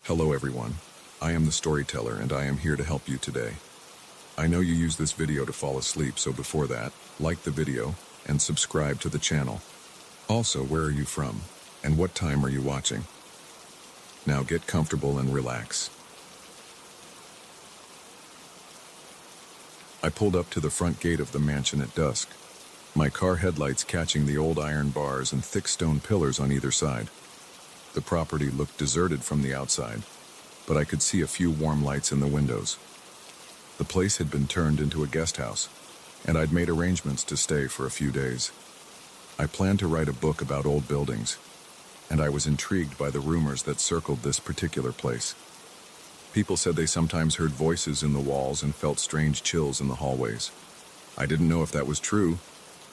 Hello everyone, I am the storyteller and I am here to help you today. I know you use this video to fall asleep, so before that, like the video and subscribe to the channel. Also, where are you from and what time are you watching? Now get comfortable and relax. I pulled up to the front gate of the mansion at dusk, my car headlights catching the old iron bars and thick stone pillars on either side. The property looked deserted from the outside, but I could see a few warm lights in the windows. The place had been turned into a guest house, and I'd made arrangements to stay for a few days. I planned to write a book about old buildings, and I was intrigued by the rumors that circled this particular place. People said they sometimes heard voices in the walls and felt strange chills in the hallways. I didn't know if that was true,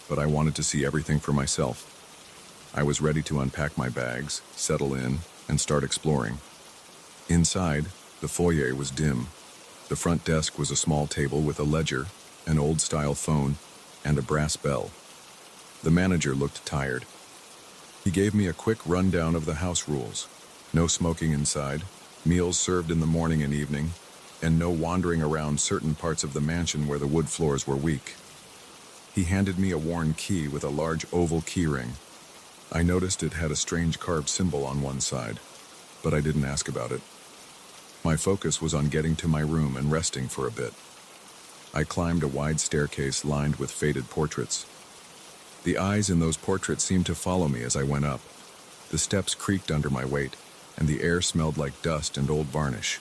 but I wanted to see everything for myself. I was ready to unpack my bags, settle in, and start exploring. Inside, the foyer was dim. The front desk was a small table with a ledger, an old-style phone, and a brass bell. The manager looked tired. He gave me a quick rundown of the house rules. No smoking inside, meals served in the morning and evening, and no wandering around certain parts of the mansion where the wood floors were weak. He handed me a worn key with a large oval keyring. I noticed it had a strange carved symbol on one side, but I didn't ask about it. My focus was on getting to my room and resting for a bit. I climbed a wide staircase lined with faded portraits. The eyes in those portraits seemed to follow me as I went up. The steps creaked under my weight, and the air smelled like dust and old varnish.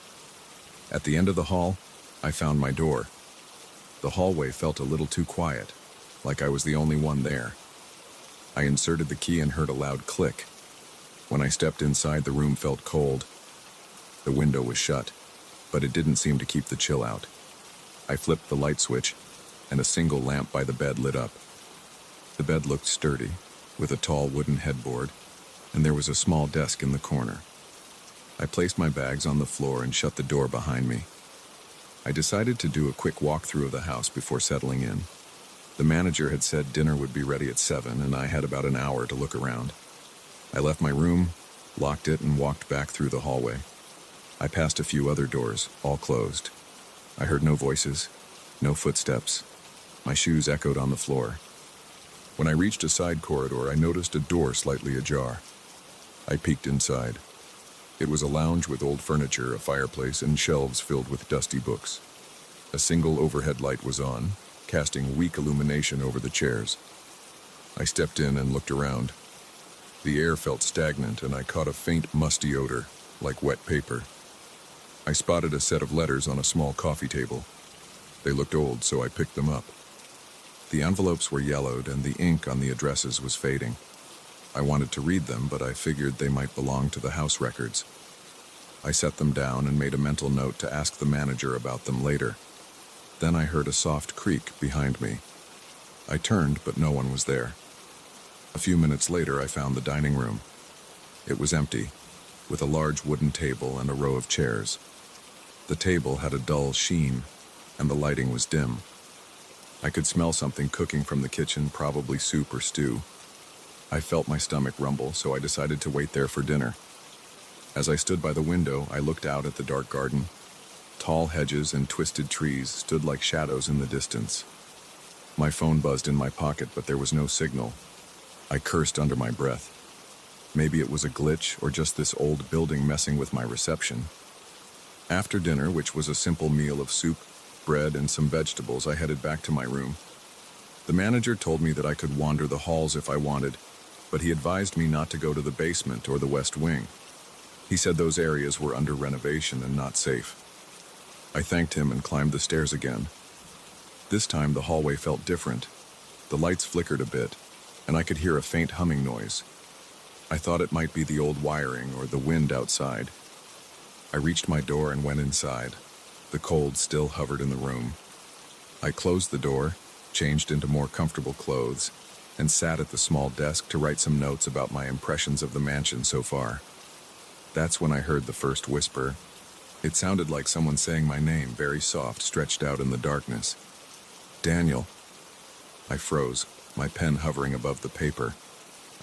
At the end of the hall, I found my door. The hallway felt a little too quiet, like I was the only one there. I inserted the key and heard a loud click. When I stepped inside, the room felt cold. The window was shut, but it didn't seem to keep the chill out. I flipped the light switch, and a single lamp by the bed lit up. The bed looked sturdy, with a tall wooden headboard, and there was a small desk in the corner. I placed my bags on the floor and shut the door behind me. I decided to do a quick walkthrough of the house before settling in. The manager had said dinner would be ready at 7, and I had about an hour to look around. I left my room, locked it, and walked back through the hallway. I passed a few other doors, all closed. I heard no voices, no footsteps. My shoes echoed on the floor. When I reached a side corridor, I noticed a door slightly ajar. I peeked inside. It was a lounge with old furniture, a fireplace, and shelves filled with dusty books. A single overhead light was on, casting weak illumination over the chairs. I stepped in and looked around. The air felt stagnant, and I caught a faint, musty odor, like wet paper. I spotted a set of letters on a small coffee table. They looked old, so I picked them up. The envelopes were yellowed, and the ink on the addresses was fading. I wanted to read them, but I figured they might belong to the house records. I set them down and made a mental note to ask the manager about them later. Then I heard a soft creak behind me. I turned, but no one was there. A few minutes later, I found the dining room. It was empty, with a large wooden table and a row of chairs. The table had a dull sheen, and the lighting was dim. I could smell something cooking from the kitchen, probably soup or stew. I felt my stomach rumble, so I decided to wait there for dinner. As I stood by the window, I looked out at the dark garden. Tall hedges and twisted trees stood like shadows in the distance. My phone buzzed in my pocket, but there was no signal. I cursed under my breath. Maybe it was a glitch or just this old building messing with my reception. After dinner, which was a simple meal of soup, bread, and some vegetables, I headed back to my room. The manager told me that I could wander the halls if I wanted, but he advised me not to go to the basement or the west wing. He said those areas were under renovation and not safe. I thanked him and climbed the stairs again. This time the hallway felt different. The lights flickered a bit, and I could hear a faint humming noise. I thought it might be the old wiring or the wind outside. I reached my door and went inside. The cold still hovered in the room. I closed the door, changed into more comfortable clothes, and sat at the small desk to write some notes about my impressions of the mansion so far. That's when I heard the first whisper. It sounded like someone saying my name, very soft, stretched out in the darkness. Daniel. I froze, my pen hovering above the paper.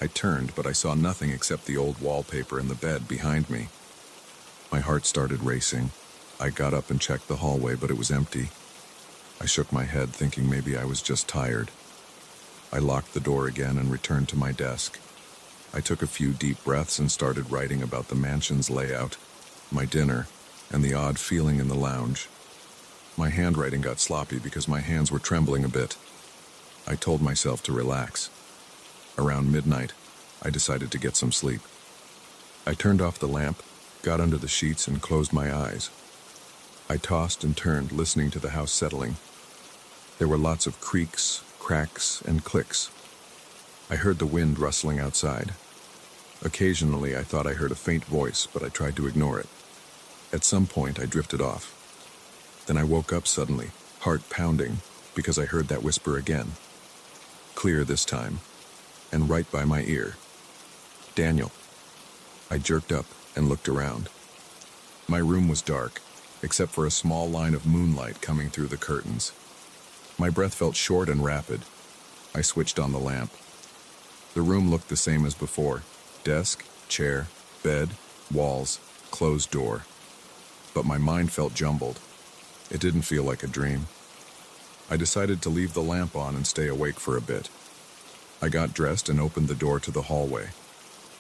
I turned, but I saw nothing except the old wallpaper and the bed behind me. My heart started racing. I got up and checked the hallway, but it was empty. I shook my head, thinking maybe I was just tired. I locked the door again and returned to my desk. I took a few deep breaths and started writing about the mansion's layout, my dinner, and the odd feeling in the lounge. My handwriting got sloppy because my hands were trembling a bit. I told myself to relax. Around midnight, I decided to get some sleep. I turned off the lamp, got under the sheets, and closed my eyes. I tossed and turned, listening to the house settling. There were lots of creaks, cracks, and clicks. I heard the wind rustling outside. Occasionally, I thought I heard a faint voice, but I tried to ignore it. At some point, I drifted off. Then I woke up suddenly, heart pounding, because I heard that whisper again. Clear this time, and right by my ear. Daniel. I jerked up and looked around. My room was dark, except for a small line of moonlight coming through the curtains. My breath felt short and rapid. I switched on the lamp. The room looked the same as before. Desk, chair, bed, walls, closed door. But my mind felt jumbled. It didn't feel like a dream. I decided to leave the lamp on and stay awake for a bit. I got dressed and opened the door to the hallway.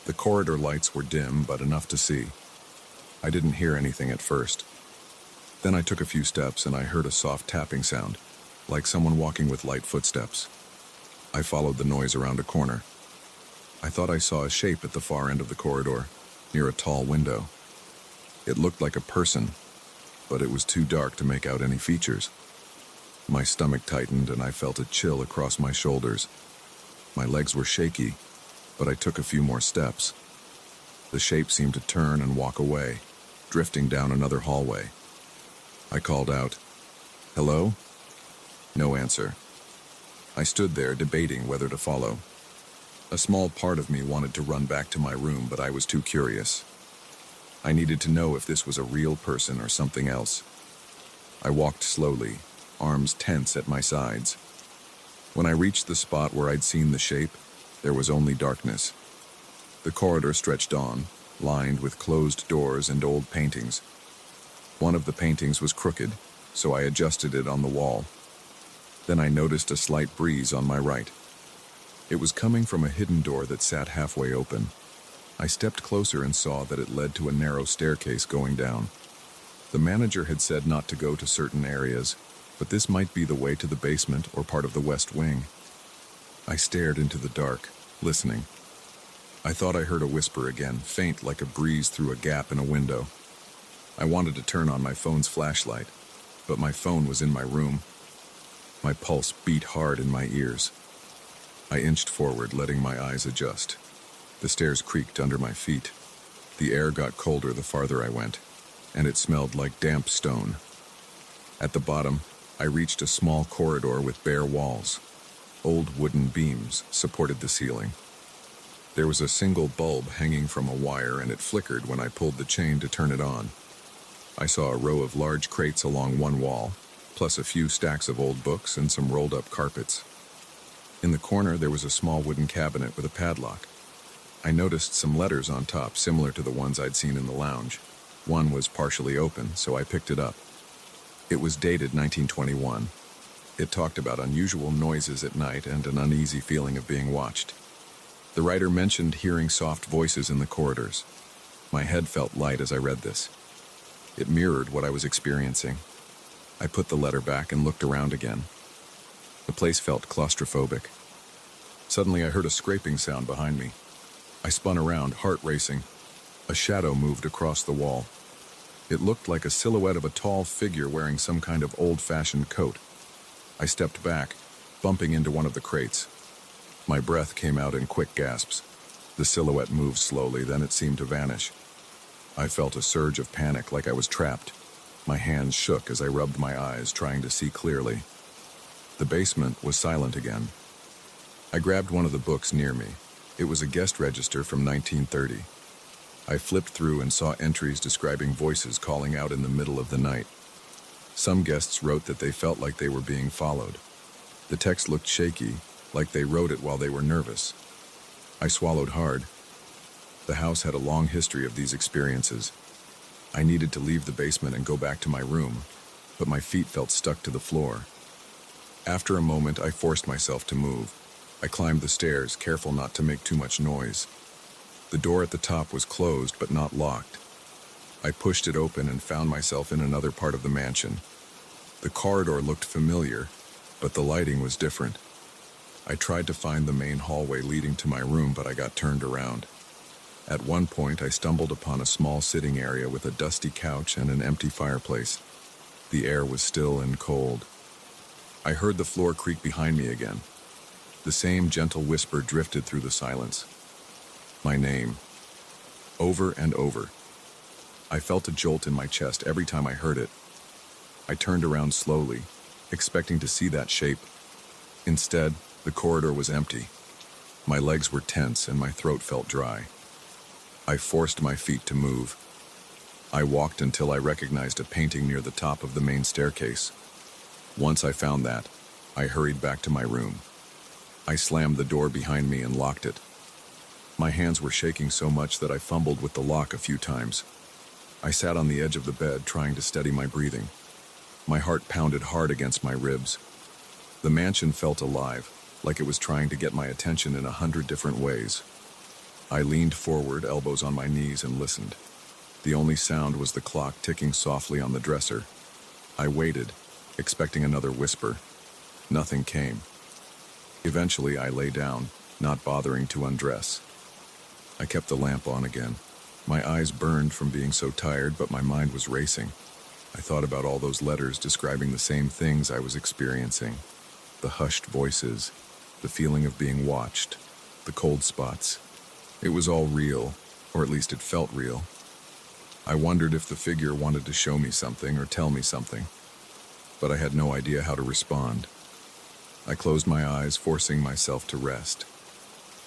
The corridor lights were dim, but enough to see. I didn't hear anything at first. Then I took a few steps and I heard a soft tapping sound, like someone walking with light footsteps. I followed the noise around a corner. I thought I saw a shape at the far end of the corridor, near a tall window. It looked like a person, but it was too dark to make out any features. My stomach tightened and I felt a chill across my shoulders. My legs were shaky, but I took a few more steps. The shape seemed to turn and walk away, drifting down another hallway. I called out, "Hello?" No answer. I stood there debating whether to follow. A small part of me wanted to run back to my room, but I was too curious. I needed to know if this was a real person or something else. I walked slowly, arms tense at my sides. When I reached the spot where I'd seen the shape, there was only darkness. The corridor stretched on, lined with closed doors and old paintings. One of the paintings was crooked, so I adjusted it on the wall. Then I noticed a slight breeze on my right. It was coming from a hidden door that sat halfway open. I stepped closer and saw that it led to a narrow staircase going down. The manager had said not to go to certain areas, but this might be the way to the basement or part of the west wing. I stared into the dark, listening. I thought I heard a whisper again, faint like a breeze through a gap in a window. I wanted to turn on my phone's flashlight, but my phone was in my room. My pulse beat hard in my ears. I inched forward, letting my eyes adjust. The stairs creaked under my feet. The air got colder the farther I went, and it smelled like damp stone. At the bottom, I reached a small corridor with bare walls. Old wooden beams supported the ceiling. There was a single bulb hanging from a wire, and it flickered when I pulled the chain to turn it on. I saw a row of large crates along one wall, plus a few stacks of old books and some rolled-up carpets. In the corner, there was a small wooden cabinet with a padlock. I noticed some letters on top, similar to the ones I'd seen in the lounge. One was partially open, so I picked it up. It was dated 1921. It talked about unusual noises at night and an uneasy feeling of being watched. The writer mentioned hearing soft voices in the corridors. My head felt light as I read this. It mirrored what I was experiencing. I put the letter back and looked around again. The place felt claustrophobic. Suddenly I heard a scraping sound behind me. I spun around, heart racing. A shadow moved across the wall. It looked like a silhouette of a tall figure wearing some kind of old-fashioned coat. I stepped back, bumping into one of the crates. My breath came out in quick gasps. The silhouette moved slowly, then it seemed to vanish. I felt a surge of panic, like I was trapped. My hands shook as I rubbed my eyes, trying to see clearly. The basement was silent again. I grabbed one of the books near me. It was a guest register from 1930. I flipped through and saw entries describing voices calling out in the middle of the night. Some guests wrote that they felt like they were being followed. The text looked shaky, like they wrote it while they were nervous. I swallowed hard. The house had a long history of these experiences. I needed to leave the basement and go back to my room, but my feet felt stuck to the floor. After a moment, I forced myself to move. I climbed the stairs, careful not to make too much noise. The door at the top was closed but not locked. I pushed it open and found myself in another part of the mansion. The corridor looked familiar, but the lighting was different. I tried to find the main hallway leading to my room, but I got turned around. At one point, I stumbled upon a small sitting area with a dusty couch and an empty fireplace. The air was still and cold. I heard the floor creak behind me again. The same gentle whisper drifted through the silence. My name. Over and over. I felt a jolt in my chest every time I heard it. I turned around slowly, expecting to see that shape. Instead, the corridor was empty. My legs were tense and my throat felt dry. I forced my feet to move. I walked until I recognized a painting near the top of the main staircase. Once I found that, I hurried back to my room. I slammed the door behind me and locked it. My hands were shaking so much that I fumbled with the lock a few times. I sat on the edge of the bed trying to steady my breathing. My heart pounded hard against my ribs. The mansion felt alive, like it was trying to get my attention in 100 different ways. I leaned forward, elbows on my knees, and listened. The only sound was the clock ticking softly on the dresser. I waited, expecting another whisper. Nothing came. Eventually, I lay down, not bothering to undress. I kept the lamp on again. My eyes burned from being so tired, but my mind was racing. I thought about all those letters describing the same things I was experiencing. The hushed voices, the feeling of being watched, the cold spots. It was all real, or at least it felt real. I wondered if the figure wanted to show me something or tell me something, but I had no idea how to respond. I closed my eyes, forcing myself to rest.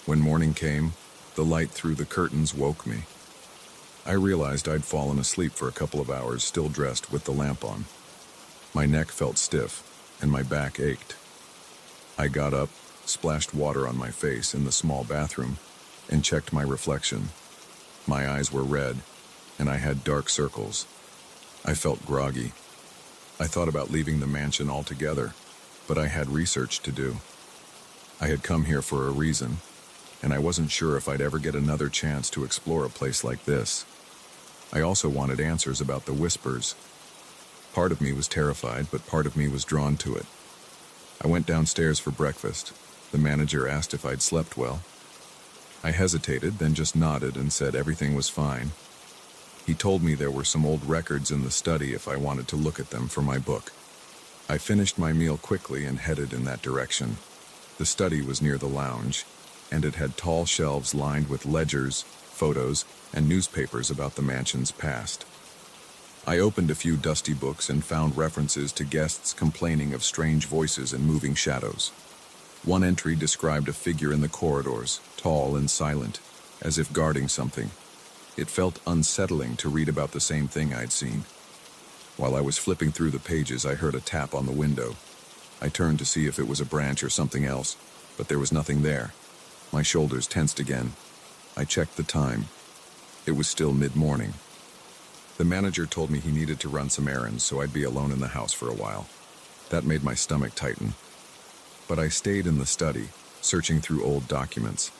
When morning came, the light through the curtains woke me. I realized I'd fallen asleep for a couple of hours, still dressed with the lamp on. My neck felt stiff, and my back ached. I got up, splashed water on my face in the small bathroom, and checked my reflection. My eyes were red, and I had dark circles. I felt groggy. I thought about leaving the mansion altogether, but I had research to do. I had come here for a reason, and I wasn't sure if I'd ever get another chance to explore a place like this. I also wanted answers about the whispers. Part of me was terrified, but part of me was drawn to it. I went downstairs for breakfast. The manager asked if I'd slept well. I hesitated, then just nodded and said everything was fine. He told me there were some old records in the study if I wanted to look at them for my book. I finished my meal quickly and headed in that direction. The study was near the lounge, and it had tall shelves lined with ledgers, photos, and newspapers about the mansion's past. I opened a few dusty books and found references to guests complaining of strange voices and moving shadows. One entry described a figure in the corridors, tall and silent, as if guarding something. It felt unsettling to read about the same thing I'd seen. While I was flipping through the pages, I heard a tap on the window. I turned to see if it was a branch or something else, but there was nothing there. My shoulders tensed again. I checked the time. It was still mid-morning. The manager told me he needed to run some errands, so I'd be alone in the house for a while. That made my stomach tighten. But I stayed in the study, searching through old documents.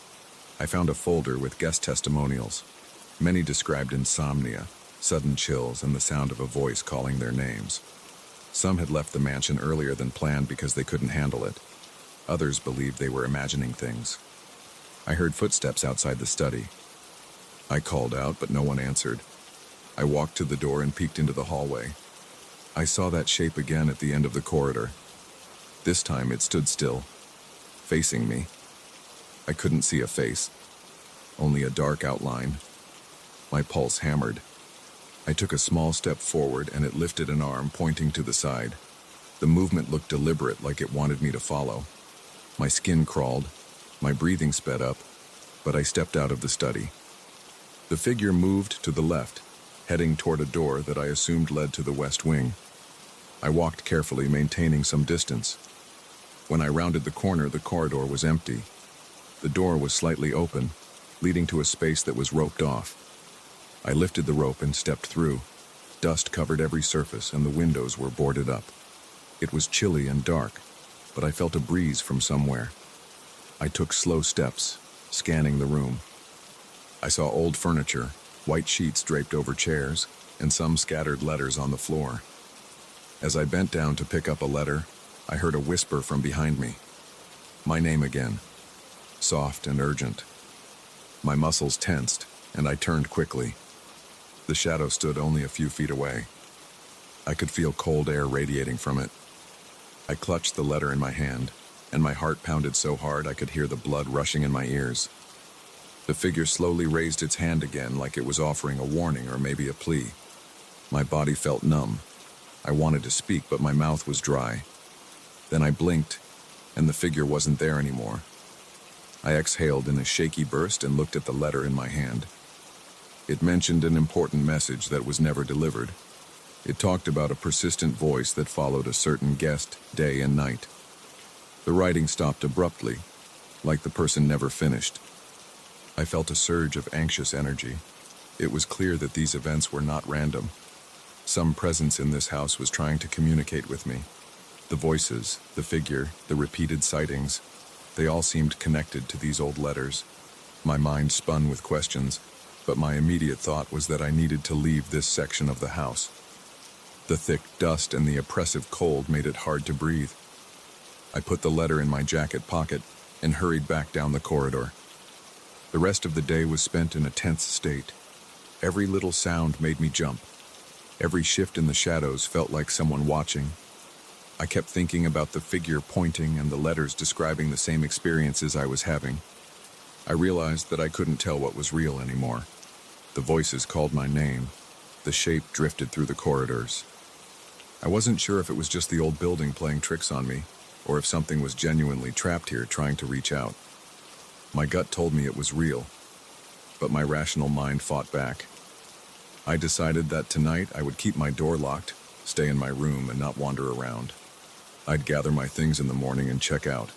I found a folder with guest testimonials. Many described insomnia, sudden chills, and the sound of a voice calling their names. Some had left the mansion earlier than planned because they couldn't handle it. Others believed they were imagining things. I heard footsteps outside the study. I called out, but no one answered. I walked to the door and peeked into the hallway. I saw that shape again at the end of the corridor. This time it stood still, facing me. I couldn't see a face, only a dark outline. My pulse hammered. I took a small step forward and it lifted an arm pointing to the side. The movement looked deliberate, like it wanted me to follow. My skin crawled, my breathing sped up, but I stepped out of the study. The figure moved to the left, heading toward a door that I assumed led to the west wing. I walked carefully, maintaining some distance. When I rounded the corner, the corridor was empty. The door was slightly open, leading to a space that was roped off. I lifted the rope and stepped through. Dust covered every surface and the windows were boarded up. It was chilly and dark, but I felt a breeze from somewhere. I took slow steps, scanning the room. I saw old furniture, white sheets draped over chairs, and some scattered letters on the floor. As I bent down to pick up a letter, I heard a whisper from behind me. My name again, soft and urgent. My muscles tensed, and I turned quickly. The shadow stood only a few feet away. I could feel cold air radiating from it. I clutched the letter in my hand, and my heart pounded so hard I could hear the blood rushing in my ears. The figure slowly raised its hand again, like it was offering a warning or maybe a plea. My body felt numb. I wanted to speak, but my mouth was dry. Then I blinked, and the figure wasn't there anymore. I exhaled in a shaky burst and looked at the letter in my hand. It mentioned an important message that was never delivered. It talked about a persistent voice that followed a certain guest day and night. The writing stopped abruptly, like the person never finished. I felt a surge of anxious energy. It was clear that these events were not random. Some presence in this house was trying to communicate with me. The voices, the figure, the repeated sightings, they all seemed connected to these old letters. My mind spun with questions, but my immediate thought was that I needed to leave this section of the house. The thick dust and the oppressive cold made it hard to breathe. I put the letter in my jacket pocket and hurried back down the corridor. The rest of the day was spent in a tense state. Every little sound made me jump. Every shift in the shadows felt like someone watching. I kept thinking about the figure pointing and the letters describing the same experiences I was having. I realized that I couldn't tell what was real anymore. The voices called my name. The shape drifted through the corridors. I wasn't sure if it was just the old building playing tricks on me, or if something was genuinely trapped here trying to reach out. My gut told me it was real, but my rational mind fought back. I decided that tonight I would keep my door locked, stay in my room, and not wander around. I'd gather my things in the morning and check out.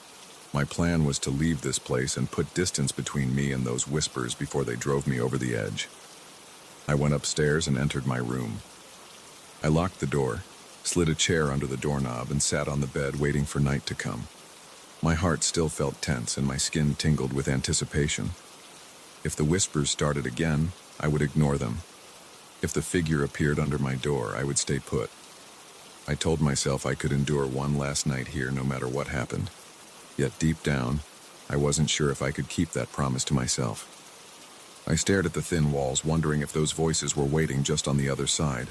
My plan was to leave this place and put distance between me and those whispers before they drove me over the edge. I went upstairs and entered my room. I locked the door, slid a chair under the doorknob, and sat on the bed waiting for night to come. My heart still felt tense and my skin tingled with anticipation. If the whispers started again, I would ignore them. If the figure appeared under my door, I would stay put. I told myself I could endure one last night here no matter what happened. Yet deep down, I wasn't sure if I could keep that promise to myself. I stared at the thin walls, wondering if those voices were waiting just on the other side.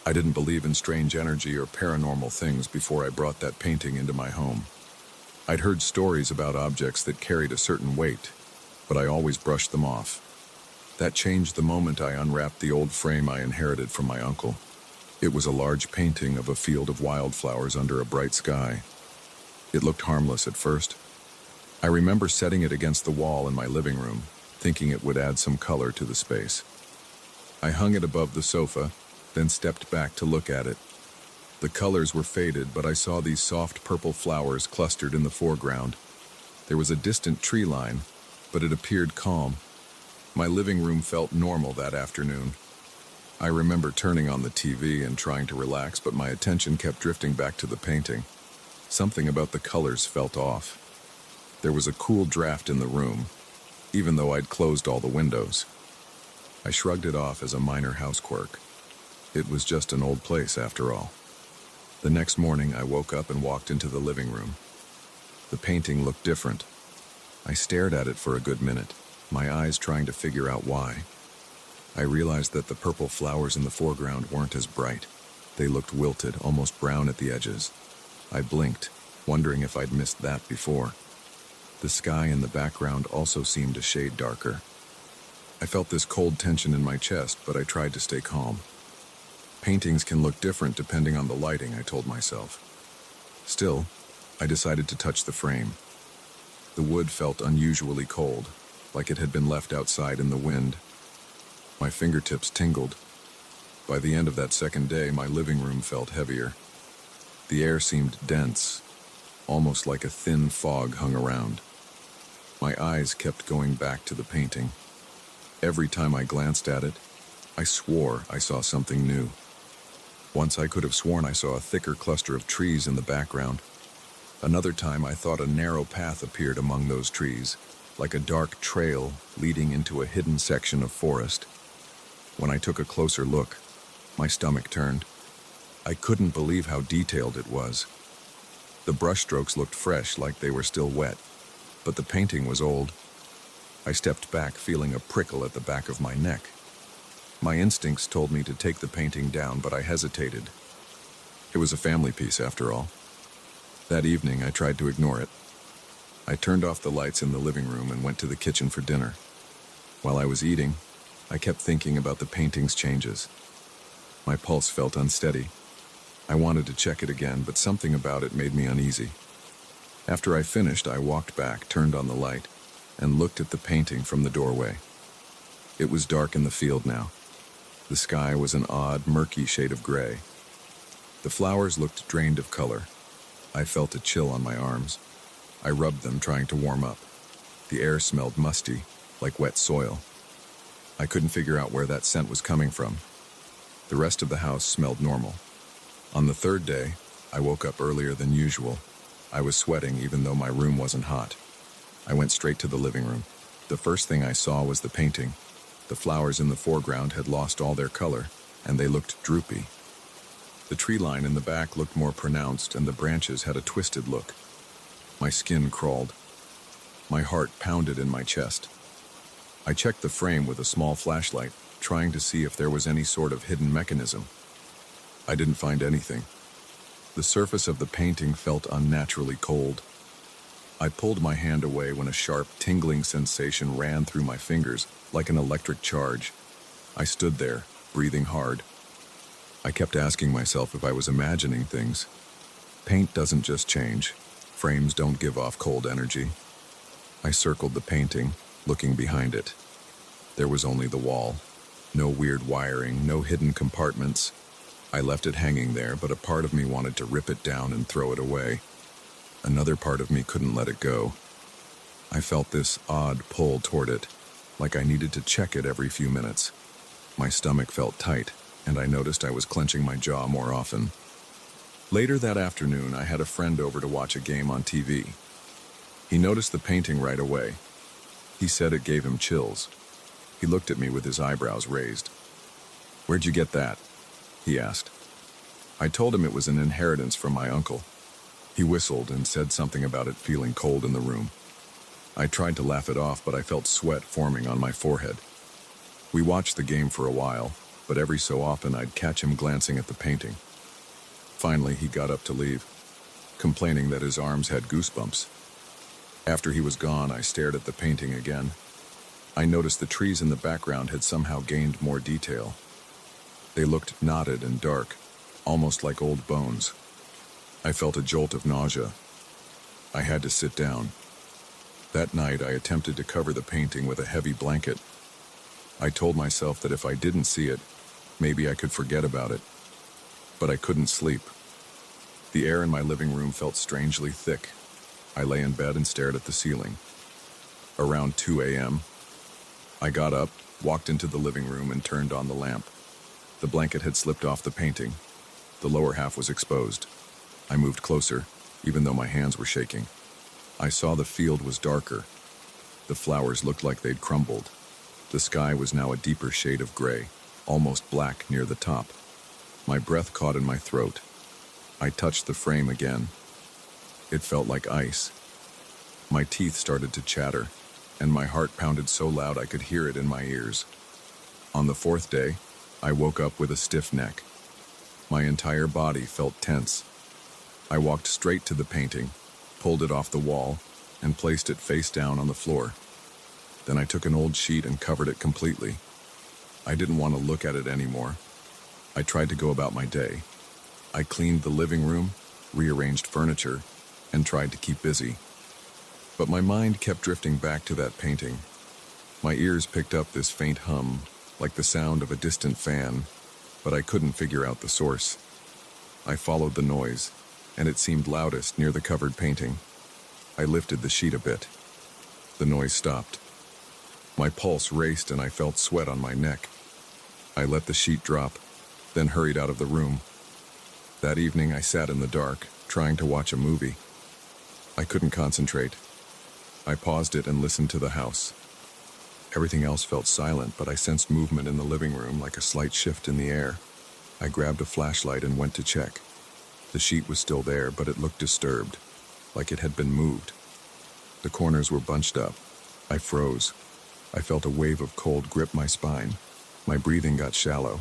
I didn't believe in strange energy or paranormal things before I brought that painting into my home. I'd heard stories about objects that carried a certain weight, but I always brushed them off. That changed the moment I unwrapped the old frame I inherited from my uncle. It was a large painting of a field of wildflowers under a bright sky. It looked harmless at first. I remember setting it against the wall in my living room, thinking it would add some color to the space. I hung it above the sofa, then stepped back to look at it. The colors were faded, but I saw these soft purple flowers clustered in the foreground. There was a distant tree line, but it appeared calm. My living room felt normal that afternoon. I remember turning on the TV and trying to relax, but my attention kept drifting back to the painting. Something about the colors felt off. There was a cool draft in the room, even though I'd closed all the windows. I shrugged it off as a minor house quirk. It was just an old place after all. The next morning, I woke up and walked into the living room. The painting looked different. I stared at it for a good minute, my eyes trying to figure out why. I realized that the purple flowers in the foreground weren't as bright. They looked wilted, almost brown at the edges. I blinked, wondering if I'd missed that before. The sky in the background also seemed a shade darker. I felt this cold tension in my chest, but I tried to stay calm. Paintings can look different depending on the lighting, I told myself. Still, I decided to touch the frame. The wood felt unusually cold, like it had been left outside in the wind. My fingertips tingled. By the end of that second day, my living room felt heavier. The air seemed dense, almost like a thin fog hung around. My eyes kept going back to the painting. Every time I glanced at it, I swore I saw something new. Once I could have sworn I saw a thicker cluster of trees in the background. Another time I thought a narrow path appeared among those trees, like a dark trail leading into a hidden section of forest. When I took a closer look, my stomach turned. I couldn't believe how detailed it was. The brushstrokes looked fresh, like they were still wet, but the painting was old. I stepped back, feeling a prickle at the back of my neck. My instincts told me to take the painting down, but I hesitated. It was a family piece, after all. That evening, I tried to ignore it. I turned off the lights in the living room and went to the kitchen for dinner. While I was eating, I kept thinking about the painting's changes. My pulse felt unsteady. I wanted to check it again, but something about it made me uneasy. After I finished, I walked back, turned on the light, and looked at the painting from the doorway. It was dark in the field now. The sky was an odd, murky shade of gray. The flowers looked drained of color. I felt a chill on my arms. I rubbed them, trying to warm up. The air smelled musty, like wet soil. I couldn't figure out where that scent was coming from. The rest of the house smelled normal. On the third day, I woke up earlier than usual. I was sweating even though my room wasn't hot. I went straight to the living room. The first thing I saw was the painting. The flowers in the foreground had lost all their color, and they looked droopy. The tree line in the back looked more pronounced, and the branches had a twisted look. My skin crawled. My heart pounded in my chest. I checked the frame with a small flashlight, trying to see if there was any sort of hidden mechanism. I didn't find anything. The surface of the painting felt unnaturally cold. I pulled my hand away when a sharp, tingling sensation ran through my fingers, like an electric charge. I stood there, breathing hard. I kept asking myself if I was imagining things. Paint doesn't just change. Frames don't give off cold energy. I circled the painting, looking behind it. There was only the wall. No weird wiring, no hidden compartments. I left it hanging there, but a part of me wanted to rip it down and throw it away. Another part of me couldn't let it go. I felt this odd pull toward it, like I needed to check it every few minutes. My stomach felt tight, and I noticed I was clenching my jaw more often. Later that afternoon, I had a friend over to watch a game on TV. He noticed the painting right away. He said it gave him chills. He looked at me with his eyebrows raised. "Where'd you get that?" he asked. I told him it was an inheritance from my uncle. He whistled and said something about it feeling cold in the room. I tried to laugh it off, but I felt sweat forming on my forehead. We watched the game for a while, but every so often I'd catch him glancing at the painting. Finally, he got up to leave, complaining that his arms had goosebumps. After he was gone, I stared at the painting again. I noticed the trees in the background had somehow gained more detail. They looked knotted and dark, almost like old bones. I felt a jolt of nausea. I had to sit down. That night, I attempted to cover the painting with a heavy blanket. I told myself that if I didn't see it, maybe I could forget about it. But I couldn't sleep. The air in my living room felt strangely thick. I lay in bed and stared at the ceiling. Around 2 a.m., I got up, walked into the living room, and turned on the lamp. The blanket had slipped off the painting. The lower half was exposed. I moved closer, even though my hands were shaking. I saw the field was darker. The flowers looked like they'd crumbled. The sky was now a deeper shade of gray, almost black near the top. My breath caught in my throat. I touched the frame again. It felt like ice. My teeth started to chatter, and my heart pounded so loud I could hear it in my ears. On the fourth day, I woke up with a stiff neck. My entire body felt tense. I walked straight to the painting, pulled it off the wall, and placed it face down on the floor. Then I took an old sheet and covered it completely. I didn't want to look at it anymore. I tried to go about my day. I cleaned the living room, rearranged furniture, and tried to keep busy. But my mind kept drifting back to that painting. My ears picked up this faint hum, like the sound of a distant fan, but I couldn't figure out the source. I followed the noise. and it seemed loudest near the covered painting. I lifted the sheet a bit. The noise stopped. My pulse raced and I felt sweat on my neck. I let the sheet drop, then hurried out of the room. That evening I sat in the dark, trying to watch a movie. I couldn't concentrate. I paused it and listened to the house. Everything else felt silent, but I sensed movement in the living room, like a slight shift in the air. I grabbed a flashlight and went to check. The sheet was still there, but it looked disturbed, like it had been moved. The corners were bunched up. I froze. I felt a wave of cold grip my spine. My breathing got shallow.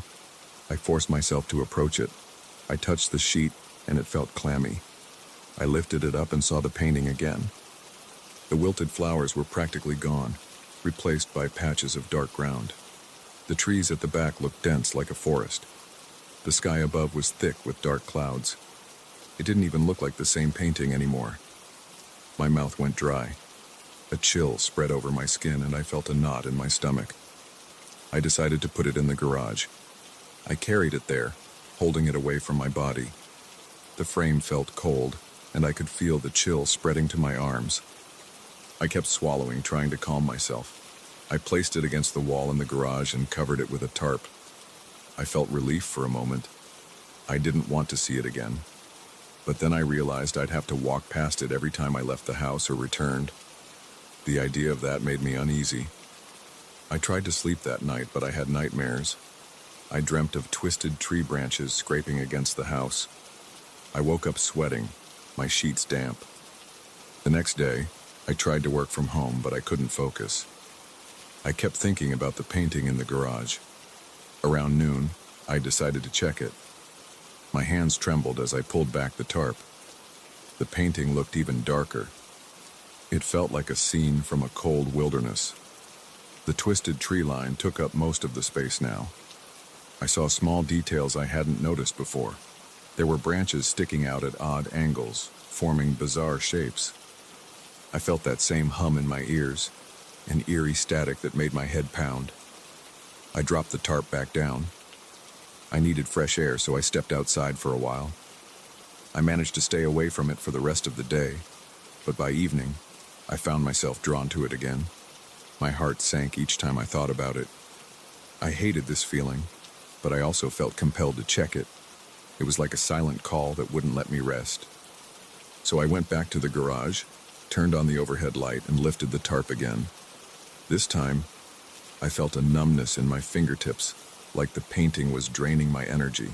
I forced myself to approach it. I touched the sheet, and it felt clammy. I lifted it up and saw the painting again. The wilted flowers were practically gone, replaced by patches of dark ground. The trees at the back looked dense like a forest. The sky above was thick with dark clouds. It didn't even look like the same painting anymore. My mouth went dry. A chill spread over my skin and I felt a knot in my stomach. I decided to put it in the garage. I carried it there, holding it away from my body. The frame felt cold, and I could feel the chill spreading to my arms. I kept swallowing, trying to calm myself. I placed it against the wall in the garage and covered it with a tarp. I felt relief for a moment. I didn't want to see it again. But then I realized I'd have to walk past it every time I left the house or returned. The idea of that made me uneasy. I tried to sleep that night, but I had nightmares. I dreamt of twisted tree branches scraping against the house. I woke up sweating, my sheets damp. The next day, I tried to work from home, but I couldn't focus. I kept thinking about the painting in the garage. Around noon, I decided to check it. My hands trembled as I pulled back the tarp. The painting looked even darker. It felt like a scene from a cold wilderness. The twisted tree line took up most of the space now. I saw small details I hadn't noticed before. There were branches sticking out at odd angles, forming bizarre shapes. I felt that same hum in my ears, an eerie static that made my head pound. I dropped the tarp back down. I needed fresh air, so I stepped outside for a while. I managed to stay away from it for the rest of the day, but by evening, I found myself drawn to it again. My heart sank each time I thought about it. I hated this feeling, but I also felt compelled to check it. It was like a silent call that wouldn't let me rest. So I went back to the garage, turned on the overhead light, and lifted the tarp again. This time, I felt a numbness in my fingertips, like the painting was draining my energy.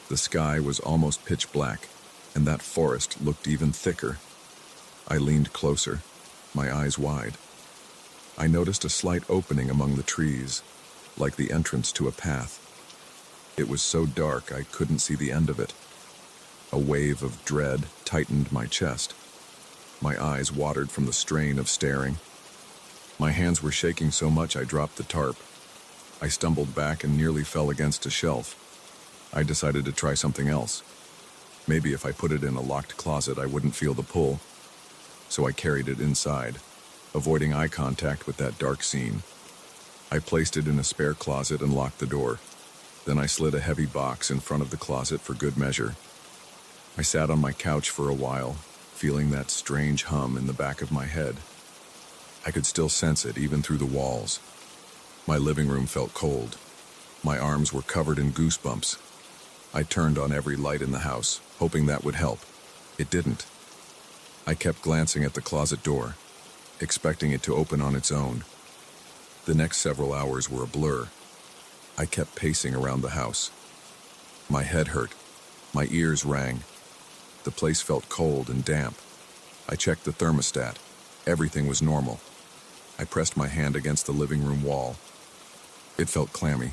The sky was almost pitch black, and that forest looked even thicker. I leaned closer, my eyes wide. I noticed a slight opening among the trees, like the entrance to a path. It was so dark I couldn't see the end of it. A wave of dread tightened my chest. My eyes watered from the strain of staring. My hands were shaking so much I dropped the tarp. I stumbled back and nearly fell against a shelf. I decided to try something else. Maybe if I put it in a locked closet, I wouldn't feel the pull. So I carried it inside, avoiding eye contact with that dark scene. I placed it in a spare closet and locked the door. Then I slid a heavy box in front of the closet for good measure. I sat on my couch for a while, feeling that strange hum in the back of my head. I could still sense it even through the walls. My living room felt cold. My arms were covered in goosebumps. I turned on every light in the house, hoping that would help. It didn't. I kept glancing at the closet door, expecting it to open on its own. The next several hours were a blur. I kept pacing around the house. My head hurt. My ears rang. The place felt cold and damp. I checked the thermostat. Everything was normal. I pressed my hand against the living room wall. It felt clammy.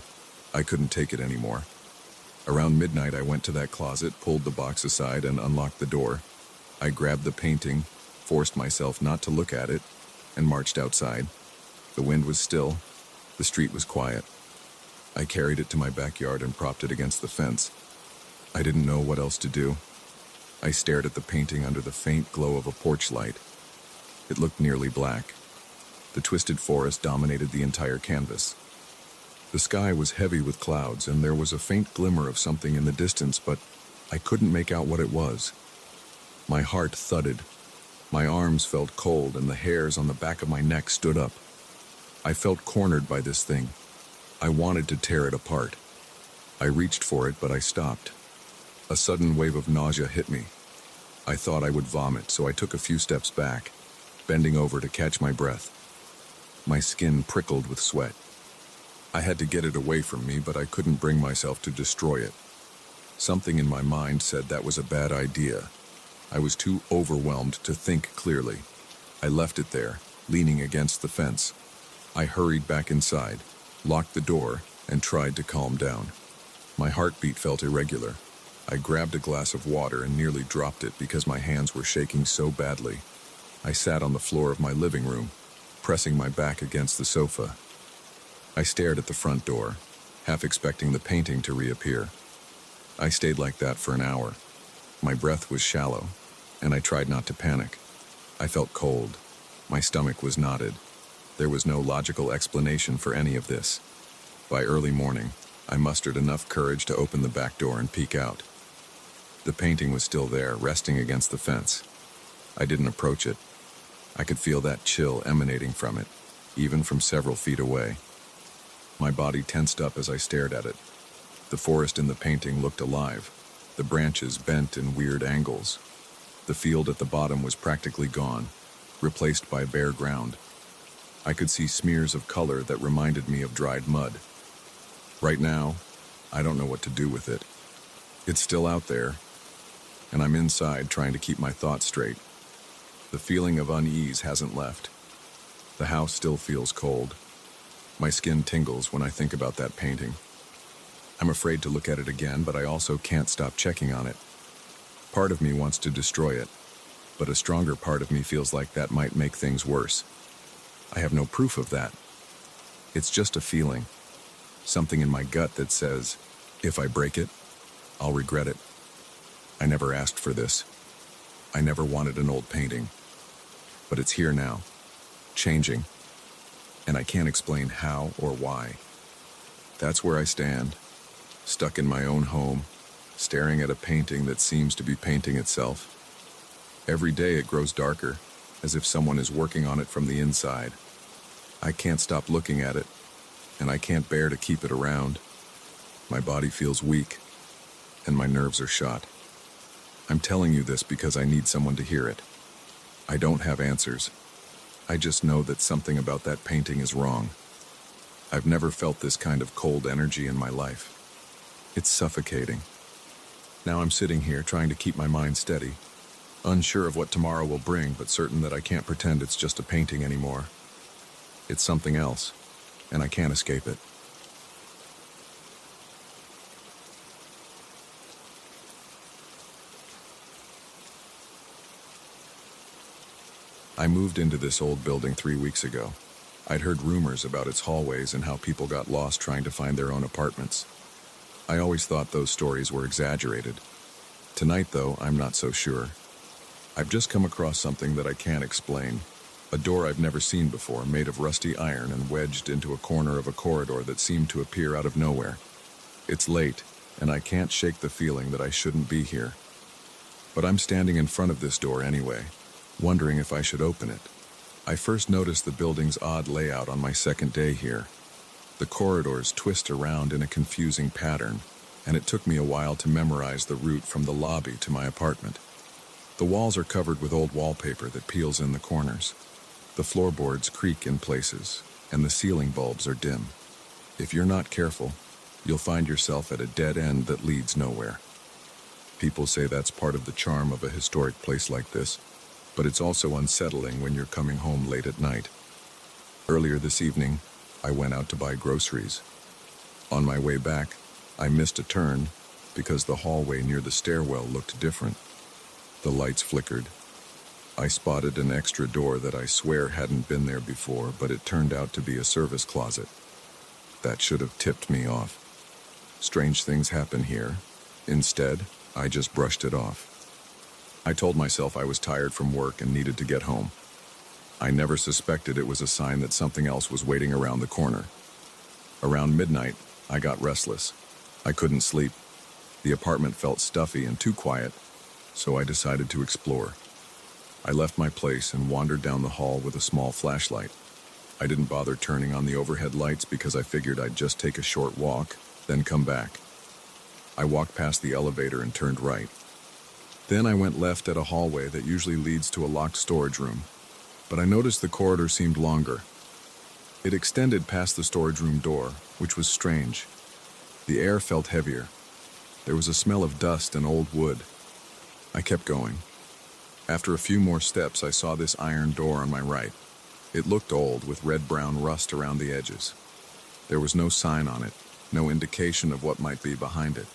I couldn't take it anymore. Around midnight, I went to that closet, pulled the box aside, and unlocked the door. I grabbed the painting, forced myself not to look at it, and marched outside. The wind was still. The street was quiet. I carried it to my backyard and propped it against the fence. I didn't know what else to do. I stared at the painting under the faint glow of a porch light. It looked nearly black. The twisted forest dominated the entire canvas. The sky was heavy with clouds, and there was a faint glimmer of something in the distance, but I couldn't make out what it was. My heart thudded. My arms felt cold and the hairs on the back of my neck stood up. I felt cornered by this thing. I wanted to tear it apart. I reached for it, but I stopped. A sudden wave of nausea hit me. I thought I would vomit, so I took a few steps back, bending over to catch my breath. My skin prickled with sweat. I had to get it away from me, but I couldn't bring myself to destroy it. Something in my mind said that was a bad idea. I was too overwhelmed to think clearly. I left it there, leaning against the fence. I hurried back inside, locked the door, and tried to calm down. My heartbeat felt irregular. I grabbed a glass of water and nearly dropped it because my hands were shaking so badly. I sat on the floor of my living room, pressing my back against the sofa. I stared at the front door, half expecting the painting to reappear. I stayed like that for an hour. My breath was shallow, and I tried not to panic. I felt cold. My stomach was knotted. There was no logical explanation for any of this. By early morning, I mustered enough courage to open the back door and peek out. The painting was still there, resting against the fence. I didn't approach it. I could feel that chill emanating from it, even from several feet away. My body tensed up as I stared at it. The forest in the painting looked alive, the branches bent in weird angles. The field at the bottom was practically gone, replaced by bare ground. I could see smears of color that reminded me of dried mud. Right now, I don't know what to do with it. It's still out there, and I'm inside trying to keep my thoughts straight. The feeling of unease hasn't left. The house still feels cold. My skin tingles when I think about that painting. I'm afraid to look at it again, but I also can't stop checking on it. Part of me wants to destroy it, but a stronger part of me feels like that might make things worse. I have no proof of that. It's just a feeling. Something in my gut that says, if I break it, I'll regret it. I never asked for this. I never wanted an old painting. But it's here now, changing. And I can't explain how or why. That's where I stand, stuck in my own home, staring at a painting that seems to be painting itself. Every day it grows darker, as if someone is working on it from the inside. I can't stop looking at it, and I can't bear to keep it around. My body feels weak, and my nerves are shot. I'm telling you this because I need someone to hear it. I don't have answers. I just know that something about that painting is wrong. I've never felt this kind of cold energy in my life. It's suffocating. Now I'm sitting here trying to keep my mind steady, unsure of what tomorrow will bring, but certain that I can't pretend it's just a painting anymore. It's something else, and I can't escape it. I moved into this old building 3 weeks ago. I'd heard rumors about its hallways and how people got lost trying to find their own apartments. I always thought those stories were exaggerated. Tonight, though, I'm not so sure. I've just come across something that I can't explain. A door I've never seen before, made of rusty iron and wedged into a corner of a corridor that seemed to appear out of nowhere. It's late, and I can't shake the feeling that I shouldn't be here. But I'm standing in front of this door anyway, wondering if I should open it. I first noticed the building's odd layout on my second day here. The corridors twist around in a confusing pattern, and it took me a while to memorize the route from the lobby to my apartment. The walls are covered with old wallpaper that peels in the corners. The floorboards creak in places, and the ceiling bulbs are dim. If you're not careful, you'll find yourself at a dead end that leads nowhere. People say that's part of the charm of a historic place like this, but it's also unsettling when you're coming home late at night. Earlier this evening, I went out to buy groceries. On my way back, I missed a turn because the hallway near the stairwell looked different. The lights flickered. I spotted an extra door that I swear hadn't been there before, but it turned out to be a service closet. That should have tipped me off. Strange things happen here. Instead, I just brushed it off. I told myself I was tired from work and needed to get home. I never suspected it was a sign that something else was waiting around the corner. Around midnight, I got restless. I couldn't sleep. The apartment felt stuffy and too quiet. so I decided to explore. I left my place and wandered down the hall with a small flashlight. I didn't bother turning on the overhead lights because I figured I'd just take a short walk, then come back. I walked past the elevator and turned right. Then I went left at a hallway that usually leads to a locked storage room, but I noticed the corridor seemed longer. It extended past the storage room door, which was strange. The air felt heavier. There was a smell of dust and old wood. I kept going. After a few more steps, I saw this iron door on my right. It looked old, with red-brown rust around the edges. There was no sign on it, no indication of what might be behind it.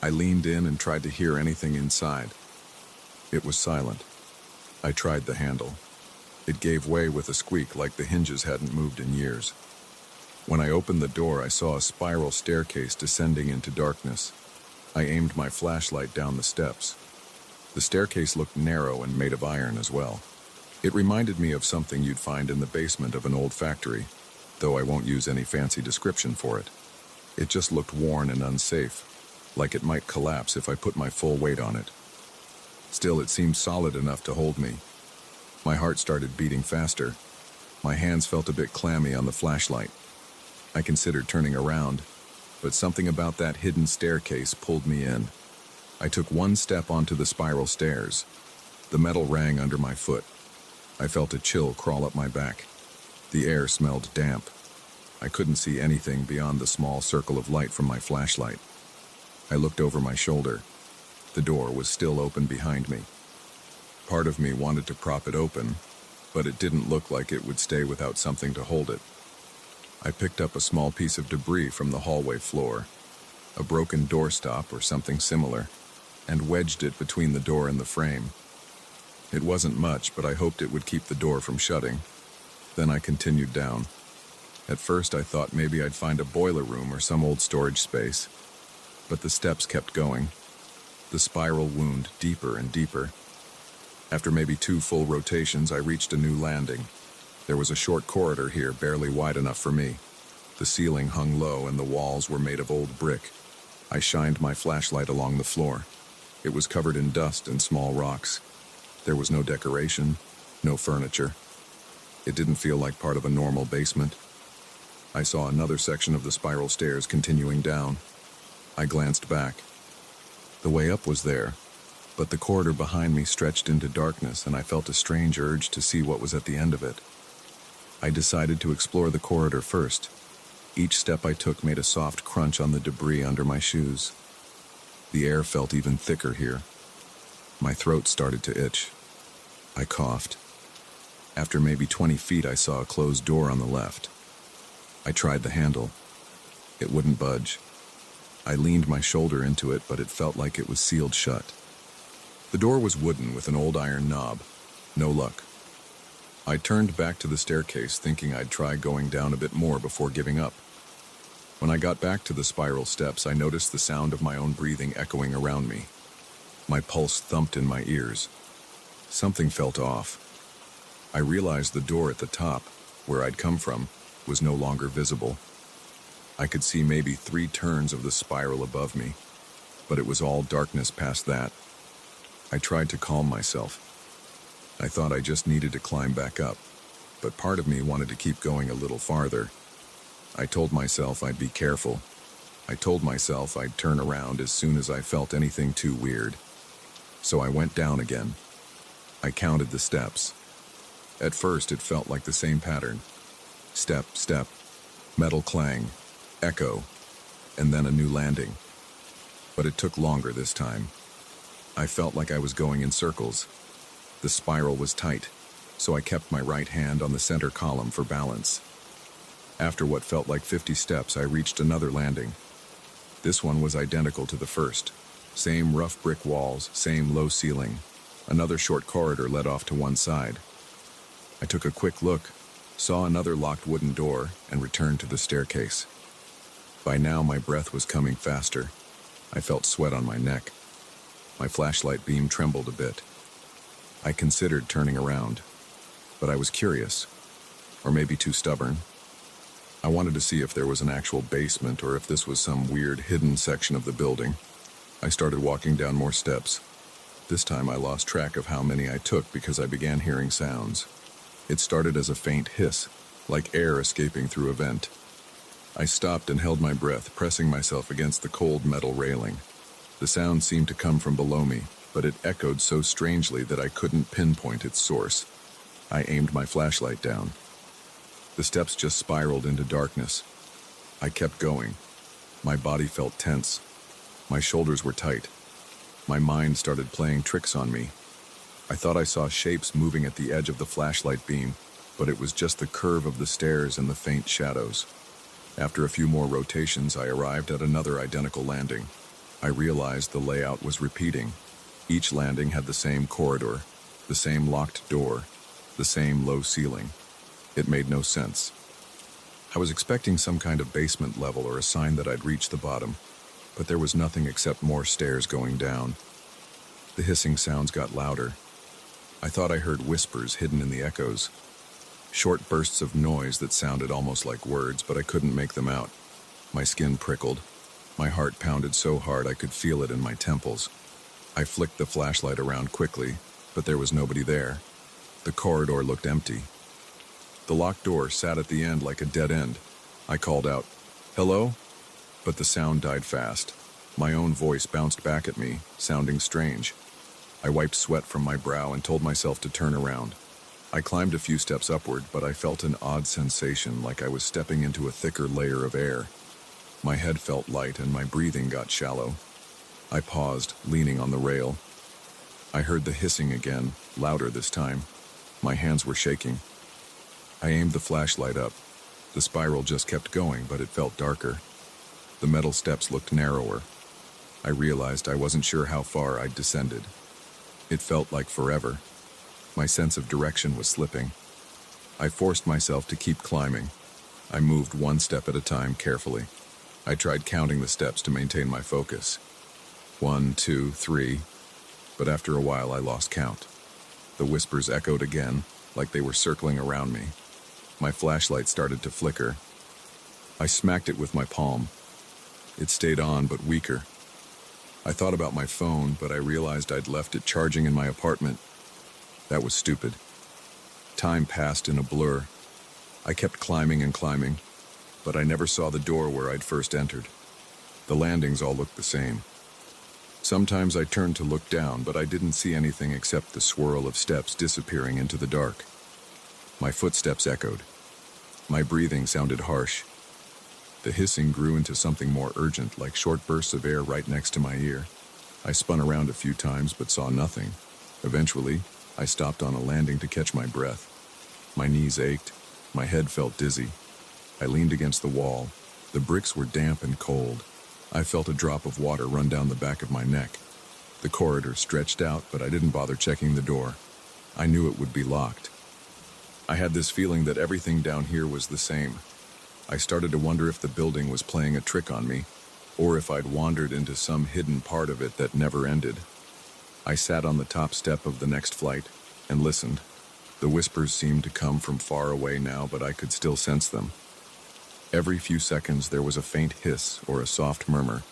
I leaned in and tried to hear anything inside. It was silent. I tried the handle. It gave way with a squeak like the hinges hadn't moved in years. When I opened the door, I saw a spiral staircase descending into darkness. I aimed my flashlight down the steps. The staircase looked narrow and made of iron as well. It reminded me of something you'd find in the basement of an old factory, though I won't use any fancy description for it. It just looked worn and unsafe, like it might collapse if I put my full weight on it. Still, it seemed solid enough to hold me. My heart started beating faster. My hands felt a bit clammy on the flashlight. I considered turning around, but something about that hidden staircase pulled me in. I took one step onto the spiral stairs. The metal rang under my foot. I felt a chill crawl up my back. The air smelled damp. I couldn't see anything beyond the small circle of light from my flashlight. I looked over my shoulder. The door was still open behind me. Part of me wanted to prop it open, but it didn't look like it would stay without something to hold it. I picked up a small piece of debris from the hallway floor, a broken doorstop or something similar, and wedged it between the door and the frame. It wasn't much, but I hoped it would keep the door from shutting. Then I continued down. At first I thought maybe I'd find a boiler room or some old storage space, but the steps kept going. The spiral wound deeper and deeper. After maybe 2 full rotations, I reached a new landing. There was a short corridor here, barely wide enough for me. The ceiling hung low and the walls were made of old brick. I shined my flashlight along the floor. It was covered in dust and small rocks. There was no decoration, no furniture. It didn't feel like part of a normal basement. I saw another section of the spiral stairs continuing down. I glanced back. The way up was there, but the corridor behind me stretched into darkness, and I felt a strange urge to see what was at the end of it. I decided to explore the corridor first. Each step I took made a soft crunch on the debris under my shoes. The air felt even thicker here. My throat started to itch. I coughed. After maybe 20 feet, I saw a closed door on the left. I tried the handle. It wouldn't budge. I leaned my shoulder into it, but it felt like it was sealed shut. The door was wooden with an old iron knob. No luck. I turned back to the staircase, thinking I'd try going down a bit more before giving up. When I got back to the spiral steps, I noticed the sound of my own breathing echoing around me. My pulse thumped in my ears. Something felt off. I realized the door at the top, where I'd come from, was no longer visible. I could see maybe 3 turns of the spiral above me, but it was all darkness past that. I tried to calm myself. I thought I just needed to climb back up, but part of me wanted to keep going a little farther. I told myself I'd be careful. I told myself I'd turn around as soon as I felt anything too weird. So I went down again. I counted the steps. At first it felt like the same pattern. Step, step, metal clang, echo, and then a new landing. But it took longer this time. I felt like I was going in circles. The spiral was tight, so I kept my right hand on the center column for balance. After what felt like 50 steps, I reached another landing. This one was identical to the first. Same rough brick walls, same low ceiling. Another short corridor led off to one side. I took a quick look, saw another locked wooden door, and returned to the staircase. By now, my breath was coming faster. I felt sweat on my neck. My flashlight beam trembled a bit. I considered turning around, but I was curious, or maybe too stubborn. I wanted to see if there was an actual basement or if this was some weird hidden section of the building. I started walking down more steps. This time I lost track of how many I took because I began hearing sounds. It started as a faint hiss, like air escaping through a vent. I stopped and held my breath, pressing myself against the cold metal railing. The sound seemed to come from below me, but it echoed so strangely that I couldn't pinpoint its source. I aimed my flashlight down. The steps just spiraled into darkness. I kept going. My body felt tense. My shoulders were tight. My mind started playing tricks on me. I thought I saw shapes moving at the edge of the flashlight beam, but it was just the curve of the stairs and the faint shadows. After a few more rotations, I arrived at another identical landing. I realized the layout was repeating. Each landing had the same corridor, the same locked door, the same low ceiling. It made no sense. I was expecting some kind of basement level or a sign that I'd reached the bottom, but there was nothing except more stairs going down. The hissing sounds got louder. I thought I heard whispers hidden in the echoes. Short bursts of noise that sounded almost like words, but I couldn't make them out. My skin prickled. My heart pounded so hard I could feel it in my temples. I flicked the flashlight around quickly, but there was nobody there. The corridor looked empty. The locked door sat at the end like a dead end. I called out, "Hello?" But the sound died fast. My own voice bounced back at me, sounding strange. I wiped sweat from my brow and told myself to turn around. I climbed a few steps upward, but I felt an odd sensation like I was stepping into a thicker layer of air. My head felt light and my breathing got shallow. I paused, leaning on the rail. I heard the hissing again, louder this time. My hands were shaking. I aimed the flashlight up. The spiral just kept going, but it felt darker. The metal steps looked narrower. I realized I wasn't sure how far I'd descended. It felt like forever. My sense of direction was slipping. I forced myself to keep climbing. I moved one step at a time carefully. I tried counting the steps to maintain my focus. 1, 2, 3. But after a while I lost count. The whispers echoed again, like they were circling around me. My flashlight started to flicker. I smacked it with my palm. It stayed on, but weaker. I thought about my phone, but I realized I'd left it charging in my apartment. That was stupid. Time passed in a blur. I kept climbing and climbing, but I never saw the door where I'd first entered. The landings all looked the same. Sometimes I turned to look down, but I didn't see anything except the swirl of steps disappearing into the dark. My footsteps echoed. My breathing sounded harsh. The hissing grew into something more urgent, like short bursts of air right next to my ear. I spun around a few times but saw nothing. Eventually, I stopped on a landing to catch my breath. My knees ached. My head felt dizzy. I leaned against the wall. The bricks were damp and cold. I felt a drop of water run down the back of my neck. The corridor stretched out, but I didn't bother checking the door. I knew it would be locked. I had this feeling that everything down here was the same. I started to wonder if the building was playing a trick on me, or if I'd wandered into some hidden part of it that never ended. I sat on the top step of the next flight and listened. The whispers seemed to come from far away now, but I could still sense them. Every few seconds there was a faint hiss or a soft murmur.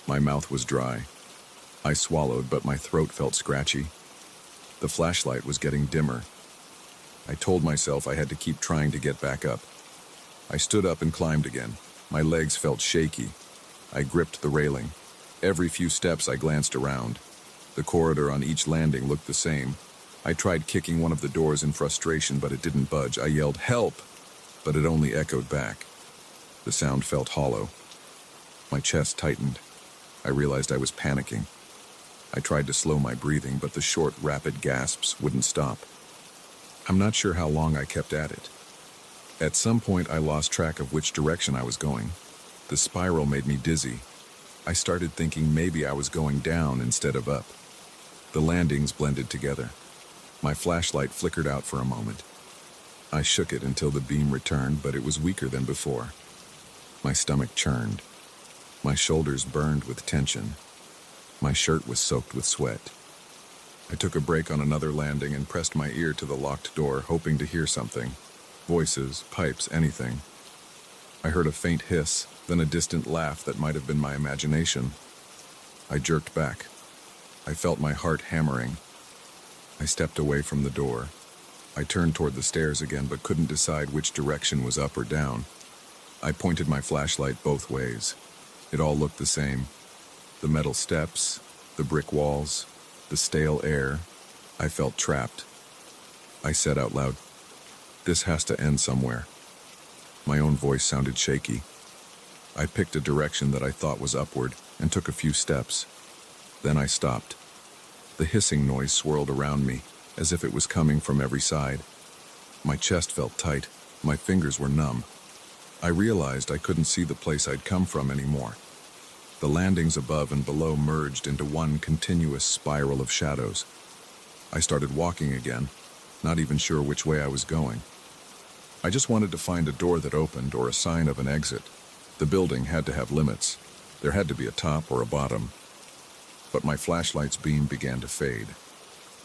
My mouth was dry. I swallowed, but my throat felt scratchy. The flashlight was getting dimmer. I told myself I had to keep trying to get back up. I stood up and climbed again. My legs felt shaky. I gripped the railing. Every few steps I glanced around. The corridor on each landing looked the same. I tried kicking one of the doors in frustration, but it didn't budge. I yelled, "Help!" but it only echoed back. The sound felt hollow. My chest tightened. I realized I was panicking. I tried to slow my breathing, but the short, rapid gasps wouldn't stop. I'm not sure how long I kept at it. At some point, I lost track of which direction I was going. The spiral made me dizzy. I started thinking maybe I was going down instead of up. The landings blended together. My flashlight flickered out for a moment. I shook it until the beam returned, but it was weaker than before. My stomach churned. My shoulders burned with tension. My shirt was soaked with sweat. I took a break on another landing and pressed my ear to the locked door, hoping to hear something. Voices, pipes, anything. I heard a faint hiss, then a distant laugh that might have been my imagination. I jerked back. I felt my heart hammering. I stepped away from the door. I turned toward the stairs again, but couldn't decide which direction was up or down. I pointed my flashlight both ways. It all looked the same. The metal steps, the brick walls, the stale air. I felt trapped. I said out loud, "This has to end somewhere." My own voice sounded shaky. I picked a direction that I thought was upward and took a few steps. Then I stopped. The hissing noise swirled around me, as if it was coming from every side. My chest felt tight. My fingers were numb. I realized I couldn't see the place I'd come from anymore. The landings above and below merged into one continuous spiral of shadows. I started walking again, not even sure which way I was going. I just wanted to find a door that opened or a sign of an exit. The building had to have limits. There had to be a top or a bottom. But my flashlight's beam began to fade.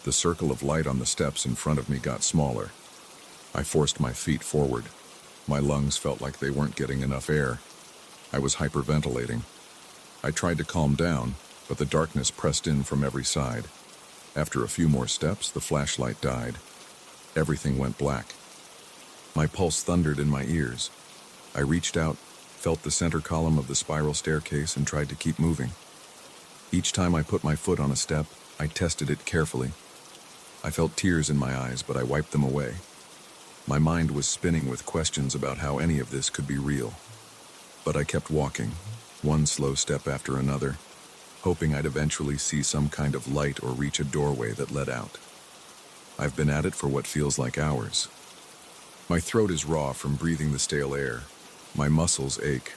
The circle of light on the steps in front of me got smaller. I forced my feet forward. My lungs felt like they weren't getting enough air. I was hyperventilating. I tried to calm down, but the darkness pressed in from every side. After a few more steps, the flashlight died. Everything went black. My pulse thundered in my ears. I reached out, felt the center column of the spiral staircase, and tried to keep moving. Each time I put my foot on a step, I tested it carefully. I felt tears in my eyes, but I wiped them away. My mind was spinning with questions about how any of this could be real. But I kept walking, one slow step after another, hoping I'd eventually see some kind of light or reach a doorway that led out. I've been at it for what feels like hours. My throat is raw from breathing the stale air. My muscles ache.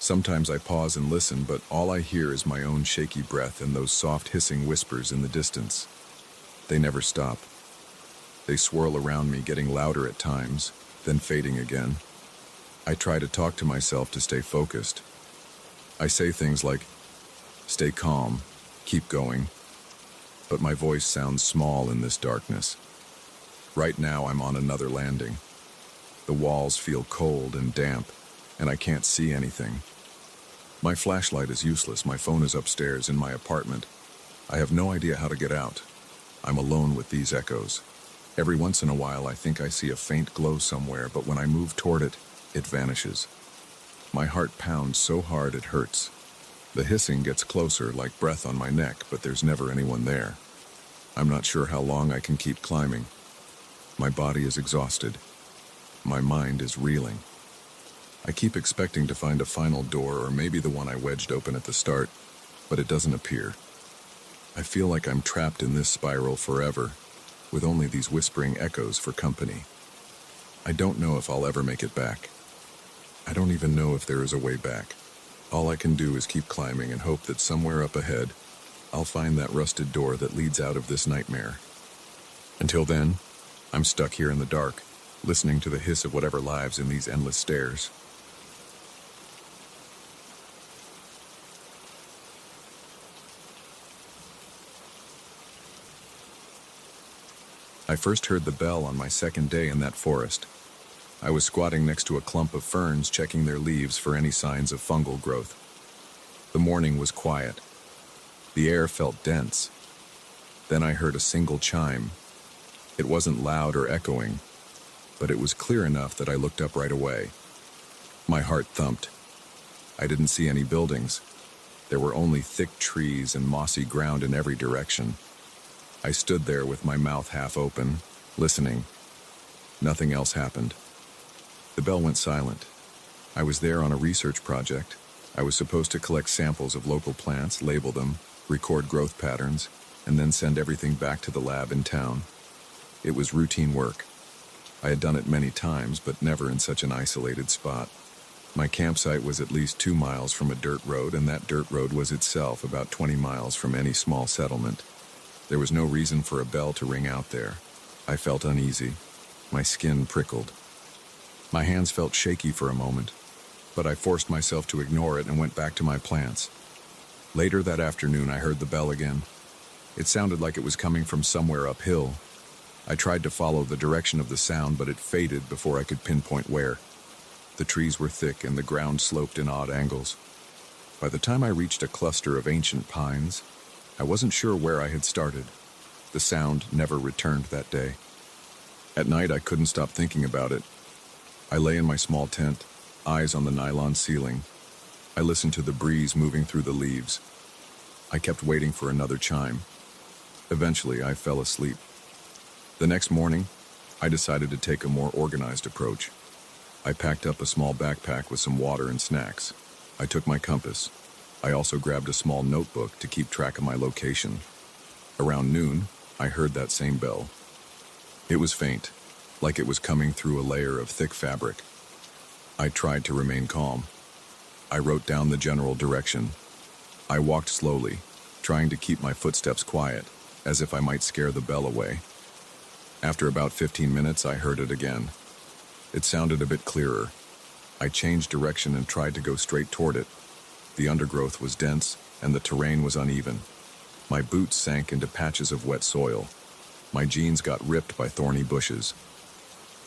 Sometimes I pause and listen, but all I hear is my own shaky breath and those soft hissing whispers in the distance. They never stop. They swirl around me, getting louder at times, then fading again. I try to talk to myself to stay focused. I say things like, "Stay calm, keep going." But my voice sounds small in this darkness. Right now I'm on another landing. The walls feel cold and damp, and I can't see anything. My flashlight is useless. My phone is upstairs in my apartment. I have no idea how to get out. I'm alone with these echoes. Every once in a while I think I see a faint glow somewhere, but when I move toward it, it vanishes. My heart pounds so hard it hurts. The hissing gets closer, like breath on my neck, but there's never anyone there. I'm not sure how long I can keep climbing. My body is exhausted. My mind is reeling. I keep expecting to find a final door, or maybe the one I wedged open at the start, but it doesn't appear. I feel like I'm trapped in this spiral forever, with only these whispering echoes for company. I don't know if I'll ever make it back. I don't even know if there is a way back. All I can do is keep climbing and hope that somewhere up ahead, I'll find that rusted door that leads out of this nightmare. Until then, I'm stuck here in the dark, listening to the hiss of whatever lives in these endless stairs. I first heard the bell on my second day in that forest. I was squatting next to a clump of ferns, checking their leaves for any signs of fungal growth. The morning was quiet. The air felt dense. Then I heard a single chime. It wasn't loud or echoing, but it was clear enough that I looked up right away. My heart thumped. I didn't see any buildings. There were only thick trees and mossy ground in every direction. I stood there with my mouth half open, listening. Nothing else happened. The bell went silent. I was there on a research project. I was supposed to collect samples of local plants, label them, record growth patterns, and then send everything back to the lab in town. It was routine work. I had done it many times, but never in such an isolated spot. My campsite was at least 2 miles from a dirt road, and that dirt road was itself about 20 miles from any small settlement. There was no reason for a bell to ring out there. I felt uneasy. My skin prickled. My hands felt shaky for a moment, but I forced myself to ignore it and went back to my plants. Later that afternoon, I heard the bell again. It sounded like it was coming from somewhere uphill. I tried to follow the direction of the sound, but it faded before I could pinpoint where. The trees were thick and the ground sloped in odd angles. By the time I reached a cluster of ancient pines, I wasn't sure where I had started. The sound never returned that day. At night, I couldn't stop thinking about it. I lay in my small tent, eyes on the nylon ceiling. I listened to the breeze moving through the leaves. I kept waiting for another chime. Eventually, I fell asleep. The next morning, I decided to take a more organized approach. I packed up a small backpack with some water and snacks. I took my compass. I also grabbed a small notebook to keep track of my location. Around noon, I heard that same bell. It was faint, like it was coming through a layer of thick fabric. I tried to remain calm. I wrote down the general direction. I walked slowly, trying to keep my footsteps quiet, as if I might scare the bell away. After about 15 minutes, I heard it again. It sounded a bit clearer. I changed direction and tried to go straight toward it. The undergrowth was dense, and the terrain was uneven. My boots sank into patches of wet soil. My jeans got ripped by thorny bushes.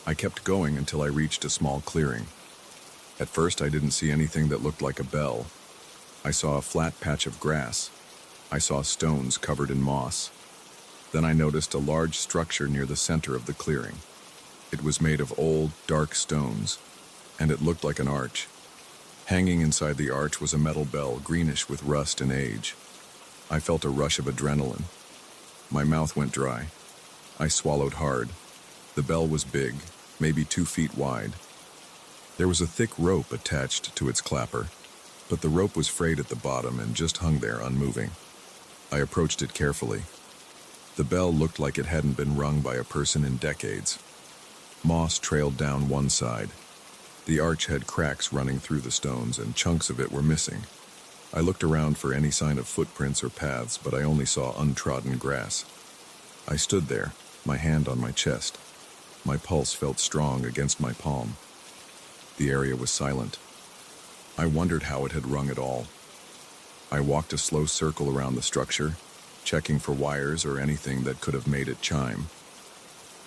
I kept going until I reached a small clearing. At first, I didn't see anything that looked like a bell. I saw a flat patch of grass. I saw stones covered in moss. Then I noticed a large structure near the center of the clearing. It was made of old, dark stones, and it looked like an arch. Hanging inside the arch was a metal bell, greenish with rust and age. I felt a rush of adrenaline. My mouth went dry. I swallowed hard. The bell was big, maybe 2 feet wide. There was a thick rope attached to its clapper, but the rope was frayed at the bottom and just hung there unmoving. I approached it carefully. The bell looked like it hadn't been rung by a person in decades. Moss trailed down one side. The arch had cracks running through the stones, and chunks of it were missing. I looked around for any sign of footprints or paths, but I only saw untrodden grass. I stood there, my hand on my chest. My pulse felt strong against my palm. The area was silent. I wondered how it had rung at all. I walked a slow circle around the structure, checking for wires or anything that could have made it chime.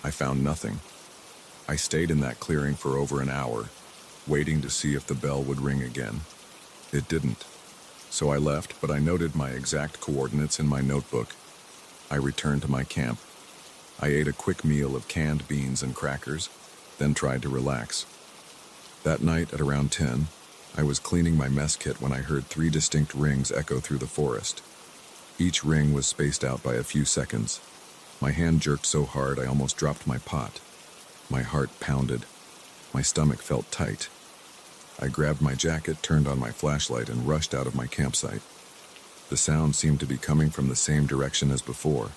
I found nothing. I stayed in that clearing for over an hour, waiting to see if the bell would ring again. It didn't. So I left, but I noted my exact coordinates in my notebook. I returned to my camp. I ate a quick meal of canned beans and crackers, then tried to relax. That night at around 10, I was cleaning my mess kit when I heard 3 distinct rings echo through the forest. Each ring was spaced out by a few seconds. My hand jerked so hard I almost dropped my pot. My heart pounded. My stomach felt tight. I grabbed my jacket, turned on my flashlight, and rushed out of my campsite. The sound seemed to be coming from the same direction as before,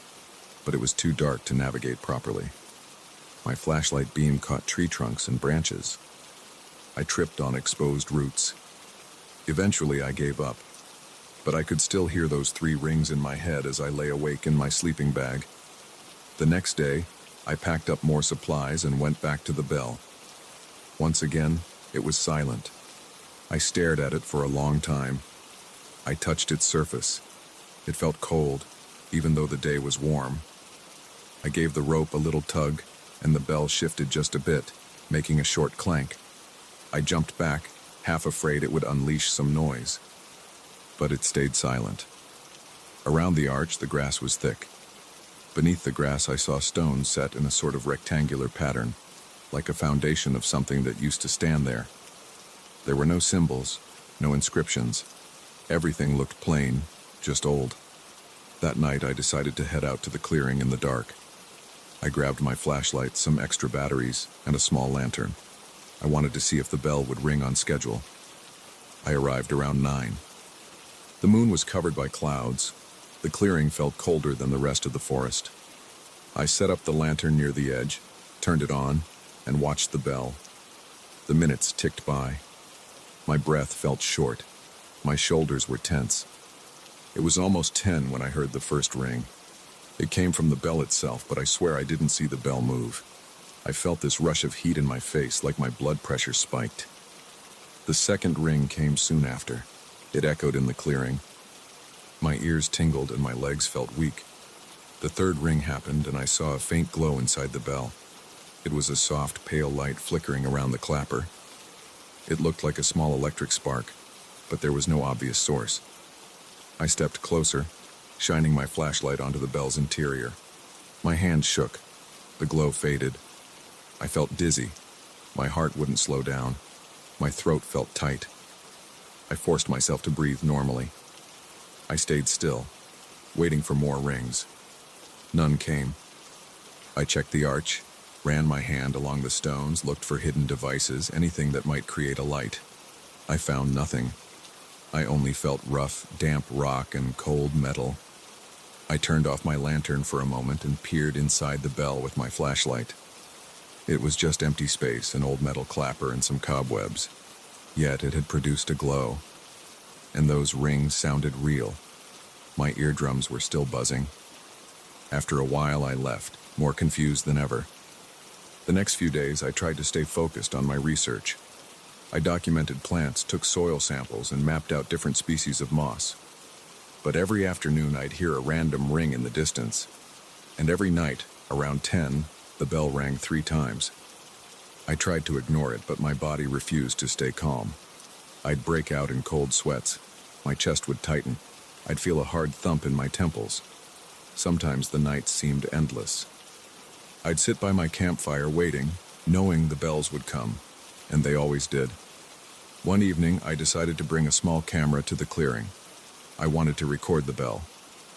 but it was too dark to navigate properly. My flashlight beam caught tree trunks and branches. I tripped on exposed roots. Eventually, I gave up, but I could still hear those 3 rings in my head as I lay awake in my sleeping bag. The next day, I packed up more supplies and went back to the bell. Once again, it was silent. I stared at it for a long time. I touched its surface. It felt cold, even though the day was warm. I gave the rope a little tug, and the bell shifted just a bit, making a short clank. I jumped back, half afraid it would unleash some noise. But it stayed silent. Around the arch, the grass was thick. Beneath the grass, I saw stones set in a sort of rectangular pattern, like a foundation of something that used to stand there. There were no symbols, no inscriptions. Everything looked plain, just old. That night, I decided to head out to the clearing in the dark. I grabbed my flashlight, some extra batteries, and a small lantern. I wanted to see if the bell would ring on schedule. I arrived around 9. The moon was covered by clouds. The clearing felt colder than the rest of the forest. I set up the lantern near the edge, turned it on, and watched the bell. The minutes ticked by. My breath felt short. My shoulders were tense. It was almost 10 when I heard the first ring. It came from the bell itself, but I swear I didn't see the bell move. I felt this rush of heat in my face, like my blood pressure spiked. The second ring came soon after. It echoed in the clearing. My ears tingled and my legs felt weak. The third ring happened, and I saw a faint glow inside the bell. It was a soft, pale light flickering around the clapper. It looked like a small electric spark, but there was no obvious source. I stepped closer. shining my flashlight onto the bell's interior. My hand shook. The glow faded. I felt dizzy. My heart wouldn't slow down. My throat felt tight. I forced myself to breathe normally. I stayed still, waiting for more rings. None came. I checked the arch, ran my hand along the stones, looked for hidden devices, anything that might create a light. I found nothing. I only felt rough, damp rock and cold metal. I turned off my lantern for a moment and peered inside the bell with my flashlight. It was just empty space, an old metal clapper and some cobwebs. Yet it had produced a glow. And those rings sounded real. My eardrums were still buzzing. After a while, I left, more confused than ever. The next few days, I tried to stay focused on my research. I documented plants, took soil samples, and mapped out different species of moss. But every afternoon, I'd hear a random ring in the distance. And every night, around 10, the bell rang 3 times. I tried to ignore it, but my body refused to stay calm. I'd break out in cold sweats. My chest would tighten. I'd feel a hard thump in my temples. Sometimes the nights seemed endless. I'd sit by my campfire waiting, knowing the bells would come, and they always did. One evening, I decided to bring a small camera to the clearing. I wanted to record the bell.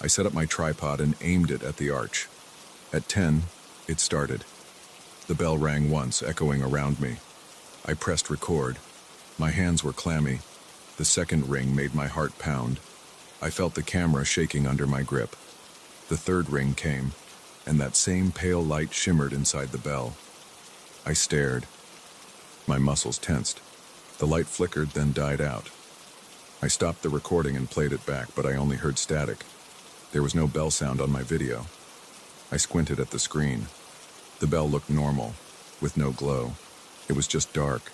I set up my tripod and aimed it at the arch. At 10, it started. The bell rang once, echoing around me. I pressed record. My hands were clammy. The second ring made my heart pound. I felt the camera shaking under my grip. The third ring came, and that same pale light shimmered inside the bell. I stared. My muscles tensed. The light flickered, then died out. I stopped the recording and played it back, but I only heard static. There was no bell sound on my video. I squinted at the screen. The bell looked normal, with no glow. It was just dark.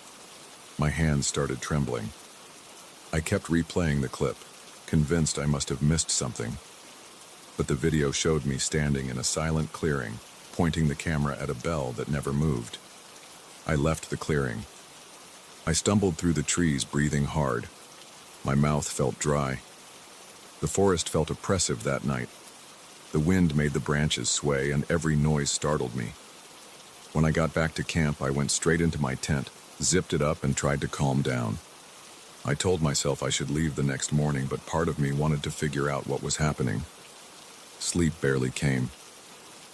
My hands started trembling. I kept replaying the clip, convinced I must have missed something. But the video showed me standing in a silent clearing, pointing the camera at a bell that never moved. I left the clearing. I stumbled through the trees, breathing hard. My mouth felt dry. The forest felt oppressive that night. The wind made the branches sway, and every noise startled me. When I got back to camp, I went straight into my tent, zipped it up, and tried to calm down. I told myself I should leave the next morning, but part of me wanted to figure out what was happening. Sleep barely came.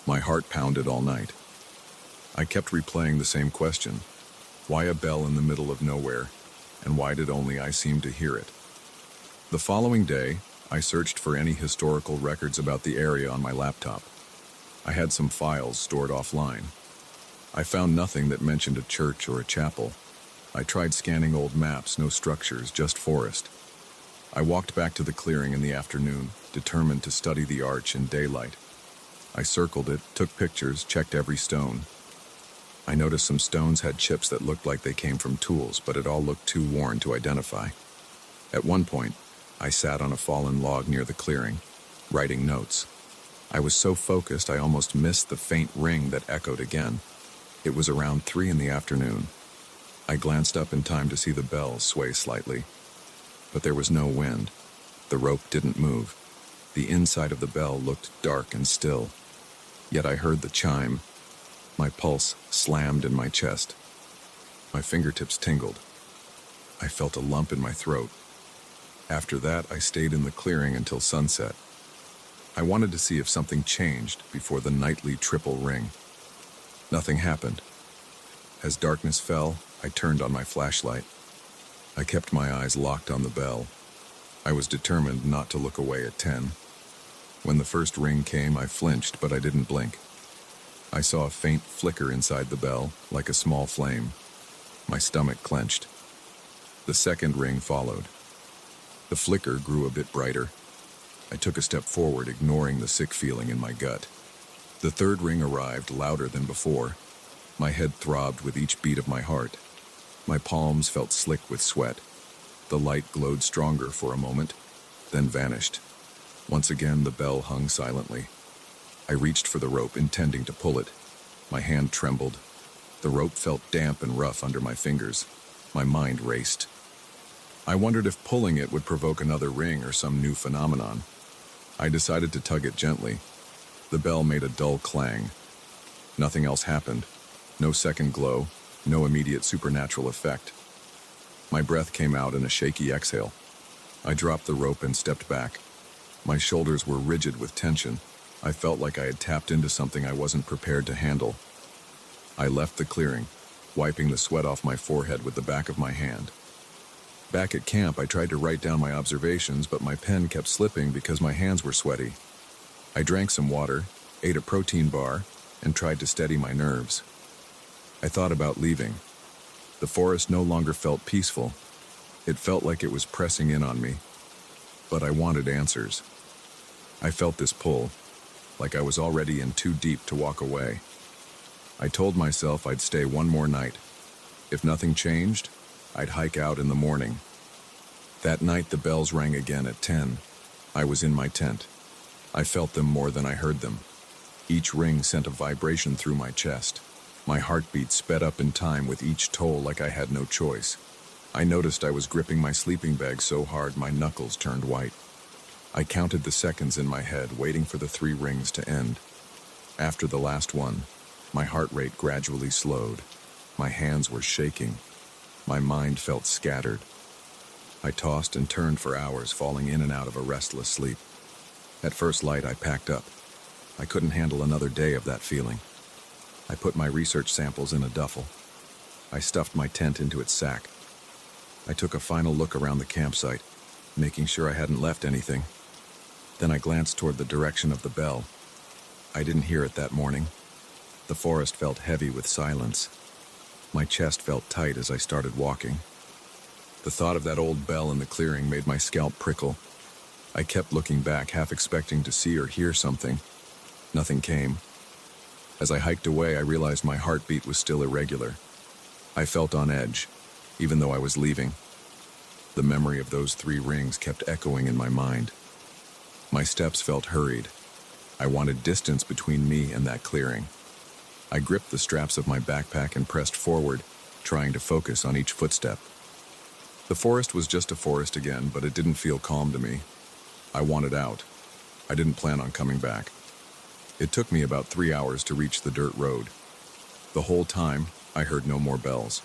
My heart pounded all night. I kept replaying the same question. Why a bell in the middle of nowhere, and why did only I seem to hear it? The following day, I searched for any historical records about the area on my laptop. I had some files stored offline. I found nothing that mentioned a church or a chapel. I tried scanning old maps, no structures, just forest. I walked back to the clearing in the afternoon, determined to study the arch in daylight. I circled it, took pictures, checked every stone. I noticed some stones had chips that looked like they came from tools, but it all looked too worn to identify. At one point, I sat on a fallen log near the clearing, writing notes. I was so focused I almost missed the faint ring that echoed again. It was around 3 in the afternoon. I glanced up in time to see the bell sway slightly. But there was no wind. The rope didn't move. The inside of the bell looked dark and still. Yet I heard the chime. My pulse slammed in my chest. My fingertips tingled. I felt a lump in my throat. After that, I stayed in the clearing until sunset. I wanted to see if something changed before the nightly triple ring. Nothing happened. As darkness fell, I turned on my flashlight. I kept my eyes locked on the bell. I was determined not to look away at 10. When the first ring came, I flinched, but I didn't blink. I saw a faint flicker inside the bell, like a small flame. My stomach clenched. The second ring followed. The flicker grew a bit brighter. I took a step forward, ignoring the sick feeling in my gut. The third ring arrived, louder than before. My head throbbed with each beat of my heart. My palms felt slick with sweat. The light glowed stronger for a moment, then vanished. Once again, the bell hung silently. I reached for the rope, intending to pull it. My hand trembled. The rope felt damp and rough under my fingers. My mind raced. I wondered if pulling it would provoke another ring or some new phenomenon. I decided to tug it gently. The bell made a dull clang. Nothing else happened. No second glow, no immediate supernatural effect. My breath came out in a shaky exhale. I dropped the rope and stepped back. My shoulders were rigid with tension. I felt like I had tapped into something I wasn't prepared to handle. I left the clearing, wiping the sweat off my forehead with the back of my hand. Back at camp, I tried to write down my observations, but my pen kept slipping because my hands were sweaty. I drank some water, ate a protein bar, and tried to steady my nerves. I thought about leaving. The forest no longer felt peaceful. It felt like it was pressing in on me. But I wanted answers. I felt this pull, like I was already in too deep to walk away. I told myself I'd stay one more night. If nothing changed, I'd hike out in the morning. That night the bells rang again at 10. I was in my tent. I felt them more than I heard them. Each ring sent a vibration through my chest. My heartbeat sped up in time with each toll like I had no choice. I noticed I was gripping my sleeping bag so hard my knuckles turned white. I counted the seconds in my head, waiting for the 3 rings to end. After the last one, my heart rate gradually slowed. My hands were shaking. My mind felt scattered. I tossed and turned for hours, falling in and out of a restless sleep. At first light, I packed up. I couldn't handle another day of that feeling. I put my research samples in a duffel. I stuffed my tent into its sack. I took a final look around the campsite, making sure I hadn't left anything. Then I glanced toward the direction of the bell. I didn't hear it that morning. The forest felt heavy with silence. My chest felt tight as I started walking. The thought of that old bell in the clearing made my scalp prickle. I kept looking back, half expecting to see or hear something. Nothing came. As I hiked away, I realized my heartbeat was still irregular. I felt on edge, even though I was leaving. The memory of those 3 rings kept echoing in my mind. My steps felt hurried. I wanted distance between me and that clearing. I gripped the straps of my backpack and pressed forward, trying to focus on each footstep. The forest was just a forest again, but it didn't feel calm to me. I wanted out. I didn't plan on coming back. It took me about 3 hours to reach the dirt road. The whole time, I heard no more bells.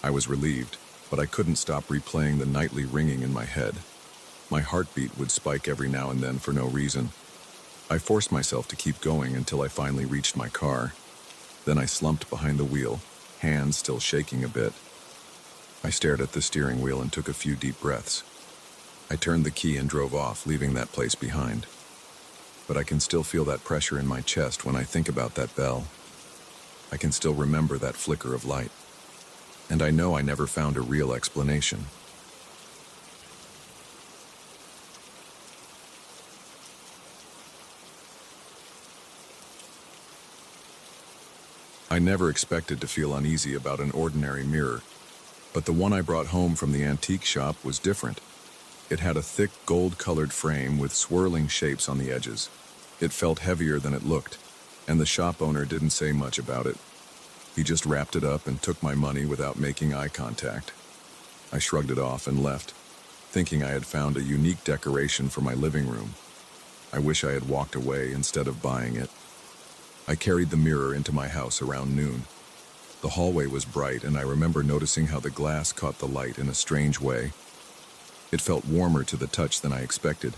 I was relieved, but I couldn't stop replaying the nightly ringing in my head. My heartbeat would spike every now and then for no reason. I forced myself to keep going until I finally reached my car. Then I slumped behind the wheel, hands still shaking a bit. I stared at the steering wheel and took a few deep breaths. I turned the key and drove off, leaving that place behind. But I can still feel that pressure in my chest when I think about that bell. I can still remember that flicker of light. And I know I never found a real explanation. I never expected to feel uneasy about an ordinary mirror, but the one I brought home from the antique shop was different. It had a thick gold-colored frame with swirling shapes on the edges. It felt heavier than it looked, and the shop owner didn't say much about it. He just wrapped it up and took my money without making eye contact. I shrugged it off and left, thinking I had found a unique decoration for my living room. I wish I had walked away instead of buying it. I carried the mirror into my house around noon. The hallway was bright, and I remember noticing how the glass caught the light in a strange way. It felt warmer to the touch than I expected.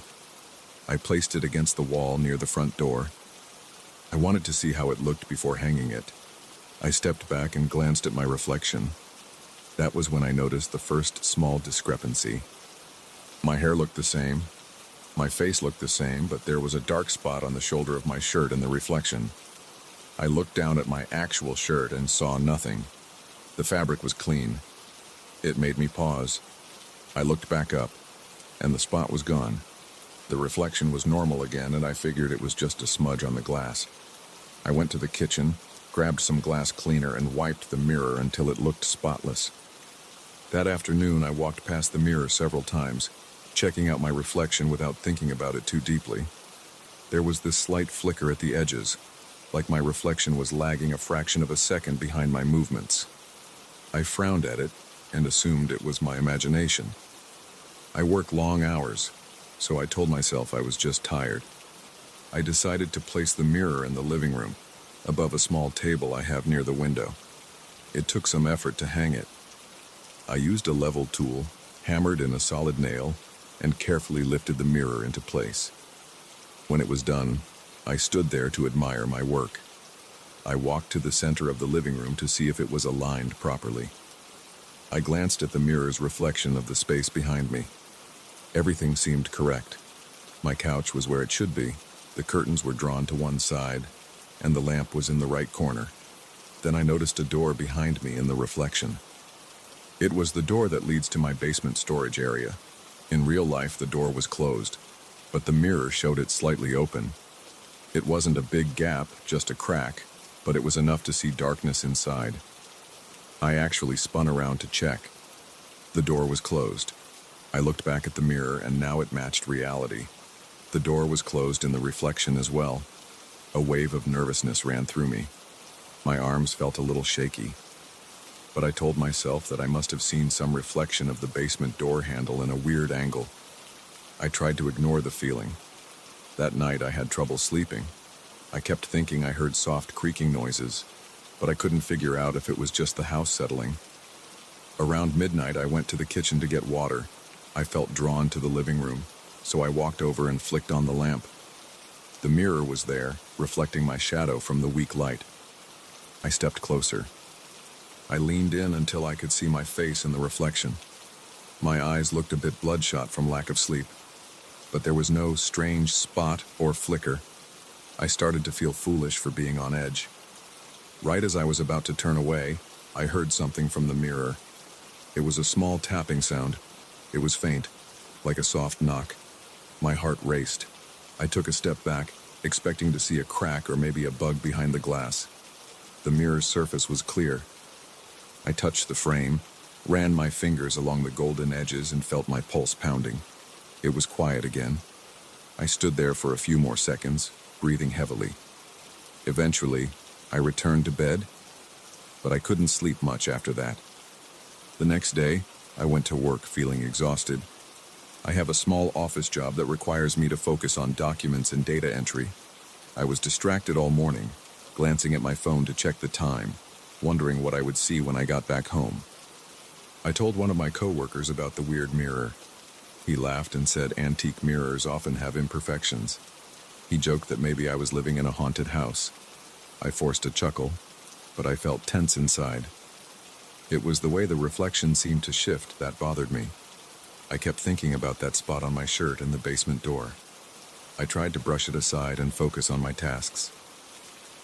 I placed it against the wall near the front door. I wanted to see how it looked before hanging it. I stepped back and glanced at my reflection. That was when I noticed the first small discrepancy. My hair looked the same. My face looked the same, but there was a dark spot on the shoulder of my shirt in the reflection. I looked down at my actual shirt and saw nothing. The fabric was clean. It made me pause. I looked back up, and the spot was gone. The reflection was normal again, and I figured it was just a smudge on the glass. I went to the kitchen, grabbed some glass cleaner, and wiped the mirror until it looked spotless. That afternoon, I walked past the mirror several times, checking out my reflection without thinking about it too deeply. There was this slight flicker at the edges, like my reflection was lagging a fraction of a second behind my movements. I frowned at it and assumed it was my imagination. I work long hours. so I told myself I was just tired. I decided to place the mirror in the living room, above a small table I have near the window. It took some effort to hang it. I used a level tool, hammered in a solid nail, and carefully lifted the mirror into place. When it was done, I stood there to admire my work. I walked to the center of the living room to see if it was aligned properly. I glanced at the mirror's reflection of the space behind me. Everything seemed correct. My couch was where it should be, the curtains were drawn to one side, and the lamp was in the right corner. Then I noticed a door behind me in the reflection. It was the door that leads to my basement storage area. In real life, the door was closed, but the mirror showed it slightly open. It wasn't a big gap, just a crack, but it was enough to see darkness inside. I actually spun around to check. The door was closed. I looked back at the mirror, and now it matched reality. The door was closed in the reflection as well. A wave of nervousness ran through me. My arms felt a little shaky, but I told myself that I must have seen some reflection of the basement door handle in a weird angle. I tried to ignore the feeling. That night I had trouble sleeping. I kept thinking I heard soft creaking noises, but I couldn't figure out if it was just the house settling. Around midnight I went to the kitchen to get water. I felt drawn to the living room, so I walked over and flicked on the lamp. The mirror was there, reflecting my shadow from the weak light. I stepped closer. I leaned in until I could see my face in the reflection. My eyes looked a bit bloodshot from lack of sleep, but there was no strange spot or flicker. I started to feel foolish for being on edge. Right as I was about to turn away, I heard something from the mirror. It was a small tapping sound. It was faint, like a soft knock. My heart raced. I took a step back, expecting to see a crack or maybe a bug behind the glass. The mirror's surface was clear. I touched the frame, ran my fingers along the golden edges, and felt my pulse pounding. It was quiet again. I stood there for a few more seconds, breathing heavily. Eventually, I returned to bed, but I couldn't sleep much after that. The next day, I went to work feeling exhausted. I have a small office job that requires me to focus on documents and data entry. I was distracted all morning, glancing at my phone to check the time, wondering what I would see when I got back home. I told one of my coworkers about the weird mirror. He laughed and said antique mirrors often have imperfections. He joked that maybe I was living in a haunted house. I forced a chuckle, but I felt tense inside. It was the way the reflection seemed to shift that bothered me. I kept thinking about that spot on my shirt and the basement door. I tried to brush it aside and focus on my tasks.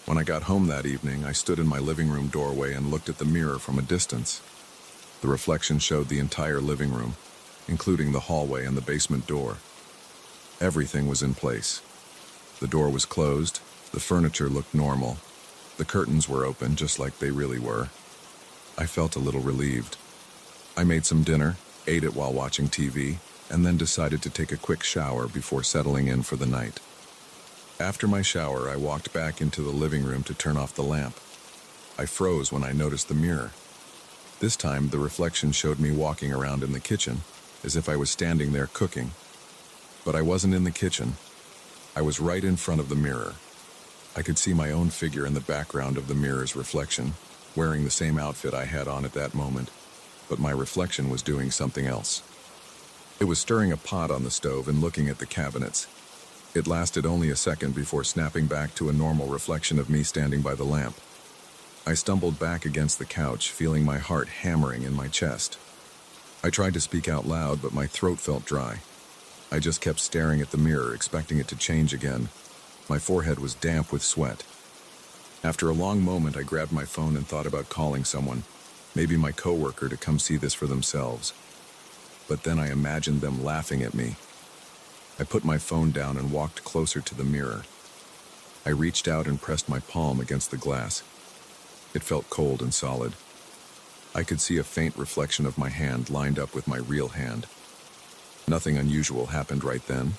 When I got home that evening, I stood in my living room doorway and looked at the mirror from a distance. The reflection showed the entire living room, including the hallway and the basement door. Everything was in place. The door was closed, the furniture looked normal, the curtains were open just like they really were. I felt a little relieved. I made some dinner, ate it while watching TV, and then decided to take a quick shower before settling in for the night. After my shower, I walked back into the living room to turn off the lamp. I froze when I noticed the mirror. This time, the reflection showed me walking around in the kitchen, as if I was standing there cooking. But I wasn't in the kitchen. I was right in front of the mirror. I could see my own figure in the background of the mirror's reflection, wearing the same outfit I had on at that moment, but my reflection was doing something else. It was stirring a pot on the stove and looking at the cabinets. It lasted only a second before snapping back to a normal reflection of me standing by the lamp. I stumbled back against the couch, feeling my heart hammering in my chest. I tried to speak out loud, but my throat felt dry. I just kept staring at the mirror, expecting it to change again. My forehead was damp with sweat. After a long moment, I grabbed my phone and thought about calling someone, maybe my coworker, to come see this for themselves. But then I imagined them laughing at me. I put my phone down and walked closer to the mirror. I reached out and pressed my palm against the glass. It felt cold and solid. I could see a faint reflection of my hand lined up with my real hand. Nothing unusual happened right then.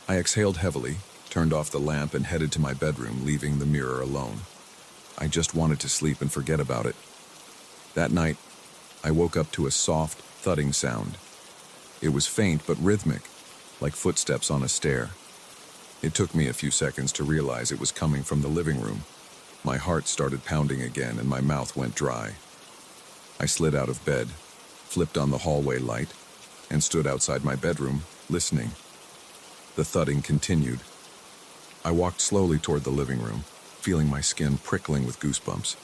I exhaled heavily, turned off the lamp, and headed to my bedroom, leaving the mirror alone. I just wanted to sleep and forget about it. That night, I woke up to a soft, thudding sound. It was faint but rhythmic, like footsteps on a stair. It took me a few seconds to realize it was coming from the living room. My heart started pounding again and my mouth went dry. I slid out of bed, flipped on the hallway light, and stood outside my bedroom, listening. The thudding continued. I walked slowly toward the living room, feeling my skin prickling with goosebumps.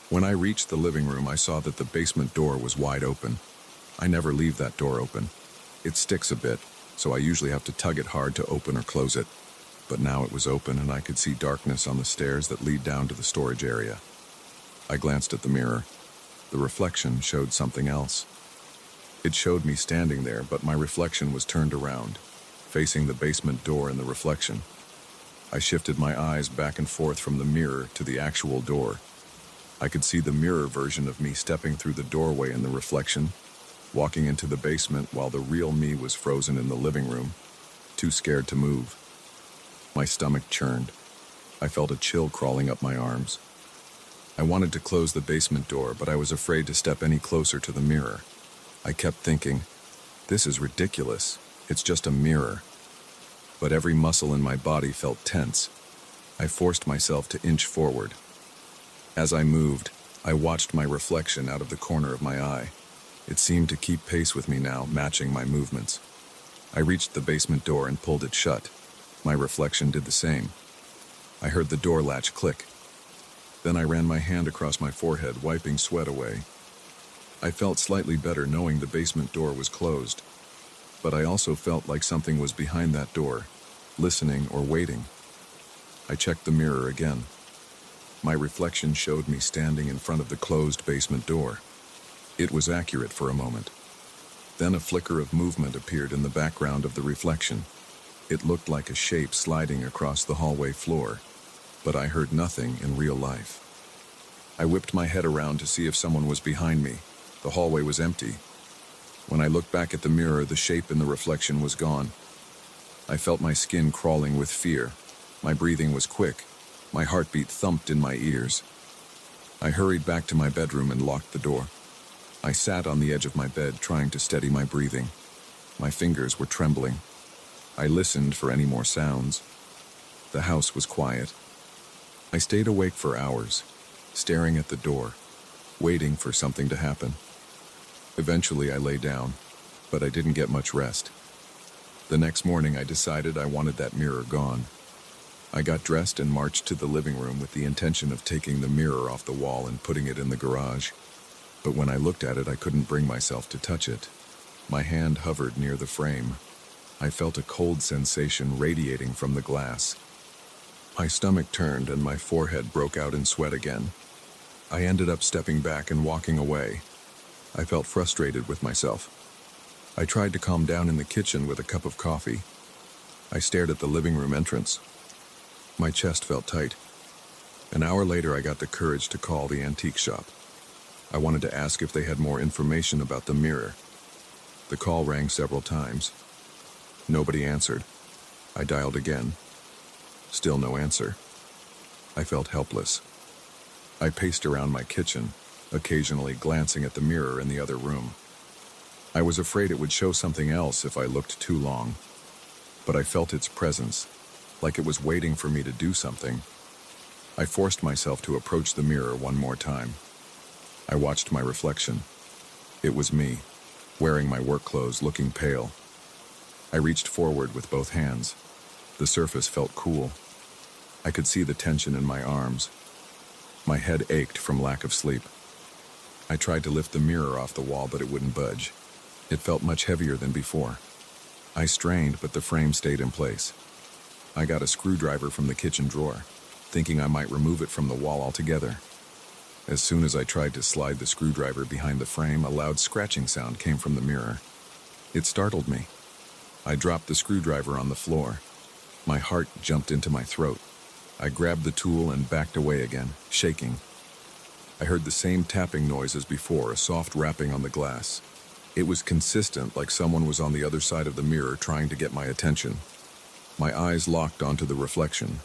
When I reached the living room, I saw that the basement door was wide open. I never leave that door open. It sticks a bit, so I usually have to tug it hard to open or close it. But now it was open and I could see darkness on the stairs that lead down to the storage area. I glanced at the mirror. The reflection showed something else. It showed me standing there, but my reflection was turned around, facing the basement door in the reflection. I shifted my eyes back and forth from the mirror to the actual door. I could see the mirror version of me stepping through the doorway in the reflection, walking into the basement while the real me was frozen in the living room, too scared to move. My stomach churned. I felt a chill crawling up my arms. I wanted to close the basement door, but I was afraid to step any closer to the mirror. I kept thinking, this is ridiculous. It's just a mirror. But every muscle in my body felt tense. I forced myself to inch forward. As I moved, I watched my reflection out of the corner of my eye. It seemed to keep pace with me now, matching my movements. I reached the basement door and pulled it shut. My reflection did the same. I heard the door latch click. Then I ran my hand across my forehead, wiping sweat away. I felt slightly better knowing the basement door was closed. But I also felt like something was behind that door, listening or waiting. I checked the mirror again. My reflection showed me standing in front of the closed basement door. It was accurate for a moment. Then a flicker of movement appeared in the background of the reflection. It looked like a shape sliding across the hallway floor, but I heard nothing in real life. I whipped my head around to see if someone was behind me. The hallway was empty. When I looked back at the mirror, the shape in the reflection was gone. I felt my skin crawling with fear. My breathing was quick. My heartbeat thumped in my ears. I hurried back to my bedroom and locked the door. I sat on the edge of my bed, trying to steady my breathing. My fingers were trembling. I listened for any more sounds. The house was quiet. I stayed awake for hours, staring at the door, waiting for something to happen. Eventually I lay down, but I didn't get much rest. The next morning I decided I wanted that mirror gone. I got dressed and marched to the living room with the intention of taking the mirror off the wall and putting it in the garage. But when I looked at it, I couldn't bring myself to touch it. My hand hovered near the frame. I felt a cold sensation radiating from the glass. My stomach turned and my forehead broke out in sweat again. I ended up stepping back and walking away. I felt frustrated with myself. I tried to calm down in the kitchen with a cup of coffee. I stared at the living room entrance. My chest felt tight. An hour later, I got the courage to call the antique shop. I wanted to ask if they had more information about the mirror. The call rang several times. Nobody answered. I dialed again. Still no answer. I felt helpless. I paced around my kitchen, occasionally glancing at the mirror in the other room. I was afraid it would show something else if I looked too long. But I felt its presence, like it was waiting for me to do something. I forced myself to approach the mirror one more time. I watched my reflection. It was me, wearing my work clothes, looking pale. I reached forward with both hands. The surface felt cool. I could see the tension in my arms. My head ached from lack of sleep. I tried to lift the mirror off the wall, but it wouldn't budge. It felt much heavier than before. I strained, but the frame stayed in place. I got a screwdriver from the kitchen drawer, thinking I might remove it from the wall altogether. As soon as I tried to slide the screwdriver behind the frame, a loud scratching sound came from the mirror. It startled me. I dropped the screwdriver on the floor. My heart jumped into my throat. I grabbed the tool and backed away again, shaking. I heard the same tapping noise as before, a soft rapping on the glass. It was consistent, like someone was on the other side of the mirror trying to get my attention. My eyes locked onto the reflection.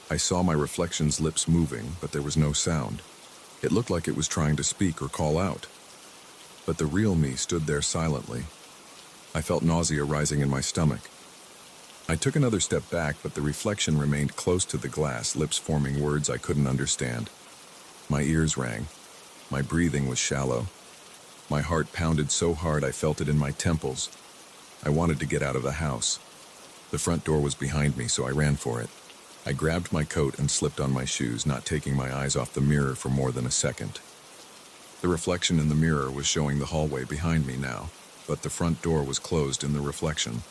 I saw my reflection's lips moving, but there was no sound. It looked like it was trying to speak or call out. But the real me stood there silently. I felt nausea rising in my stomach. I took another step back, but the reflection remained close to the glass, lips forming words I couldn't understand. My ears rang. My breathing was shallow. My heart pounded so hard I felt it in my temples. I wanted to get out of the house. The front door was behind me, so I ran for it. I grabbed my coat and slipped on my shoes, not taking my eyes off the mirror for more than a second. The reflection in the mirror was showing the hallway behind me now, but the front door was closed in the reflection.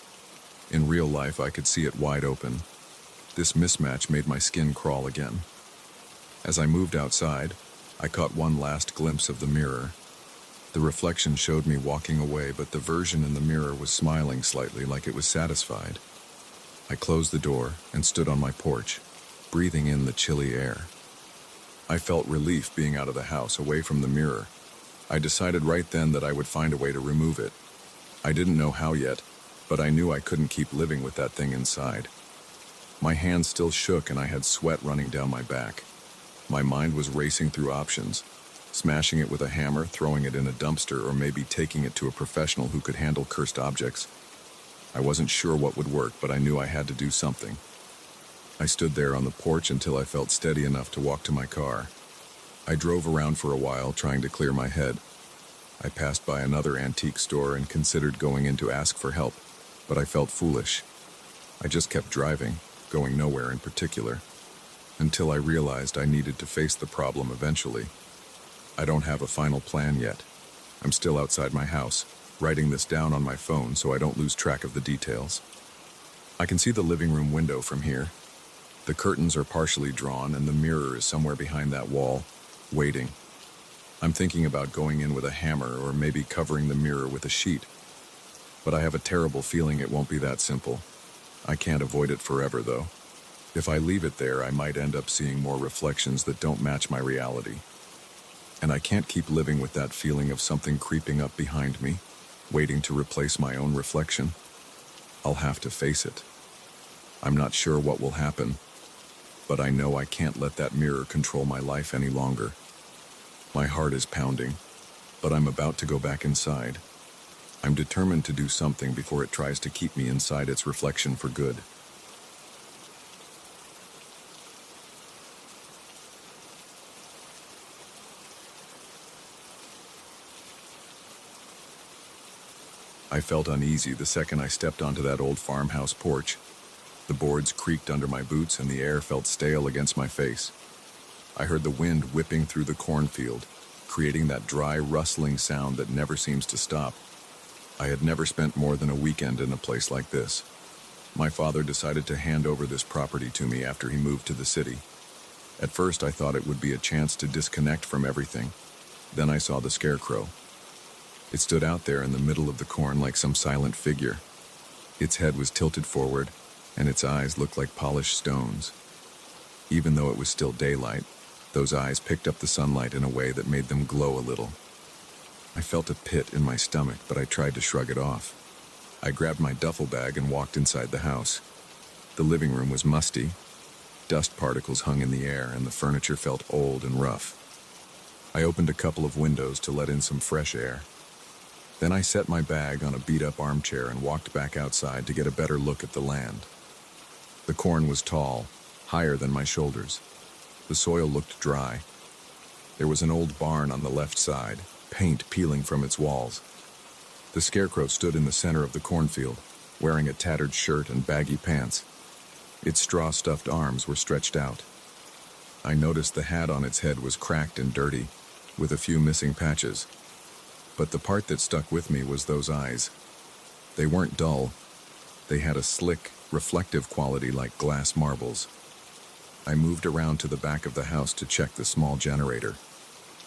In real life, I could see it wide open. This mismatch made my skin crawl again. As I moved outside, I caught one last glimpse of the mirror. The reflection showed me walking away, but the version in the mirror was smiling slightly, like it was satisfied. I closed the door and stood on my porch, breathing in the chilly air. I felt relief being out of the house, away from the mirror. I decided right then that I would find a way to remove it. I didn't know how yet, but I knew I couldn't keep living with that thing inside. My hands still shook and I had sweat running down my back. My mind was racing through options, smashing it with a hammer, throwing it in a dumpster, or maybe taking it to a professional who could handle cursed objects. I wasn't sure what would work, but I knew I had to do something. I stood there on the porch until I felt steady enough to walk to my car. I drove around for a while, trying to clear my head. I passed by another antique store and considered going in to ask for help, but I felt foolish. I just kept driving, going nowhere in particular, until I realized I needed to face the problem eventually. I don't have a final plan yet. I'm still outside my house, writing this down on my phone so I don't lose track of the details. I can see the living room window from here. The curtains are partially drawn and the mirror is somewhere behind that wall, waiting. I'm thinking about going in with a hammer or maybe covering the mirror with a sheet. But I have a terrible feeling it won't be that simple. I can't avoid it forever, though. If I leave it there, I might end up seeing more reflections that don't match my reality. And I can't keep living with that feeling of something creeping up behind me, waiting to replace my own reflection. I'll have to face it. I'm not sure what will happen, but I know I can't let that mirror control my life any longer. My heart is pounding, but I'm about to go back inside. I'm determined to do something before it tries to keep me inside its reflection for good. I felt uneasy the second I stepped onto that old farmhouse porch. The boards creaked under my boots and the air felt stale against my face. I heard the wind whipping through the cornfield, creating that dry, rustling sound that never seems to stop. I had never spent more than a weekend in a place like this. My father decided to hand over this property to me after he moved to the city. At first I thought it would be a chance to disconnect from everything. Then I saw the scarecrow. It stood out there in the middle of the corn like some silent figure. Its head was tilted forward, and its eyes looked like polished stones. Even though it was still daylight, those eyes picked up the sunlight in a way that made them glow a little. I felt a pit in my stomach, but I tried to shrug it off. I grabbed my duffel bag and walked inside the house. The living room was musty. Dust particles hung in the air, and the furniture felt old and rough. I opened a couple of windows to let in some fresh air. Then I set my bag on a beat-up armchair and walked back outside to get a better look at the land. The corn was tall, higher than my shoulders. The soil looked dry. There was an old barn on the left side, paint peeling from its walls. The scarecrow stood in the center of the cornfield, wearing a tattered shirt and baggy pants. Its straw-stuffed arms were stretched out. I noticed the hat on its head was cracked and dirty, with a few missing patches. But the part that stuck with me was those eyes. They weren't dull. They had a slick, reflective quality like glass marbles. I moved around to the back of the house to check the small generator.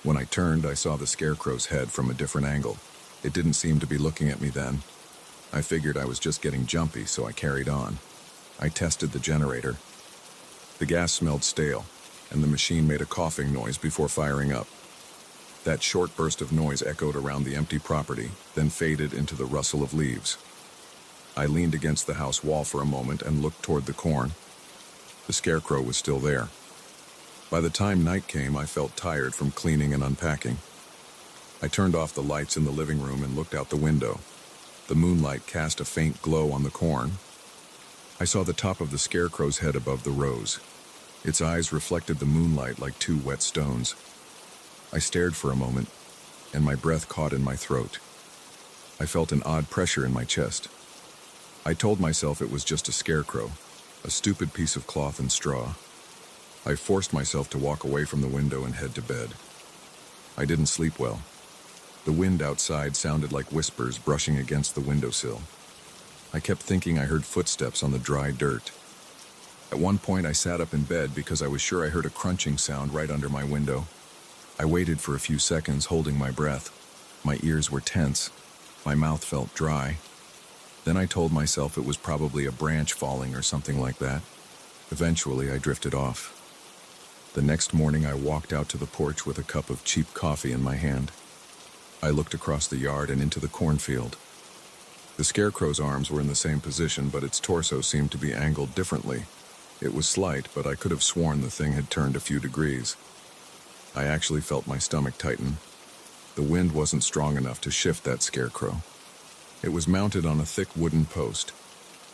When I turned, I saw the scarecrow's head from a different angle. It didn't seem to be looking at me then. I figured I was just getting jumpy, so I carried on. I tested the generator. The gas smelled stale, and the machine made a coughing noise before firing up. That short burst of noise echoed around the empty property, then faded into the rustle of leaves. I leaned against the house wall for a moment and looked toward the corn. The scarecrow was still there. By the time night came, I felt tired from cleaning and unpacking. I turned off the lights in the living room and looked out the window. The moonlight cast a faint glow on the corn. I saw the top of the scarecrow's head above the rows. Its eyes reflected the moonlight like two wet stones. I stared for a moment, and my breath caught in my throat. I felt an odd pressure in my chest. I told myself it was just a scarecrow, a stupid piece of cloth and straw. I forced myself to walk away from the window and head to bed. I didn't sleep well. The wind outside sounded like whispers brushing against the windowsill. I kept thinking I heard footsteps on the dry dirt. At one point I sat up in bed because I was sure I heard a crunching sound right under my window. I waited for a few seconds, holding my breath. My ears were tense. My mouth felt dry. Then I told myself it was probably a branch falling or something like that. Eventually I drifted off. The next morning I walked out to the porch with a cup of cheap coffee in my hand. I looked across the yard and into the cornfield. The scarecrow's arms were in the same position, but its torso seemed to be angled differently. It was slight, but I could have sworn the thing had turned a few degrees. I actually felt my stomach tighten. The wind wasn't strong enough to shift that scarecrow. It was mounted on a thick wooden post.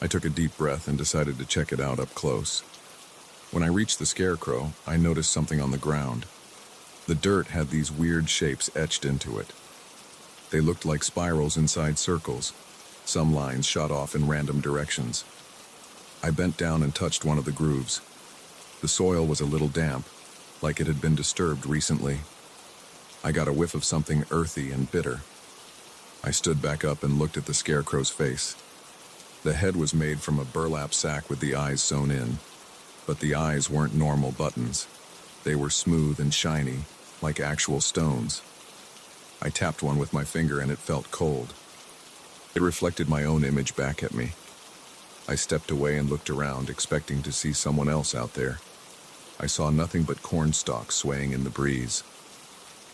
I took a deep breath and decided to check it out up close. When I reached the scarecrow, I noticed something on the ground. The dirt had these weird shapes etched into it. They looked like spirals inside circles. Some lines shot off in random directions. I bent down and touched one of the grooves. The soil was a little damp, like it had been disturbed recently. I got a whiff of something earthy and bitter. I stood back up and looked at the scarecrow's face. The head was made from a burlap sack with the eyes sewn in, but the eyes weren't normal buttons. They were smooth and shiny, like actual stones. I tapped one with my finger and it felt cold. It reflected my own image back at me. I stepped away and looked around, expecting to see someone else out there. I saw nothing but corn stalks swaying in the breeze.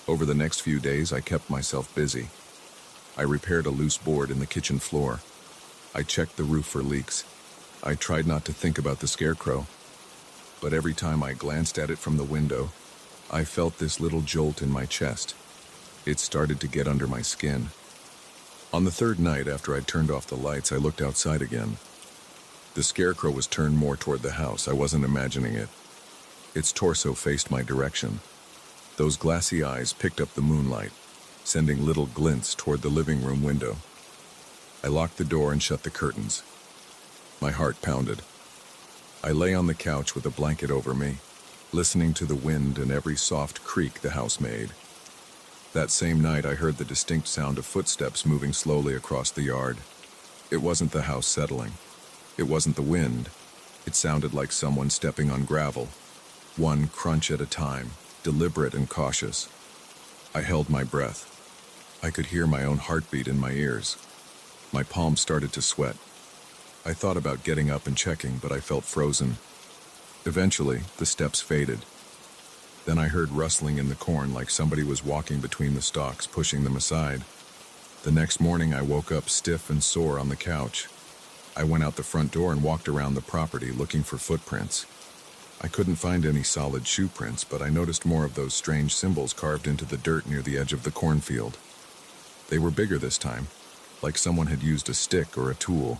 Over the next few days, I kept myself busy. I repaired a loose board in the kitchen floor. I checked the roof for leaks. I tried not to think about the scarecrow, but every time I glanced at it from the window, I felt this little jolt in my chest. It started to get under my skin. On the third night after I'd turned off the lights, I looked outside again. The scarecrow was turned more toward the house. I wasn't imagining it. Its torso faced my direction. Those glassy eyes picked up the moonlight, sending little glints toward the living room window. I locked the door and shut the curtains. My heart pounded. I lay on the couch with a blanket over me, listening to the wind and every soft creak the house made. That same night, I heard the distinct sound of footsteps moving slowly across the yard. It wasn't the house settling. It wasn't the wind. It sounded like someone stepping on gravel, one crunch at a time, deliberate and cautious. I held my breath. I could hear my own heartbeat in my ears. My palms started to sweat. I thought about getting up and checking, but I felt frozen. Eventually, the steps faded. Then I heard rustling in the corn like somebody was walking between the stalks, pushing them aside. The next morning, I woke up stiff and sore on the couch. I went out the front door and walked around the property looking for footprints. I couldn't find any solid shoe prints, but I noticed more of those strange symbols carved into the dirt near the edge of the cornfield. They were bigger this time, like someone had used a stick or a tool.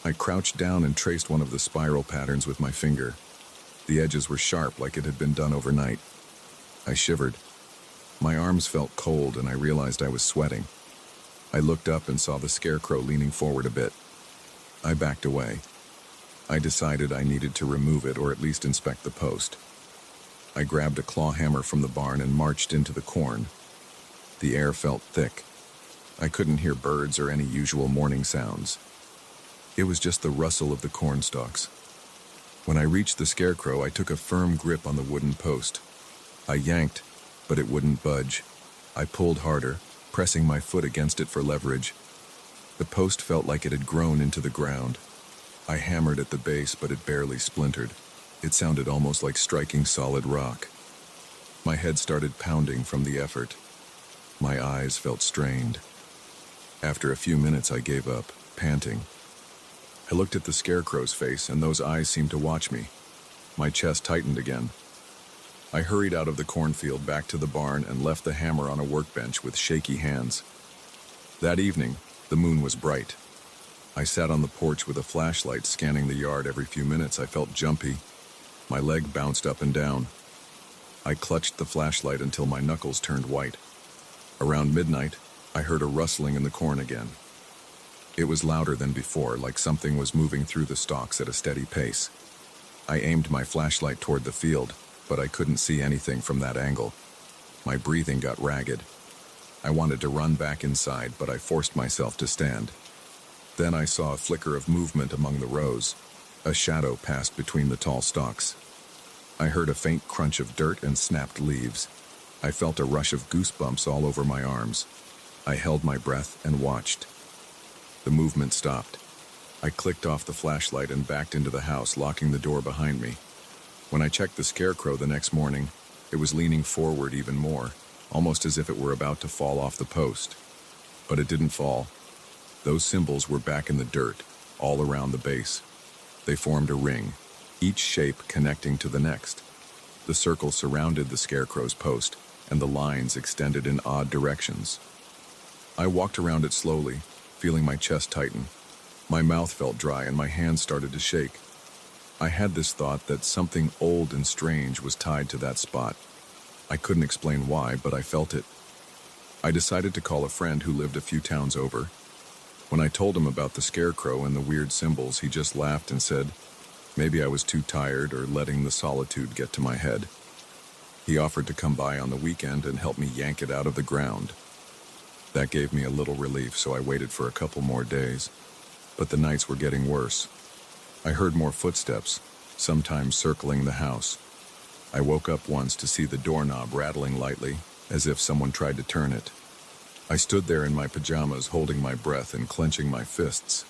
I crouched down and traced one of the spiral patterns with my finger. The edges were sharp, like it had been done overnight. I shivered. My arms felt cold, and I realized I was sweating. I looked up and saw the scarecrow leaning forward a bit. I backed away. I decided I needed to remove it, or at least inspect the post. I grabbed a claw hammer from the barn and marched into the corn. The air felt thick. I couldn't hear birds or any usual morning sounds. It was just the rustle of the corn stalks. When I reached the scarecrow, I took a firm grip on the wooden post. I yanked, but it wouldn't budge. I pulled harder, pressing my foot against it for leverage. The post felt like it had grown into the ground. I hammered at the base, but it barely splintered. It sounded almost like striking solid rock. My head started pounding from the effort. My eyes felt strained. After a few minutes, I gave up, panting. I looked at the scarecrow's face, and those eyes seemed to watch me. My chest tightened again. I hurried out of the cornfield back to the barn and left the hammer on a workbench with shaky hands. That evening, the moon was bright. I sat on the porch with a flashlight scanning the yard. Every few minutes I felt jumpy. My leg bounced up and down. I clutched the flashlight until my knuckles turned white. Around midnight, I heard a rustling in the corn again. It was louder than before, like something was moving through the stalks at a steady pace. I aimed my flashlight toward the field, but I couldn't see anything from that angle. My breathing got ragged. I wanted to run back inside, but I forced myself to stand. Then I saw a flicker of movement among the rows. A shadow passed between the tall stalks. I heard a faint crunch of dirt and snapped leaves. I felt a rush of goosebumps all over my arms. I held my breath and watched. The movement stopped. I clicked off the flashlight and backed into the house, locking the door behind me. When I checked the scarecrow the next morning, it was leaning forward even more, almost as if it were about to fall off the post. But it didn't fall. Those symbols were back in the dirt, all around the base. They formed a ring, each shape connecting to the next. The circle surrounded the scarecrow's post, and the lines extended in odd directions. I walked around it slowly, feeling my chest tighten. My mouth felt dry and my hands started to shake. I had this thought that something old and strange was tied to that spot. I couldn't explain why, but I felt it. I decided to call a friend who lived a few towns over. When I told him about the scarecrow and the weird symbols, he just laughed and said, maybe I was too tired or letting the solitude get to my head. He offered to come by on the weekend and help me yank it out of the ground. That gave me a little relief, so I waited for a couple more days. But the nights were getting worse. I heard more footsteps, sometimes circling the house. I woke up once to see the doorknob rattling lightly, as if someone tried to turn it. I stood there in my pajamas, holding my breath and clenching my fists.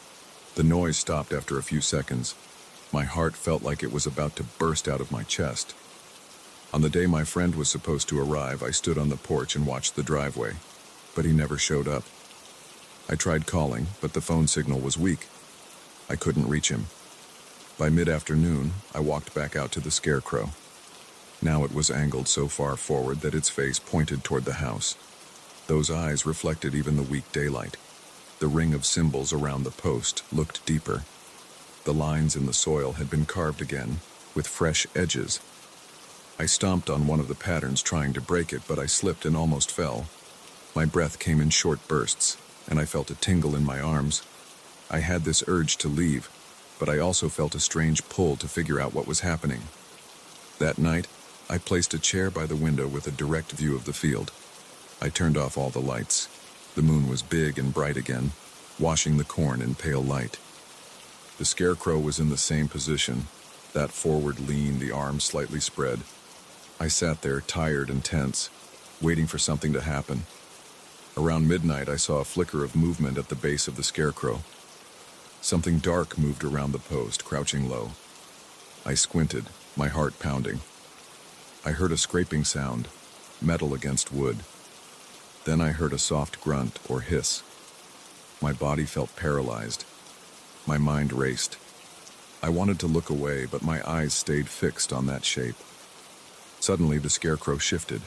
The noise stopped after a few seconds. My heart felt like it was about to burst out of my chest. On the day my friend was supposed to arrive, I stood on the porch and watched the driveway, but he never showed up. I tried calling, but the phone signal was weak. I couldn't reach him. By mid-afternoon, I walked back out to the scarecrow. Now it was angled so far forward that its face pointed toward the house. Those eyes reflected even the weak daylight. The ring of symbols around the post looked deeper. The lines in the soil had been carved again, with fresh edges. I stomped on one of the patterns trying to break it, but I slipped and almost fell. My breath came in short bursts, and I felt a tingle in my arms. I had this urge to leave, but I also felt a strange pull to figure out what was happening. That night, I placed a chair by the window with a direct view of the field. I turned off all the lights. The moon was big and bright again, washing the corn in pale light. The scarecrow was in the same position, that forward lean, the arms slightly spread. I sat there, tired and tense, waiting for something to happen. Around midnight, I saw a flicker of movement at the base of the scarecrow. Something dark moved around the post, crouching low. I squinted, my heart pounding. I heard a scraping sound, metal against wood. Then I heard a soft grunt or hiss. My body felt paralyzed. My mind raced. I wanted to look away, but my eyes stayed fixed on that shape. Suddenly, the scarecrow shifted.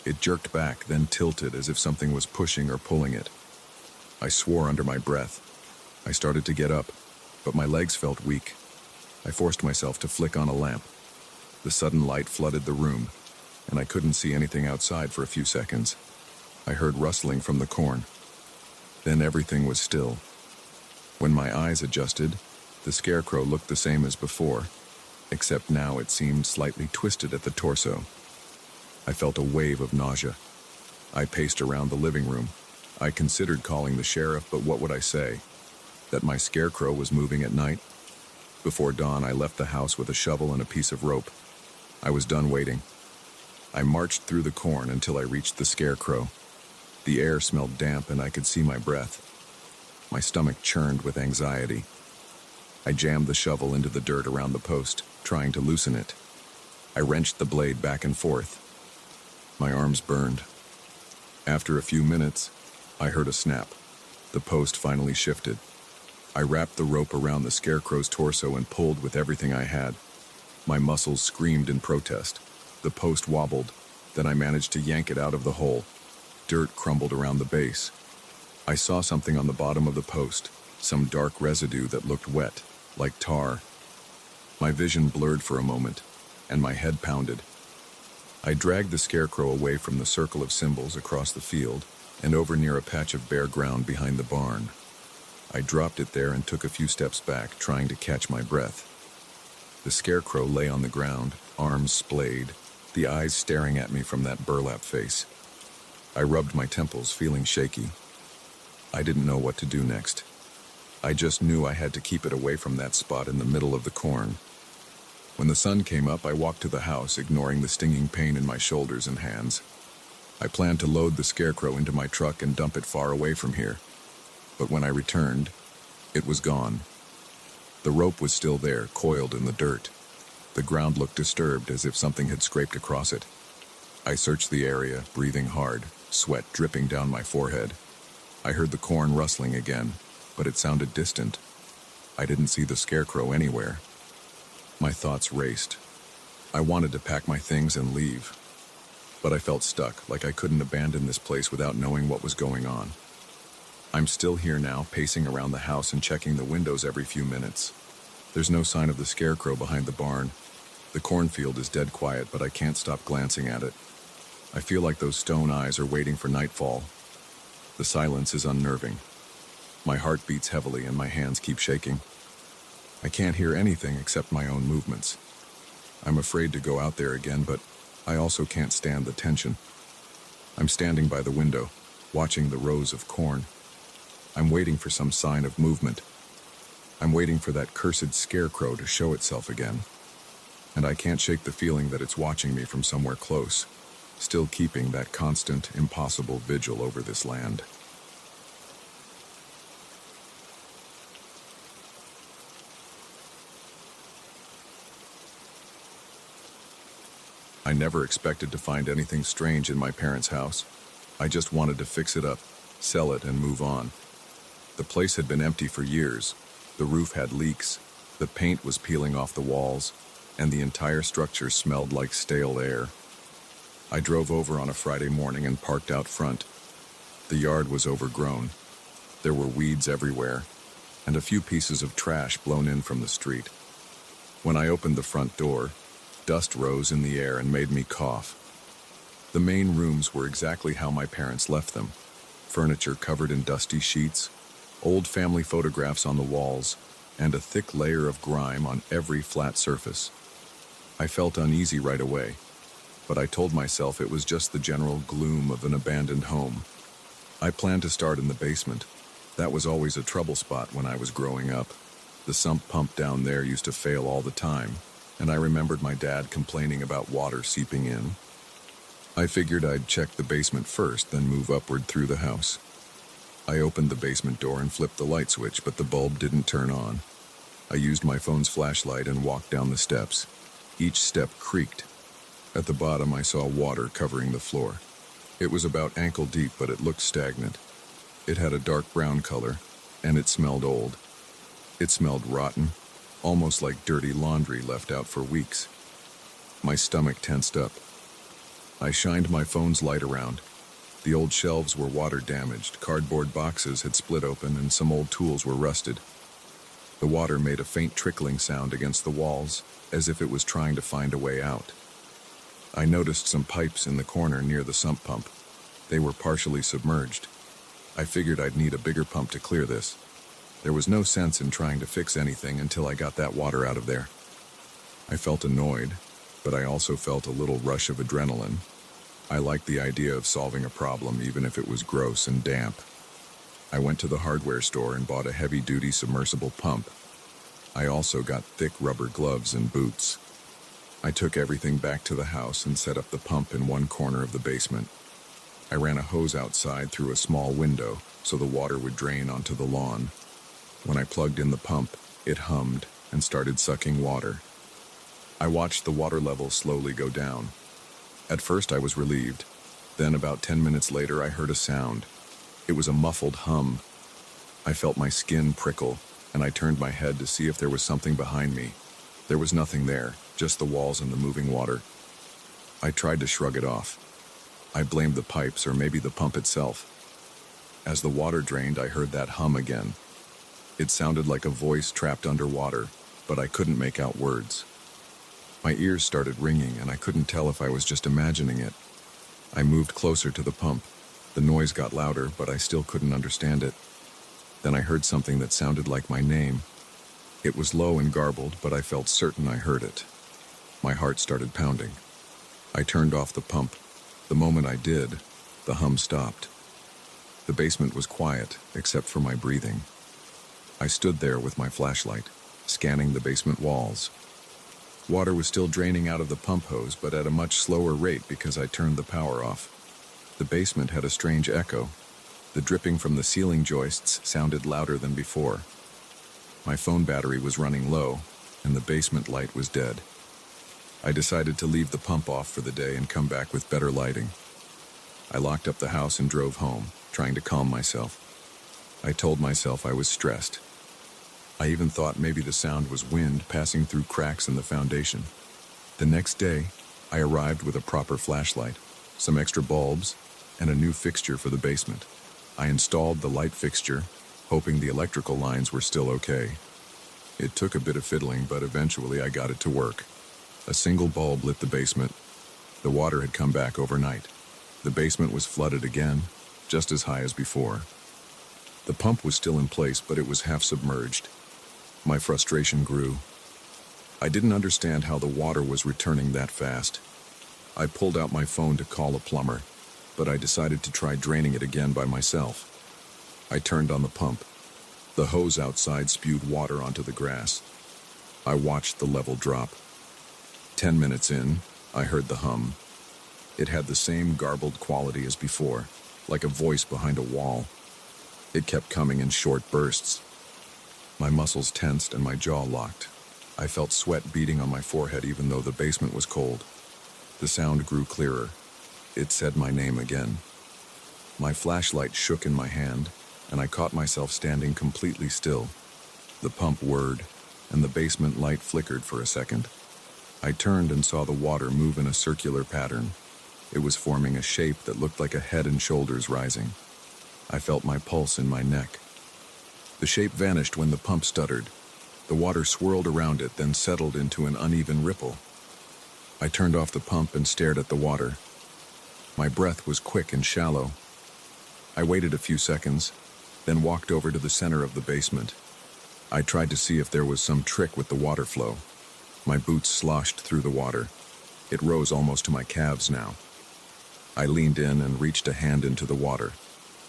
It jerked back, then tilted as if something was pushing or pulling it. I swore under my breath. I started to get up, but my legs felt weak. I forced myself to flick on a lamp. The sudden light flooded the room, and I couldn't see anything outside for a few seconds. I heard rustling from the corn. Then everything was still. When my eyes adjusted, the scarecrow looked the same as before, except now it seemed slightly twisted at the torso. I felt a wave of nausea. I paced around the living room. I considered calling the sheriff, but what would I say? That my scarecrow was moving at night? Before dawn, I left the house with a shovel and a piece of rope. I was done waiting. I marched through the corn until I reached the scarecrow. The air smelled damp and I could see my breath. My stomach churned with anxiety. I jammed the shovel into the dirt around the post, trying to loosen it. I wrenched the blade back and forth. My arms burned. After a few minutes, I heard a snap. The post finally shifted. I wrapped the rope around the scarecrow's torso and pulled with everything I had. My muscles screamed in protest. The post wobbled, then I managed to yank it out of the hole. Dirt crumbled around the base. I saw something on the bottom of the post, some dark residue that looked wet, like tar. My vision blurred for a moment, and my head pounded. I dragged the scarecrow away from the circle of symbols across the field and over near a patch of bare ground behind the barn. I dropped it there and took a few steps back, trying to catch my breath. The scarecrow lay on the ground, arms splayed, the eyes staring at me from that burlap face. I rubbed my temples, feeling shaky. I didn't know what to do next. I just knew I had to keep it away from that spot in the middle of the corn. When the sun came up, I walked to the house, ignoring the stinging pain in my shoulders and hands. I planned to load the scarecrow into my truck and dump it far away from here. But when I returned, it was gone. The rope was still there, coiled in the dirt. The ground looked disturbed, as if something had scraped across it. I searched the area, breathing hard, sweat dripping down my forehead. I heard the corn rustling again, but it sounded distant. I didn't see the scarecrow anywhere. My thoughts raced. I wanted to pack my things and leave, but I felt stuck, like I couldn't abandon this place without knowing what was going on. I'm still here now, pacing around the house and checking the windows every few minutes. There's no sign of the scarecrow behind the barn. The cornfield is dead quiet, but I can't stop glancing at it. I feel like those stone eyes are waiting for nightfall. The silence is unnerving. My heart beats heavily and my hands keep shaking. I can't hear anything except my own movements. I'm afraid to go out there again, but I also can't stand the tension. I'm standing by the window, watching the rows of corn. I'm waiting for some sign of movement. I'm waiting for that cursed scarecrow to show itself again. And I can't shake the feeling that it's watching me from somewhere close, still keeping that constant, impossible vigil over this land. I never expected to find anything strange in my parents' house. I just wanted to fix it up, sell it, and move on. The place had been empty for years. The roof had leaks, the paint was peeling off the walls, and the entire structure smelled like stale air. I drove over on a Friday morning and parked out front. The yard was overgrown. There were weeds everywhere, and a few pieces of trash blown in from the street. When I opened the front door, dust rose in the air and made me cough. The main rooms were exactly how my parents left them. Furniture covered in dusty sheets, old family photographs on the walls, and a thick layer of grime on every flat surface. I felt uneasy right away, but I told myself it was just the general gloom of an abandoned home. I planned to start in the basement. That was always a trouble spot when I was growing up. The sump pump down there used to fail all the time, and I remembered my dad complaining about water seeping in. I figured I'd check the basement first, then move upward through the house. I opened the basement door and flipped the light switch, but the bulb didn't turn on. I used my phone's flashlight and walked down the steps. Each step creaked. At the bottom, I saw water covering the floor. It was about ankle deep, but it looked stagnant. It had a dark brown color, and it smelled old. It smelled rotten, almost like dirty laundry left out for weeks. My stomach tensed up. I shined my phone's light around. The old shelves were water damaged, cardboard boxes had split open, and some old tools were rusted. The water made a faint trickling sound against the walls, as if it was trying to find a way out. I noticed some pipes in the corner near the sump pump. They were partially submerged. I figured I'd need a bigger pump to clear this. There was no sense in trying to fix anything until I got that water out of there. I felt annoyed, but I also felt a little rush of adrenaline. I liked the idea of solving a problem, even if it was gross and damp. I went to the hardware store and bought a heavy-duty submersible pump. I also got thick rubber gloves and boots. I took everything back to the house and set up the pump in one corner of the basement. I ran a hose outside through a small window so the water would drain onto the lawn. When I plugged in the pump, it hummed and started sucking water. I watched the water level slowly go down. At first I was relieved. Then about 10 minutes later I heard a sound. It was a muffled hum. I felt my skin prickle, and I turned my head to see if there was something behind me. There was nothing there, just the walls and the moving water. I tried to shrug it off. I blamed the pipes or maybe the pump itself. As the water drained, I heard that hum again. It sounded like a voice trapped underwater, but I couldn't make out words. My ears started ringing, and I couldn't tell if I was just imagining it. I moved closer to the pump. The noise got louder, but I still couldn't understand it. Then I heard something that sounded like my name. It was low and garbled, but I felt certain I heard it. My heart started pounding. I turned off the pump. The moment I did, the hum stopped. The basement was quiet, except for my breathing. I stood there with my flashlight, scanning the basement walls. Water was still draining out of the pump hose, but at a much slower rate because I turned the power off. The basement had a strange echo. The dripping from the ceiling joists sounded louder than before. My phone battery was running low, and the basement light was dead. I decided to leave the pump off for the day and come back with better lighting. I locked up the house and drove home, trying to calm myself. I told myself I was stressed. I even thought maybe the sound was wind passing through cracks in the foundation. The next day, I arrived with a proper flashlight, some extra bulbs, and a new fixture for the basement. I installed the light fixture, hoping the electrical lines were still okay. It took a bit of fiddling, but eventually I got it to work. A single bulb lit the basement. The water had come back overnight. The basement was flooded again, just as high as before. The pump was still in place, but it was half submerged. My frustration grew. I didn't understand how the water was returning that fast. I pulled out my phone to call a plumber, but I decided to try draining it again by myself. I turned on the pump. The hose outside spewed water onto the grass. I watched the level drop. 10 minutes in, I heard the hum. It had the same garbled quality as before, like a voice behind a wall. It kept coming in short bursts. My muscles tensed and my jaw locked. I felt sweat beading on my forehead even though the basement was cold. The sound grew clearer. It said my name again. My flashlight shook in my hand, and I caught myself standing completely still. The pump whirred, and the basement light flickered for a second. I turned and saw the water move in a circular pattern. It was forming a shape that looked like a head and shoulders rising. I felt my pulse in my neck. The shape vanished when the pump stuttered. The water swirled around it, then settled into an uneven ripple. I turned off the pump and stared at the water. My breath was quick and shallow. I waited a few seconds, then walked over to the center of the basement. I tried to see if there was some trick with the water flow. My boots sloshed through the water. It rose almost to my calves now. I leaned in and reached a hand into the water.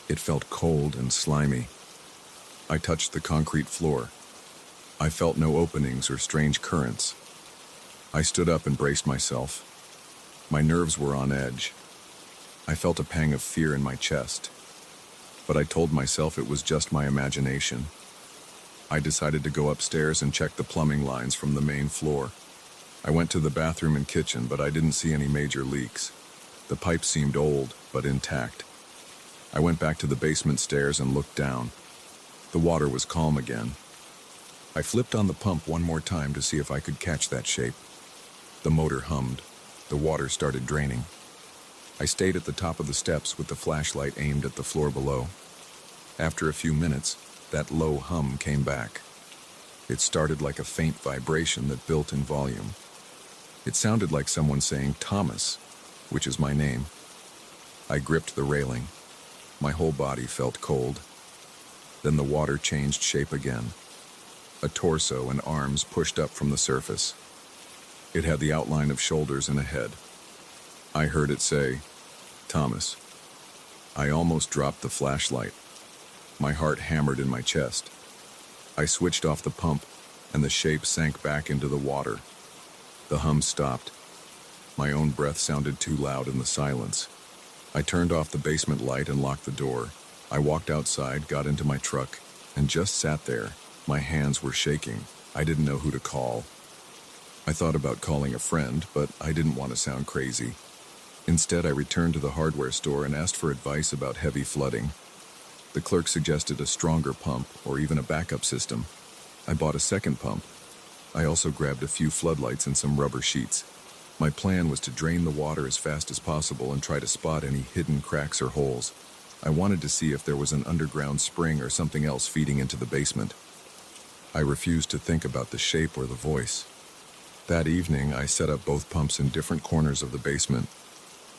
It felt cold and slimy. I touched the concrete floor. I felt no openings or strange currents. I stood up and braced myself. My nerves were on edge. I felt a pang of fear in my chest, but I told myself it was just my imagination. I decided to go upstairs and check the plumbing lines from the main floor. I went to the bathroom and kitchen, but I didn't see any major leaks. The pipes seemed old, but intact. I went back to the basement stairs and looked down. The water was calm again. I flipped on the pump one more time to see if I could catch that shape. The motor hummed. The water started draining. I stayed at the top of the steps with the flashlight aimed at the floor below. After a few minutes, that low hum came back. It started like a faint vibration that built in volume. It sounded like someone saying Thomas, which is my name. I gripped the railing. My whole body felt cold. Then the water changed shape again. A torso and arms pushed up from the surface. It had the outline of shoulders and a head. I heard it say, Thomas. I almost dropped the flashlight. My heart hammered in my chest. I switched off the pump, and the shape sank back into the water. The hum stopped. My own breath sounded too loud in the silence. I turned off the basement light and locked the door. I walked outside, got into my truck, and just sat there. My hands were shaking. I didn't know who to call. I thought about calling a friend, but I didn't want to sound crazy. Instead, I returned to the hardware store and asked for advice about heavy flooding. The clerk suggested a stronger pump or even a backup system. I bought a second pump. I also grabbed a few floodlights and some rubber sheets. My plan was to drain the water as fast as possible and try to spot any hidden cracks or holes. I wanted to see if there was an underground spring or something else feeding into the basement. I refused to think about the shape or the voice. That evening, I set up both pumps in different corners of the basement.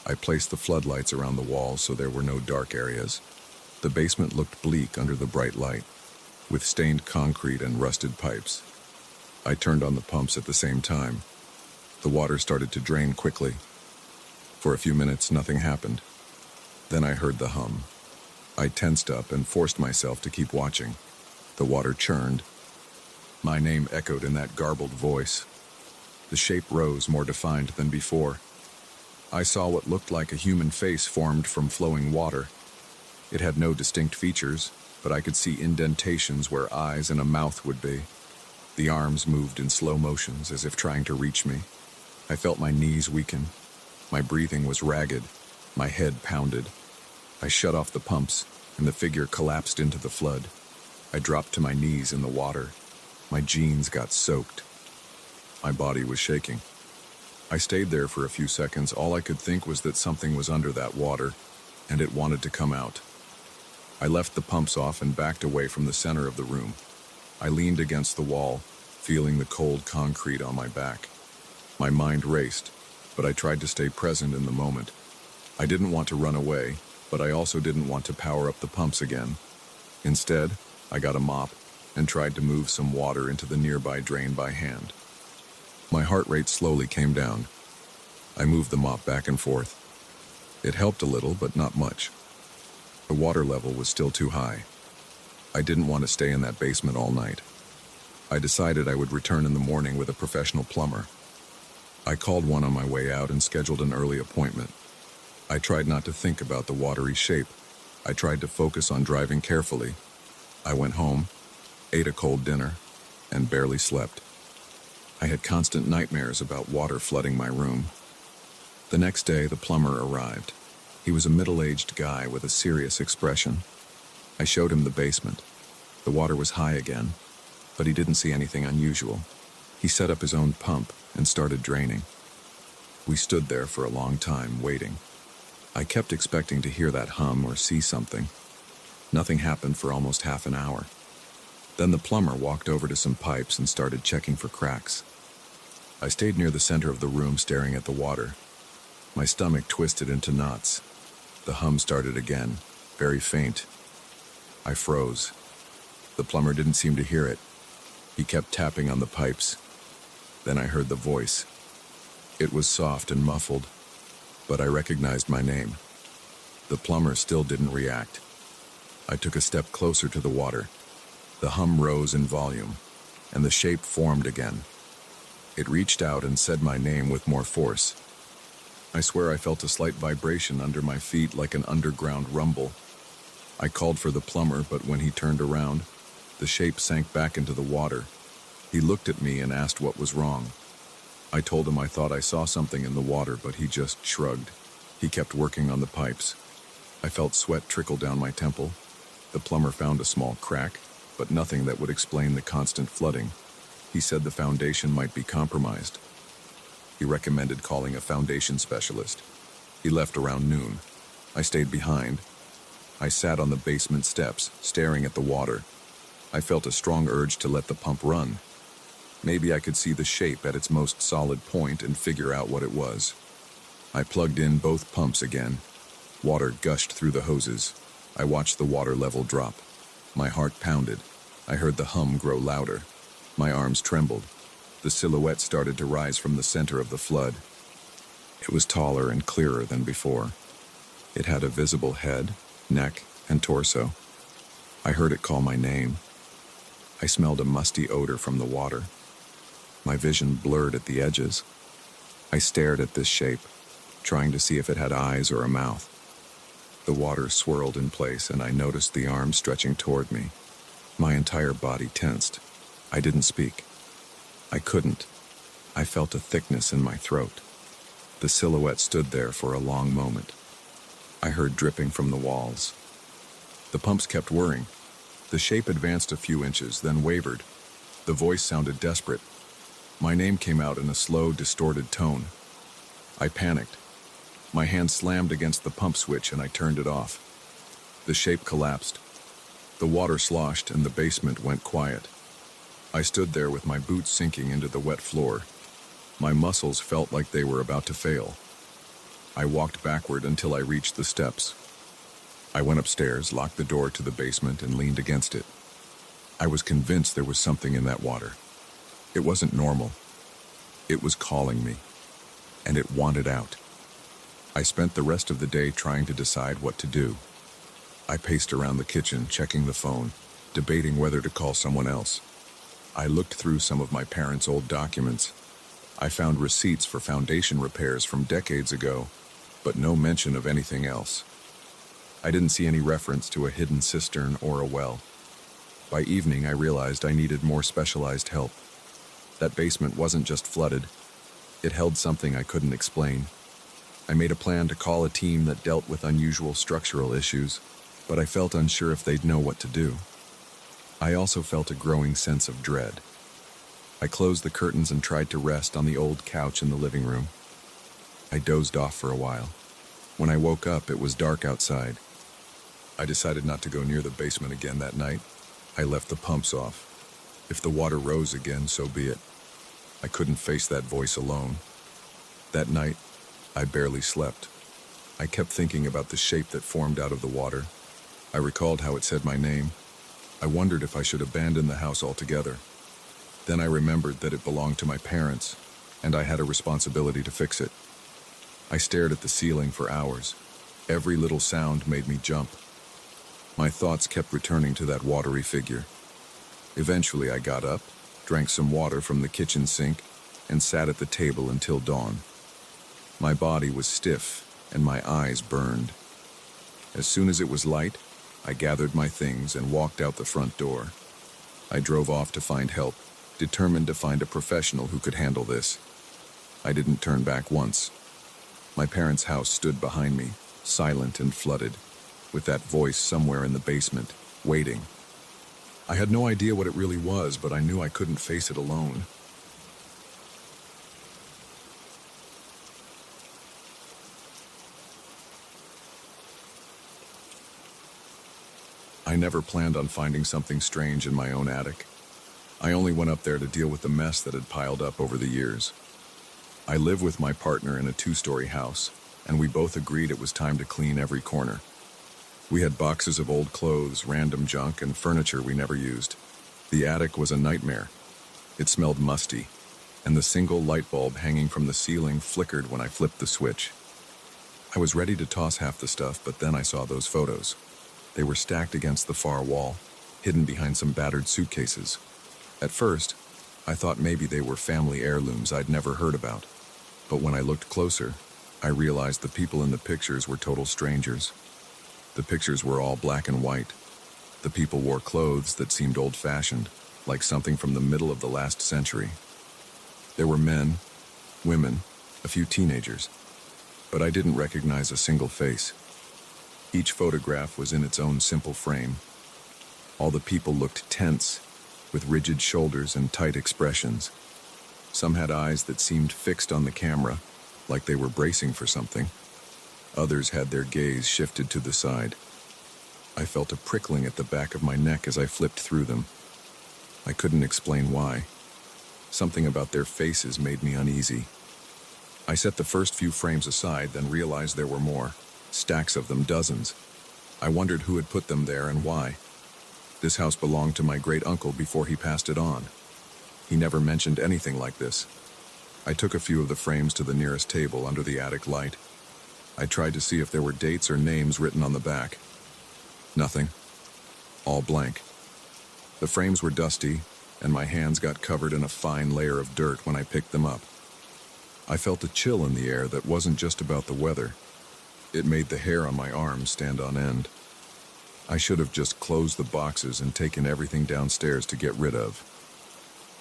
I placed the floodlights around the walls so there were no dark areas. The basement looked bleak under the bright light, with stained concrete and rusted pipes. I turned on the pumps at the same time. The water started to drain quickly. For a few minutes, nothing happened. Then I heard the hum. I tensed up and forced myself to keep watching. The water churned. My name echoed in that garbled voice. The shape rose more defined than before. I saw what looked like a human face formed from flowing water. It had no distinct features, but I could see indentations where eyes and a mouth would be. The arms moved in slow motions as if trying to reach me. I felt my knees weaken. My breathing was ragged. My head pounded. I shut off the pumps, and the figure collapsed into the flood. I dropped to my knees in the water. My jeans got soaked. My body was shaking. I stayed there for a few seconds. All I could think was that something was under that water, and it wanted to come out. I left the pumps off and backed away from the center of the room. I leaned against the wall, feeling the cold concrete on my back. My mind raced, but I tried to stay present in the moment. I didn't want to run away, but I also didn't want to power up the pumps again. Instead, I got a mop and tried to move some water into the nearby drain by hand. My heart rate slowly came down. I moved the mop back and forth. It helped a little, but not much. The water level was still too high. I didn't want to stay in that basement all night. I decided I would return in the morning with a professional plumber. I called one on my way out and scheduled an early appointment. I tried not to think about the watery shape. I tried to focus on driving carefully. I went home, ate a cold dinner, and barely slept. I had constant nightmares about water flooding my room. The next day, the plumber arrived. He was a middle-aged guy with a serious expression. I showed him the basement. The water was high again, but he didn't see anything unusual. He set up his own pump and started draining. We stood there for a long time, waiting. I kept expecting to hear that hum or see something. Nothing happened for almost half an hour. Then the plumber walked over to some pipes and started checking for cracks. I stayed near the center of the room staring at the water. My stomach twisted into knots. The hum started again, very faint. I froze. The plumber didn't seem to hear it. He kept tapping on the pipes. Then I heard the voice. It was soft and muffled, but I recognized my name. The plumber still didn't react. I took a step closer to the water. The hum rose in volume, and the shape formed again. It reached out and said my name with more force. I swear I felt a slight vibration under my feet like an underground rumble. I called for the plumber, but when he turned around, the shape sank back into the water. He looked at me and asked what was wrong. I told him I thought I saw something in the water, but he just shrugged. He kept working on the pipes. I felt sweat trickle down my temple. The plumber found a small crack, but nothing that would explain the constant flooding. He said the foundation might be compromised. He recommended calling a foundation specialist. He left around noon. I stayed behind. I sat on the basement steps, staring at the water. I felt a strong urge to let the pump run. Maybe I could see the shape at its most solid point and figure out what it was. I plugged in both pumps again. Water gushed through the hoses. I watched the water level drop. My heart pounded. I heard the hum grow louder. My arms trembled. The silhouette started to rise from the center of the flood. It was taller and clearer than before. It had a visible head, neck, and torso. I heard it call my name. I smelled a musty odor from the water. My vision blurred at the edges. I stared at this shape, trying to see if it had eyes or a mouth. The water swirled in place, and I noticed the arm stretching toward me. My entire body tensed. I didn't speak. I couldn't. I felt a thickness in my throat. The silhouette stood there for a long moment. I heard dripping from the walls. The pumps kept whirring. The shape advanced a few inches, then wavered. The voice sounded desperate. My name came out in a slow, distorted tone. I panicked. My hand slammed against the pump switch and I turned it off. The shape collapsed. The water sloshed and the basement went quiet. I stood there with my boots sinking into the wet floor. My muscles felt like they were about to fail. I walked backward until I reached the steps. I went upstairs, locked the door to the basement, and leaned against it. I was convinced there was something in that water. It wasn't normal. It was calling me, and it wanted out. I spent the rest of the day trying to decide what to do. I paced around the kitchen, checking the phone, debating whether to call someone else. I looked through some of my parents' old documents. I found receipts for foundation repairs from decades ago, but no mention of anything else. I didn't see any reference to a hidden cistern or a well. By evening, I realized I needed more specialized help. That basement wasn't just flooded. It held something I couldn't explain. I made a plan to call a team that dealt with unusual structural issues, but I felt unsure if they'd know what to do. I also felt a growing sense of dread. I closed the curtains and tried to rest on the old couch in the living room. I dozed off for a while. When I woke up, it was dark outside. I decided not to go near the basement again that night. I left the pumps off. If the water rose again, so be it. I couldn't face that voice alone. That night, I barely slept. I kept thinking about the shape that formed out of the water. I recalled how it said my name. I wondered if I should abandon the house altogether. Then I remembered that it belonged to my parents, and I had a responsibility to fix it. I stared at the ceiling for hours. Every little sound made me jump. My thoughts kept returning to that watery figure. Eventually, I got up, drank some water from the kitchen sink, and sat at the table until dawn. My body was stiff, and my eyes burned. As soon as it was light, I gathered my things and walked out the front door. I drove off to find help, determined to find a professional who could handle this. I didn't turn back once. My parents' house stood behind me, silent and flooded, with that voice somewhere in the basement, waiting. I had no idea what it really was, but I knew I couldn't face it alone. I never planned on finding something strange in my own attic. I only went up there to deal with the mess that had piled up over the years. I live with my partner in a 2-story house, and we both agreed it was time to clean every corner. We had boxes of old clothes, random junk, and furniture we never used. The attic was a nightmare. It smelled musty, and the single light bulb hanging from the ceiling flickered when I flipped the switch. I was ready to toss half the stuff, but then I saw those photos. They were stacked against the far wall, hidden behind some battered suitcases. At first, I thought maybe they were family heirlooms I'd never heard about. But when I looked closer, I realized the people in the pictures were total strangers. The pictures were all black and white. The people wore clothes that seemed old-fashioned, like something from the middle of the last century. There were men, women, a few teenagers, but I didn't recognize a single face. Each photograph was in its own simple frame. All the people looked tense, with rigid shoulders and tight expressions. Some had eyes that seemed fixed on the camera, like they were bracing for something. Others had their gaze shifted to the side. I felt a prickling at the back of my neck as I flipped through them. I couldn't explain why. Something about their faces made me uneasy. I set the first few frames aside, then realized there were more. Stacks of them, dozens. I wondered who had put them there and why. This house belonged to my great-uncle before he passed it on. He never mentioned anything like this. I took a few of the frames to the nearest table under the attic light. I tried to see if there were dates or names written on the back. Nothing. All blank. The frames were dusty, and my hands got covered in a fine layer of dirt when I picked them up. I felt a chill in the air that wasn't just about the weather. It made the hair on my arms stand on end. I should have just closed the boxes and taken everything downstairs to get rid of.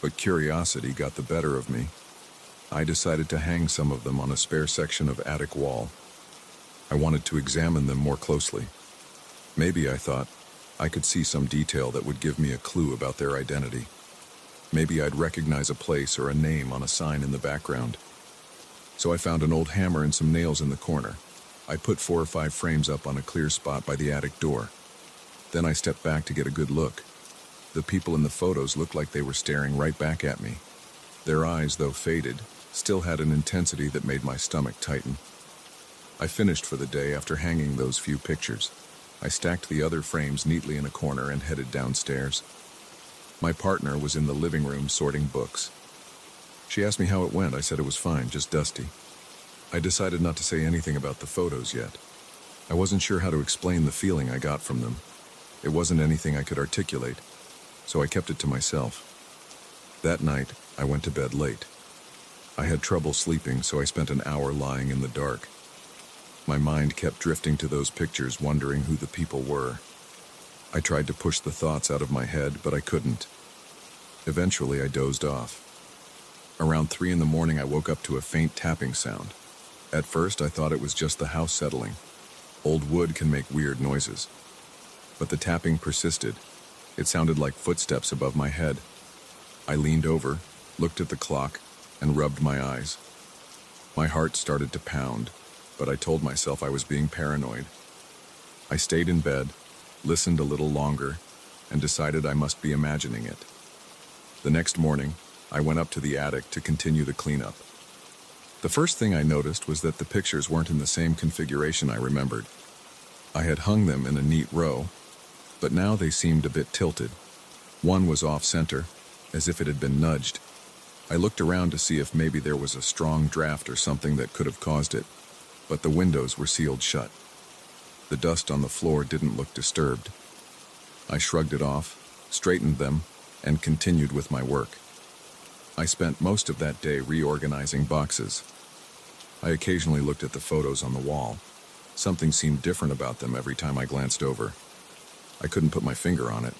But curiosity got the better of me. I decided to hang some of them on a spare section of attic wall. I wanted to examine them more closely. Maybe, I thought, I could see some detail that would give me a clue about their identity. Maybe I'd recognize a place or a name on a sign in the background. So I found an old hammer and some nails in the corner. I put 4 or 5 frames up on a clear spot by the attic door. Then I stepped back to get a good look. The people in the photos looked like they were staring right back at me. Their eyes, though faded, still had an intensity that made my stomach tighten. I finished for the day after hanging those few pictures. I stacked the other frames neatly in a corner and headed downstairs. My partner was in the living room sorting books. She asked me how it went. I said it was fine, just dusty. I decided not to say anything about the photos yet. I wasn't sure how to explain the feeling I got from them. It wasn't anything I could articulate, so I kept it to myself. That night, I went to bed late. I had trouble sleeping, so I spent an hour lying in the dark. My mind kept drifting to those pictures, wondering who the people were. I tried to push the thoughts out of my head, but I couldn't. Eventually, I dozed off. Around 3 in the morning, I woke up to a faint tapping sound. At first, I thought it was just the house settling. Old wood can make weird noises. But the tapping persisted. It sounded like footsteps above my head. I leaned over, looked at the clock, and rubbed my eyes. My heart started to pound, but I told myself I was being paranoid. I stayed in bed, listened a little longer, and decided I must be imagining it. The next morning, I went up to the attic to continue the cleanup. The first thing I noticed was that the pictures weren't in the same configuration I remembered. I had hung them in a neat row, but now they seemed a bit tilted. One was off-center, as if it had been nudged. I looked around to see if maybe there was a strong draft or something that could have caused it, but the windows were sealed shut. The dust on the floor didn't look disturbed. I shrugged it off, straightened them, and continued with my work. I spent most of that day reorganizing boxes. I occasionally looked at the photos on the wall. Something seemed different about them every time I glanced over. I couldn't put my finger on it.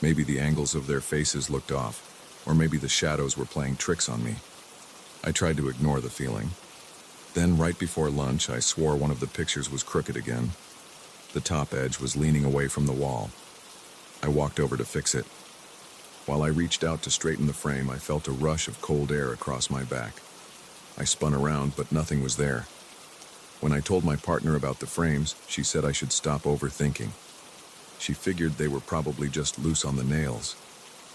Maybe the angles of their faces looked off, or maybe the shadows were playing tricks on me. I tried to ignore the feeling. Then, right before lunch, I swore one of the pictures was crooked again. The top edge was leaning away from the wall. I walked over to fix it. While I reached out to straighten the frame, I felt a rush of cold air across my back. I spun around, but nothing was there. When I told my partner about the frames, she said I should stop overthinking. She figured they were probably just loose on the nails.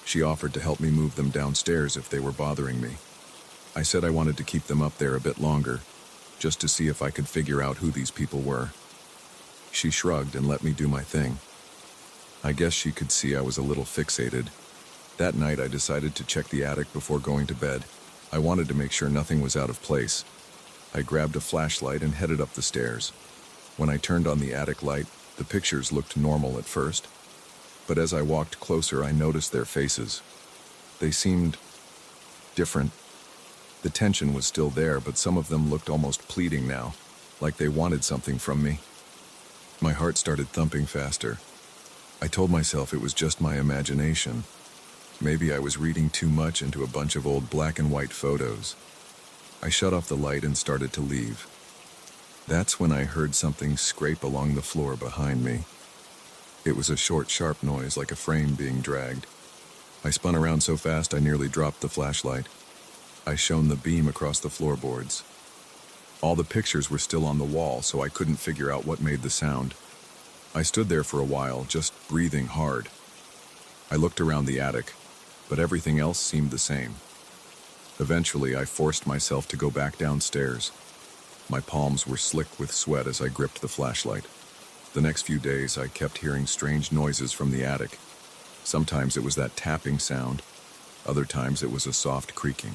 She offered to help me move them downstairs if they were bothering me. I said I wanted to keep them up there a bit longer, just to see if I could figure out who these people were. She shrugged and let me do my thing. I guess she could see I was a little fixated. That night I decided to check the attic before going to bed. I wanted to make sure nothing was out of place. I grabbed a flashlight and headed up the stairs. When I turned on the attic light, the pictures looked normal at first. But as I walked closer, I noticed their faces. They seemed different. The tension was still there, but some of them looked almost pleading now, like they wanted something from me. My heart started thumping faster. I told myself it was just my imagination. Maybe I was reading too much into a bunch of old black and white photos. I shut off the light and started to leave. That's when I heard something scrape along the floor behind me. It was a short, sharp noise like a frame being dragged. I spun around so fast I nearly dropped the flashlight. I shone the beam across the floorboards. All the pictures were still on the wall, so I couldn't figure out what made the sound. I stood there for a while, just breathing hard. I looked around the attic, but everything else seemed the same. Eventually, I forced myself to go back downstairs. My palms were slick with sweat as I gripped the flashlight. The next few days, I kept hearing strange noises from the attic. Sometimes it was that tapping sound. Other times it was a soft creaking.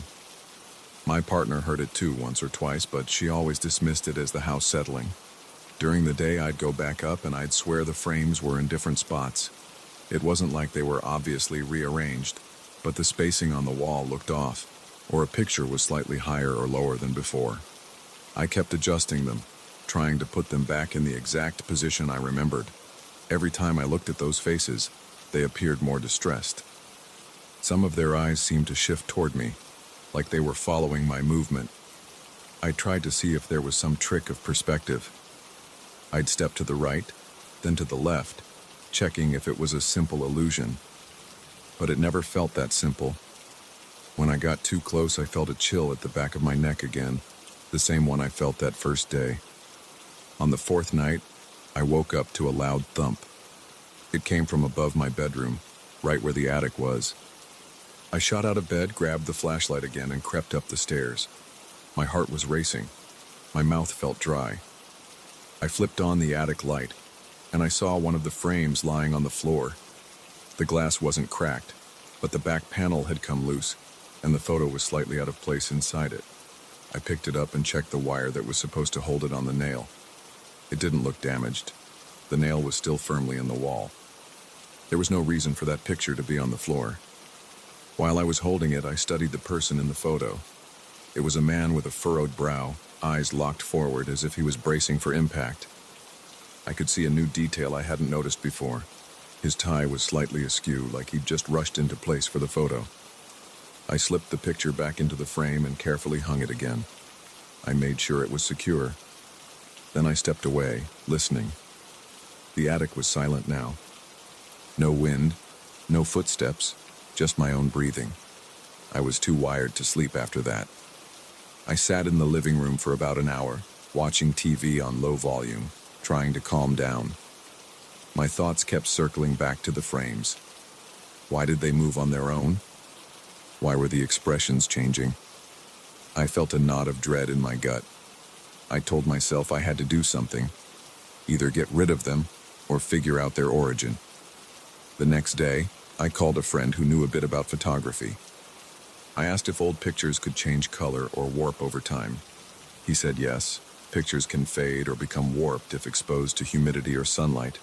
My partner heard it too once or twice, but she always dismissed it as the house settling. During the day, I'd go back up and I'd swear the frames were in different spots. It wasn't like they were obviously rearranged, but the spacing on the wall looked off, or a picture was slightly higher or lower than before. I kept adjusting them, trying to put them back in the exact position I remembered. Every time I looked at those faces, they appeared more distressed. Some of their eyes seemed to shift toward me, like they were following my movement. I tried to see if there was some trick of perspective. I'd step to the right, then to the left, checking if it was a simple illusion. But it never felt that simple. When I got too close, I felt a chill at the back of my neck again, the same one I felt that first day. On the fourth night, I woke up to a loud thump. It came from above my bedroom, right where the attic was. I shot out of bed, grabbed the flashlight again, and crept up the stairs. My heart was racing. My mouth felt dry. I flipped on the attic light, and I saw one of the frames lying on the floor. The glass wasn't cracked, but the back panel had come loose, and the photo was slightly out of place inside it. I picked it up and checked the wire that was supposed to hold it on the nail. It didn't look damaged. The nail was still firmly in the wall. There was no reason for that picture to be on the floor. While I was holding it, I studied the person in the photo. It was a man with a furrowed brow, eyes locked forward as if he was bracing for impact. I could see a new detail I hadn't noticed before. His tie was slightly askew, like he'd just rushed into place for the photo. I slipped the picture back into the frame and carefully hung it again. I made sure it was secure. Then I stepped away, listening. The attic was silent now. No wind, no footsteps, just my own breathing. I was too wired to sleep after that. I sat in the living room for about an hour, watching TV on low volume, trying to calm down. My thoughts kept circling back to the frames. Why did they move on their own? Why were the expressions changing? I felt a knot of dread in my gut. I told myself I had to do something, either get rid of them or figure out their origin. The next day, I called a friend who knew a bit about photography. I asked if old pictures could change color or warp over time. He said yes, pictures can fade or become warped if exposed to humidity or sunlight,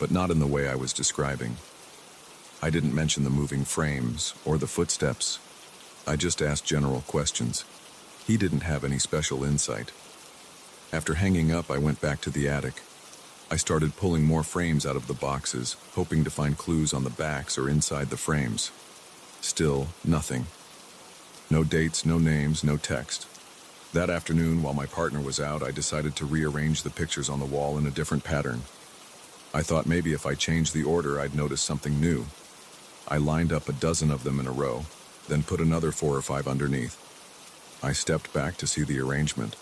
but not in the way I was describing. I didn't mention the moving frames or the footsteps. I just asked general questions. He didn't have any special insight. After hanging up, I went back to the attic. I started pulling more frames out of the boxes, hoping to find clues on the backs or inside the frames. Still, nothing. No dates, no names, no text. That afternoon, while my partner was out, I decided to rearrange the pictures on the wall in a different pattern. I thought maybe if I changed the order, I'd notice something new. I lined up a dozen of them in a row, then put another 4 or 5 underneath. I stepped back to see the arrangement.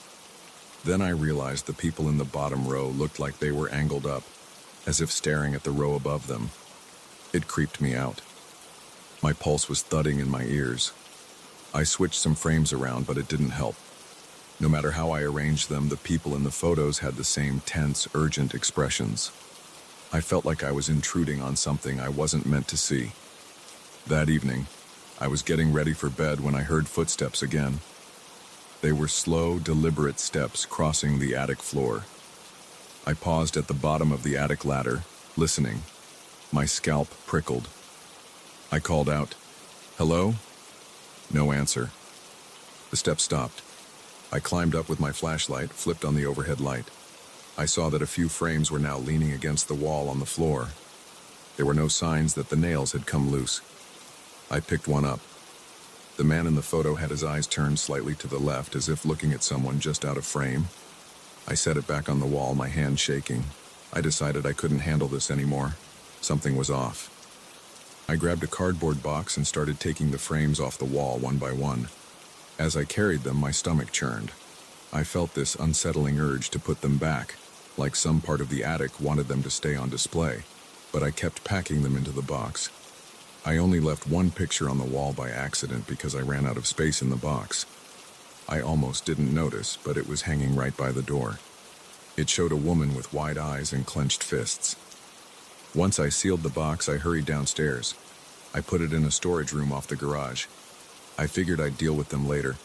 Then I realized the people in the bottom row looked like they were angled up, as if staring at the row above them. It creeped me out. My pulse was thudding in my ears. I switched some frames around, but it didn't help. No matter how I arranged them, the people in the photos had the same tense, urgent expressions. I felt like I was intruding on something I wasn't meant to see. That evening, I was getting ready for bed when I heard footsteps again. They were slow, deliberate steps crossing the attic floor. I paused at the bottom of the attic ladder, listening. My scalp prickled. I called out, "Hello?" No answer. The steps stopped. I climbed up with my flashlight, flipped on the overhead light. I saw that a few frames were now leaning against the wall on the floor. There were no signs that the nails had come loose. I picked one up. The man in the photo had his eyes turned slightly to the left, as if looking at someone just out of frame. I set it back on the wall, my hand shaking. I decided I couldn't handle this anymore. Something was off. I grabbed a cardboard box and started taking the frames off the wall one by one. As I carried them, my stomach churned. I felt this unsettling urge to put them back, like some part of the attic wanted them to stay on display, but I kept packing them into the box. I only left one picture on the wall by accident because I ran out of space in the box. I almost didn't notice, but it was hanging right by the door. It showed a woman with wide eyes and clenched fists. Once I sealed the box, I hurried downstairs. I put it in a storage room off the garage. I figured I'd deal with them later,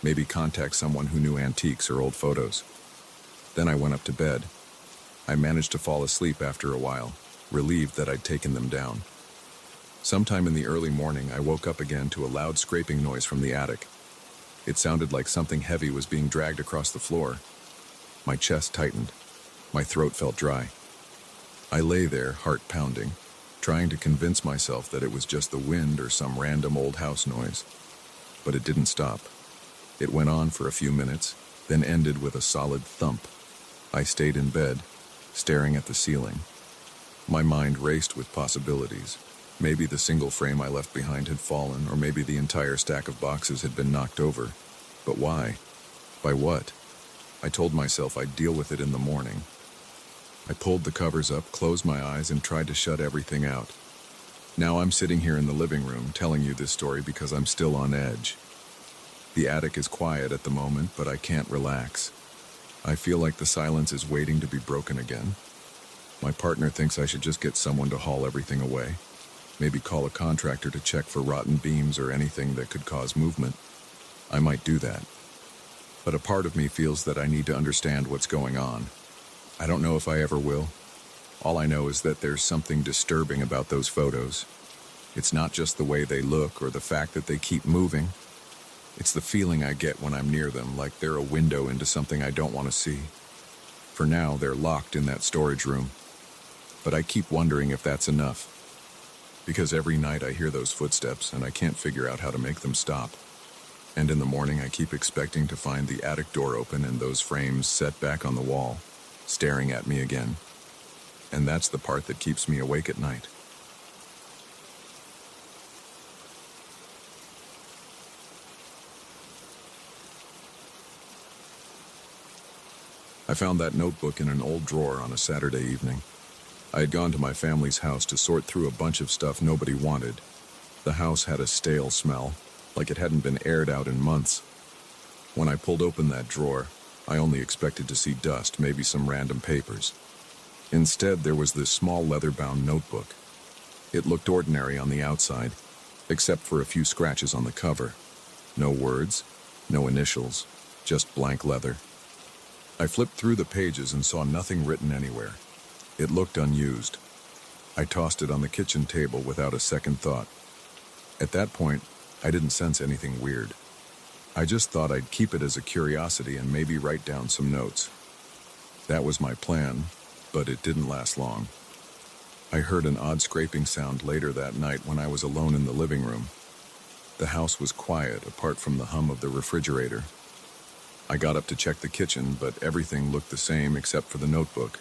maybe contact someone who knew antiques or old photos. Then I went up to bed. I managed to fall asleep after a while, relieved that I'd taken them down. Sometime in the early morning, I woke up again to a loud scraping noise from the attic. It sounded like something heavy was being dragged across the floor. My chest tightened. My throat felt dry. I lay there, heart pounding, trying to convince myself that it was just the wind or some random old house noise. But it didn't stop. It went on for a few minutes, then ended with a solid thump. I stayed in bed, staring at the ceiling. My mind raced with possibilities. Maybe the single frame I left behind had fallen, or maybe the entire stack of boxes had been knocked over. But why? By what? I told myself I'd deal with it in the morning. I pulled the covers up, closed my eyes, and tried to shut everything out. Now I'm sitting here in the living room telling you this story because I'm still on edge. The attic is quiet at the moment, but I can't relax. I feel like the silence is waiting to be broken again. My partner thinks I should just get someone to haul everything away. Maybe call a contractor to check for rotten beams or anything that could cause movement. I might do that. But a part of me feels that I need to understand what's going on. I don't know if I ever will. All I know is that there's something disturbing about those photos. It's not just the way they look or the fact that they keep moving. It's the feeling I get when I'm near them, like they're a window into something I don't want to see. For now, they're locked in that storage room. But I keep wondering if that's enough. Because every night I hear those footsteps and I can't figure out how to make them stop. And in the morning I keep expecting to find the attic door open and those frames set back on the wall, staring at me again. And that's the part that keeps me awake at night. I found that notebook in an old drawer on a Saturday evening. I had gone to my family's house to sort through a bunch of stuff nobody wanted. The house had a stale smell, like it hadn't been aired out in months. When I pulled open that drawer, I only expected to see dust, maybe some random papers. Instead, there was this small leather-bound notebook. It looked ordinary on the outside, except for a few scratches on the cover. No words, no initials, just blank leather. I flipped through the pages and saw nothing written anywhere. It looked unused. I tossed it on the kitchen table without a second thought. At that point, I didn't sense anything weird. I just thought I'd keep it as a curiosity and maybe write down some notes. That was my plan, but it didn't last long. I heard an odd scraping sound later that night when I was alone in the living room. The house was quiet, apart from the hum of the refrigerator. I got up to check the kitchen, but everything looked the same except for the notebook.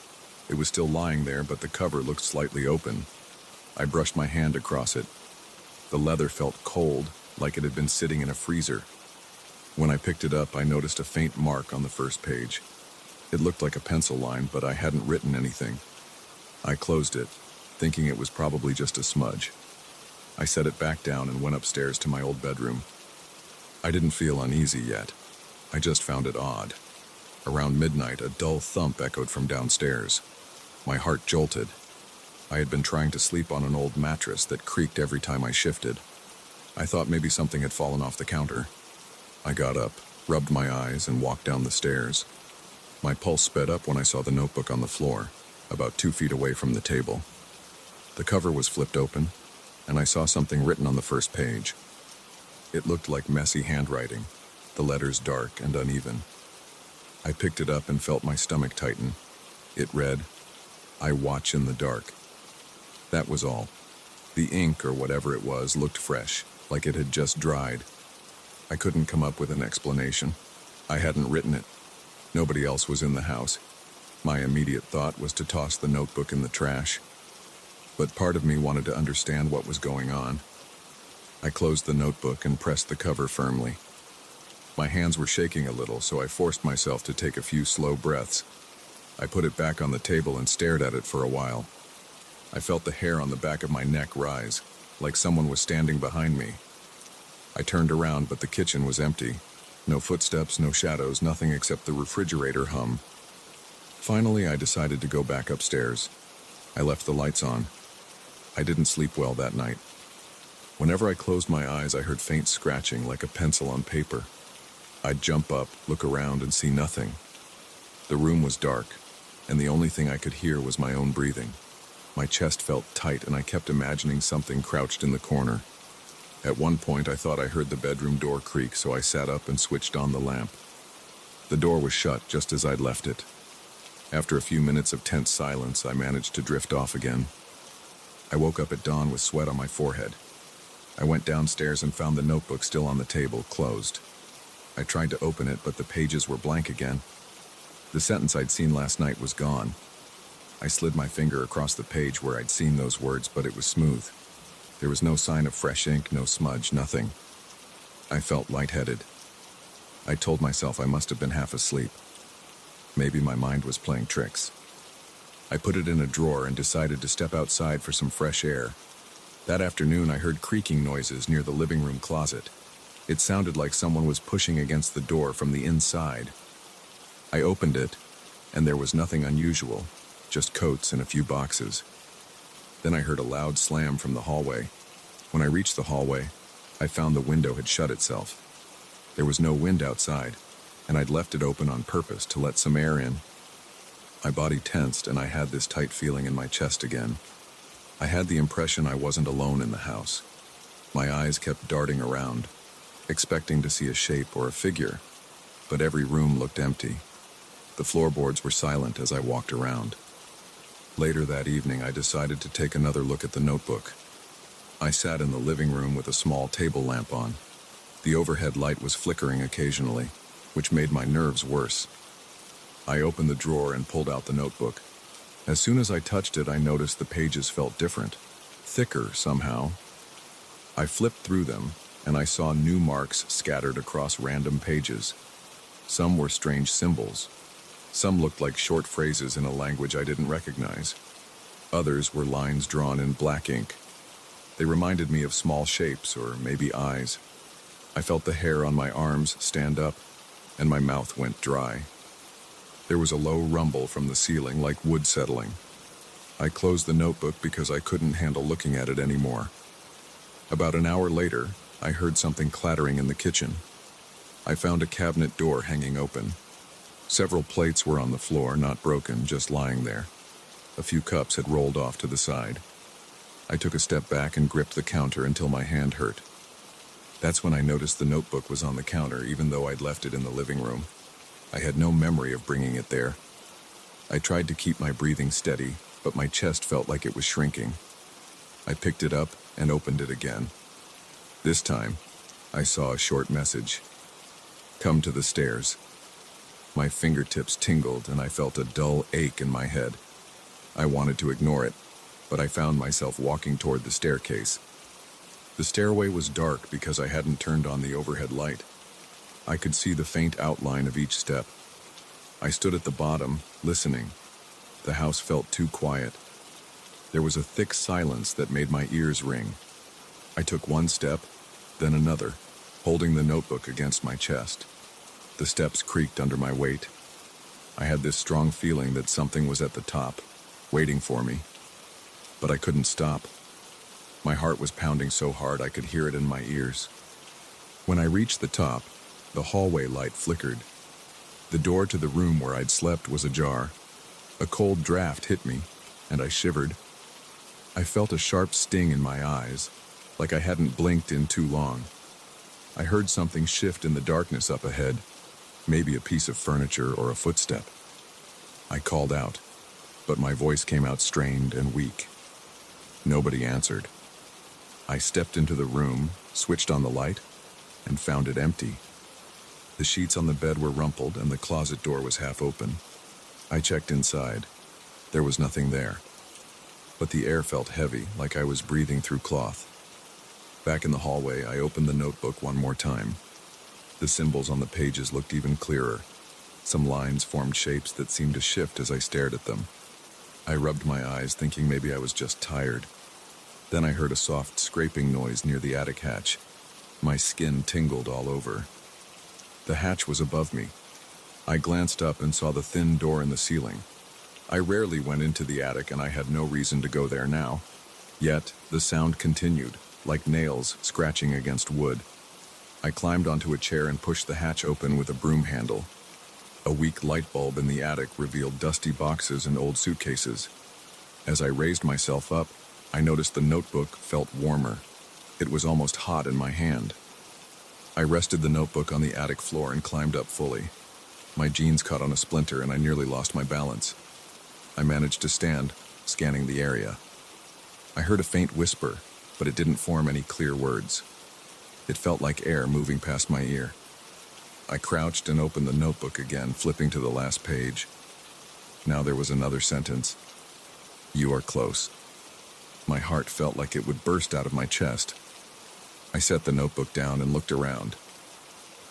It was still lying there, but the cover looked slightly open. I brushed my hand across it. The leather felt cold, like it had been sitting in a freezer. When I picked it up, I noticed a faint mark on the first page. It looked like a pencil line, but I hadn't written anything. I closed it, thinking it was probably just a smudge. I set it back down and went upstairs to my old bedroom. I didn't feel uneasy yet. I just found it odd. Around midnight, a dull thump echoed from downstairs. My heart jolted. I had been trying to sleep on an old mattress that creaked every time I shifted. I thought maybe something had fallen off the counter. I got up, rubbed my eyes, and walked down the stairs. My pulse sped up when I saw the notebook on the floor, about 2 feet away from the table. The cover was flipped open, and I saw something written on the first page. It looked like messy handwriting, the letters dark and uneven. I picked it up and felt my stomach tighten. It read, "I watch in the dark." That was all. The ink, or whatever it was, looked fresh, like it had just dried. I couldn't come up with an explanation. I hadn't written it. Nobody else was in the house. My immediate thought was to toss the notebook in the trash. But part of me wanted to understand what was going on. I closed the notebook and pressed the cover firmly. My hands were shaking a little, so I forced myself to take a few slow breaths. I put it back on the table and stared at it for a while. I felt the hair on the back of my neck rise, like someone was standing behind me. I turned around, but the kitchen was empty. No footsteps, no shadows, nothing except the refrigerator hum. Finally, I decided to go back upstairs. I left the lights on. I didn't sleep well that night. Whenever I closed my eyes, I heard faint scratching like a pencil on paper. I'd jump up, look around, and see nothing. The room was dark, and the only thing I could hear was my own breathing. My chest felt tight, and I kept imagining something crouched in the corner. At one point, I thought I heard the bedroom door creak, so I sat up and switched on the lamp. The door was shut just as I'd left it. After a few minutes of tense silence, I managed to drift off again. I woke up at dawn with sweat on my forehead. I went downstairs and found the notebook still on the table, closed. I tried to open it, but the pages were blank again. The sentence I'd seen last night was gone. I slid my finger across the page where I'd seen those words, but it was smooth. There was no sign of fresh ink, no smudge, nothing. I felt lightheaded. I told myself I must have been half asleep. Maybe my mind was playing tricks. I put it in a drawer and decided to step outside for some fresh air. That afternoon, I heard creaking noises near the living room closet. It sounded like someone was pushing against the door from the inside. I opened it, and there was nothing unusual, just coats and a few boxes. Then I heard a loud slam from the hallway. When I reached the hallway, I found the window had shut itself. There was no wind outside, and I'd left it open on purpose to let some air in. My body tensed, and I had this tight feeling in my chest again. I had the impression I wasn't alone in the house. My eyes kept darting around, expecting to see a shape or a figure, but every room looked empty. The floorboards were silent as I walked around. Later that evening, I decided to take another look at the notebook. I sat in the living room with a small table lamp on. The overhead light was flickering occasionally, which made my nerves worse. I opened the drawer and pulled out the notebook. As soon as I touched it, I noticed the pages felt different, thicker somehow. I flipped through them, and I saw new marks scattered across random pages. Some were strange symbols. Some looked like short phrases in a language I didn't recognize. Others were lines drawn in black ink. They reminded me of small shapes, or maybe eyes. I felt the hair on my arms stand up, and my mouth went dry. There was a low rumble from the ceiling, like wood settling. I closed the notebook because I couldn't handle looking at it anymore. About an hour later, I heard something clattering in the kitchen. I found a cabinet door hanging open. Several plates were on the floor, not broken, just lying there. A few cups had rolled off to the side. I took a step back and gripped the counter until my hand hurt. That's when I noticed the notebook was on the counter, even though I'd left it in the living room. I had no memory of bringing it there. I tried to keep my breathing steady, but my chest felt like it was shrinking. I picked it up and opened it again. This time, I saw a short message. Come to the stairs. My fingertips tingled and I felt a dull ache in my head. I wanted to ignore it, but I found myself walking toward the staircase. The stairway was dark because I hadn't turned on the overhead light. I could see the faint outline of each step. I stood at the bottom, listening. The house felt too quiet. There was a thick silence that made my ears ring. I took one step, then another, holding the notebook against my chest. The steps creaked under my weight. I had this strong feeling that something was at the top, waiting for me. But I couldn't stop. My heart was pounding so hard I could hear it in my ears. When I reached the top, the hallway light flickered. The door to the room where I'd slept was ajar. A cold draft hit me, and I shivered. I felt a sharp sting in my eyes, like I hadn't blinked in too long. I heard something shift in the darkness up ahead, maybe a piece of furniture or a footstep. I called out, but my voice came out strained and weak. Nobody answered. I stepped into the room, switched on the light, and found it empty. The sheets on the bed were rumpled and the closet door was half open. I checked inside. There was nothing there. But the air felt heavy, like I was breathing through cloth. Back in the hallway, I opened the notebook one more time. The symbols on the pages looked even clearer. Some lines formed shapes that seemed to shift as I stared at them. I rubbed my eyes, thinking maybe I was just tired. Then I heard a soft scraping noise near the attic hatch. My skin tingled all over. The hatch was above me. I glanced up and saw the thin door in the ceiling. I rarely went into the attic, and I had no reason to go there now. Yet, the sound continued, like nails scratching against wood. I climbed onto a chair and pushed the hatch open with a broom handle. A weak light bulb in the attic revealed dusty boxes and old suitcases. As I raised myself up, I noticed the notebook felt warmer. It was almost hot in my hand. I rested the notebook on the attic floor and climbed up fully. My jeans caught on a splinter and I nearly lost my balance. I managed to stand, scanning the area. I heard a faint whisper, but it didn't form any clear words. It felt like air moving past my ear. I crouched and opened the notebook again, flipping to the last page. Now there was another sentence. You are close. My heart felt like it would burst out of my chest. I set the notebook down and looked around.